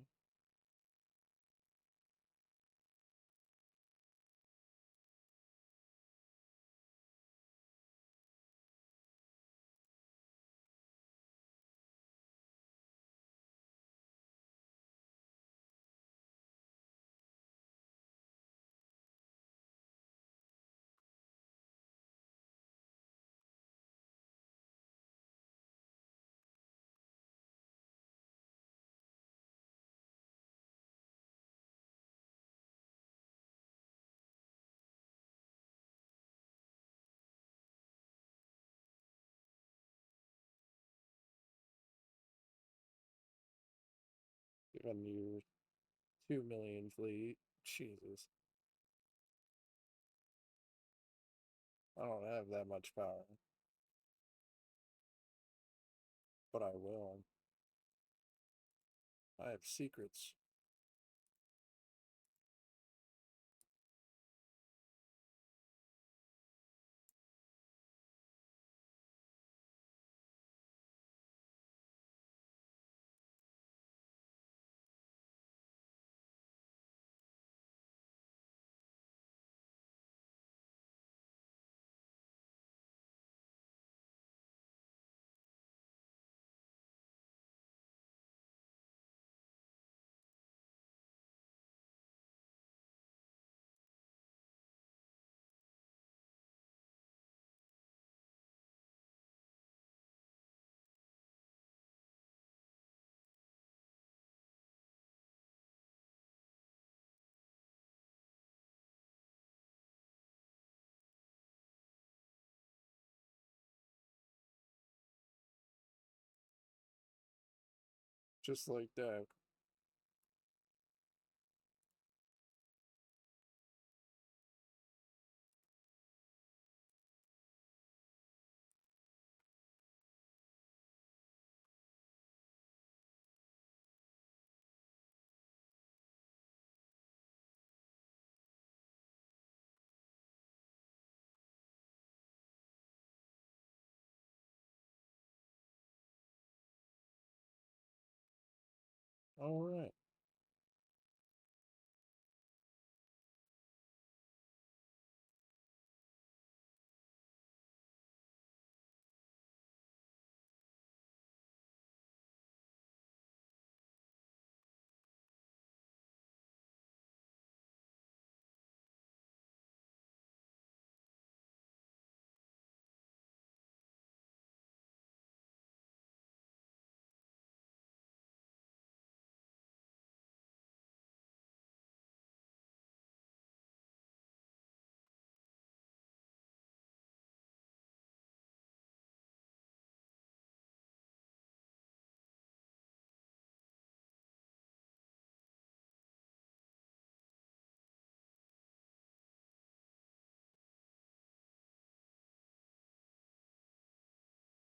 Giving you 2 million fleet. Jesus. I don't have that much power, but I will. I have secrets. Just like that. Alright.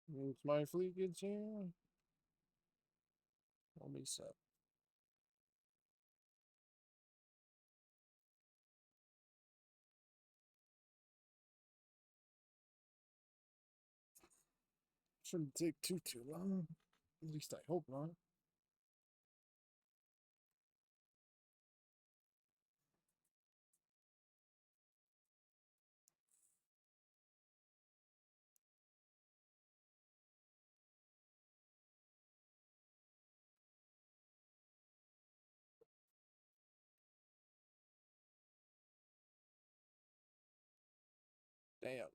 Once my fleet gets here, I'll be set. Shouldn't take too long. At least I hope not. Damn.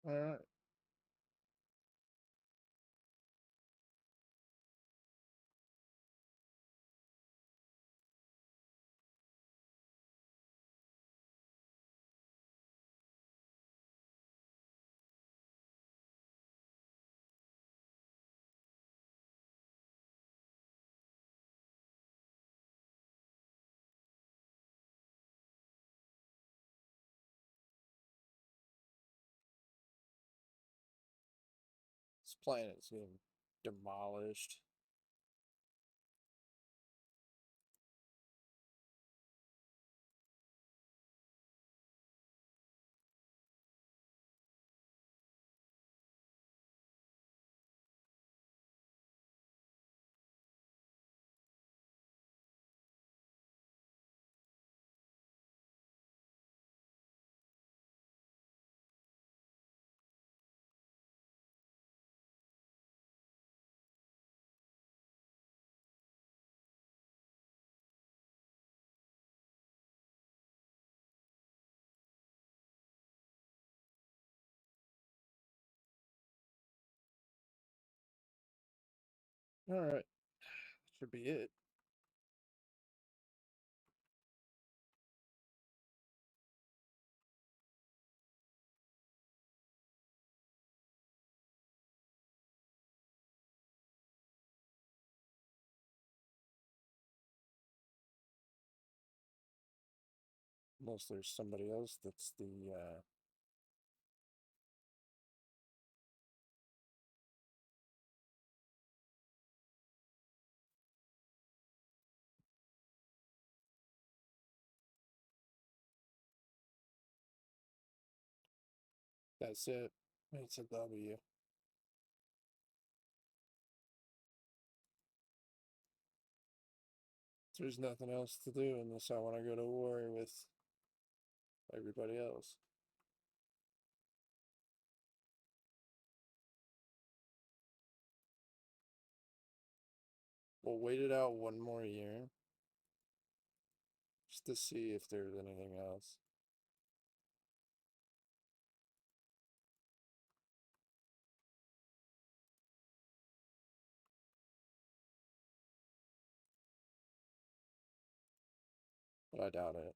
Alright. This planet's getting demolished. Alright. Should be it. Unless there's somebody else that's the, that's it. It's a W. There's nothing else to do unless I want to go to war with everybody else. We'll wait it out one more year just to see if there's anything else. But I doubt it.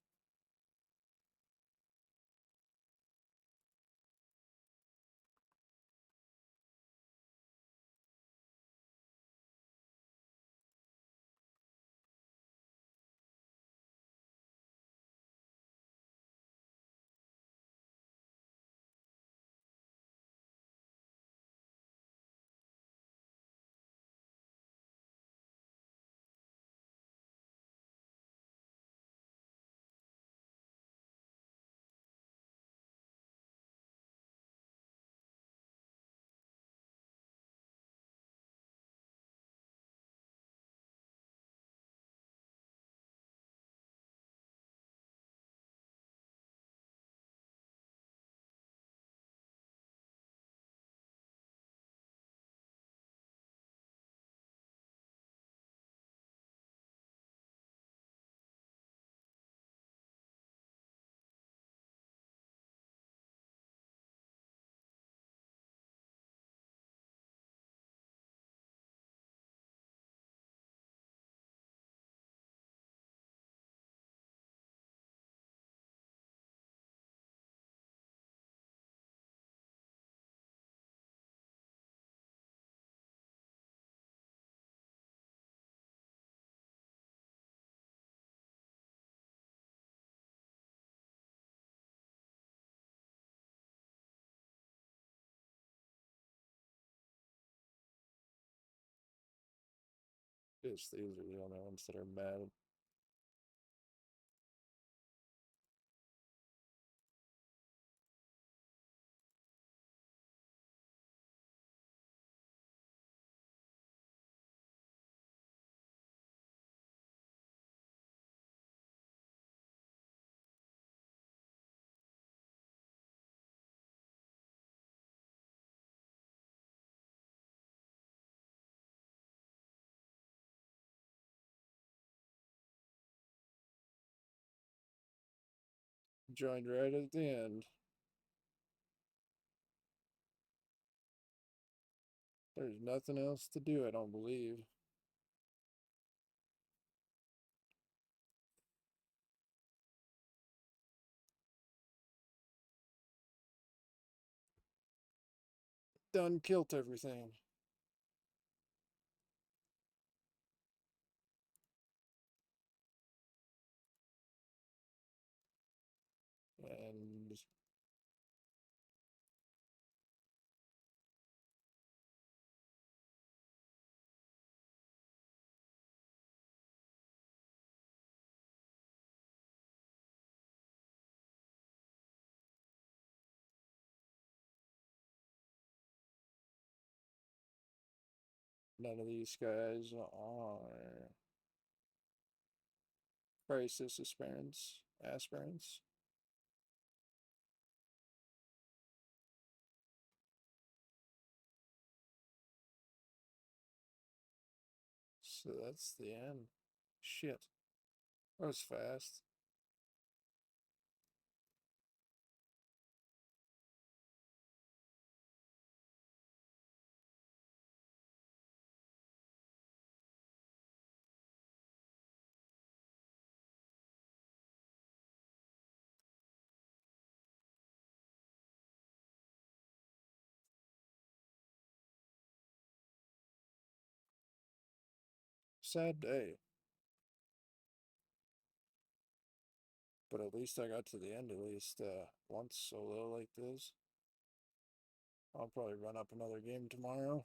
Just these are the only ones that are mad. Joined right at the end. There's nothing else to do, I don't believe. Done killed everything. And none of these guys are crisis aspirants. So that's the end. Shit. That was fast. Sad day. But at least I got to the end at least once solo like this. I'll probably run up another game tomorrow.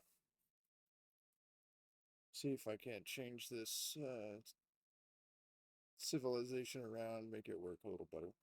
See if I can't change this civilization around, make it work a little better.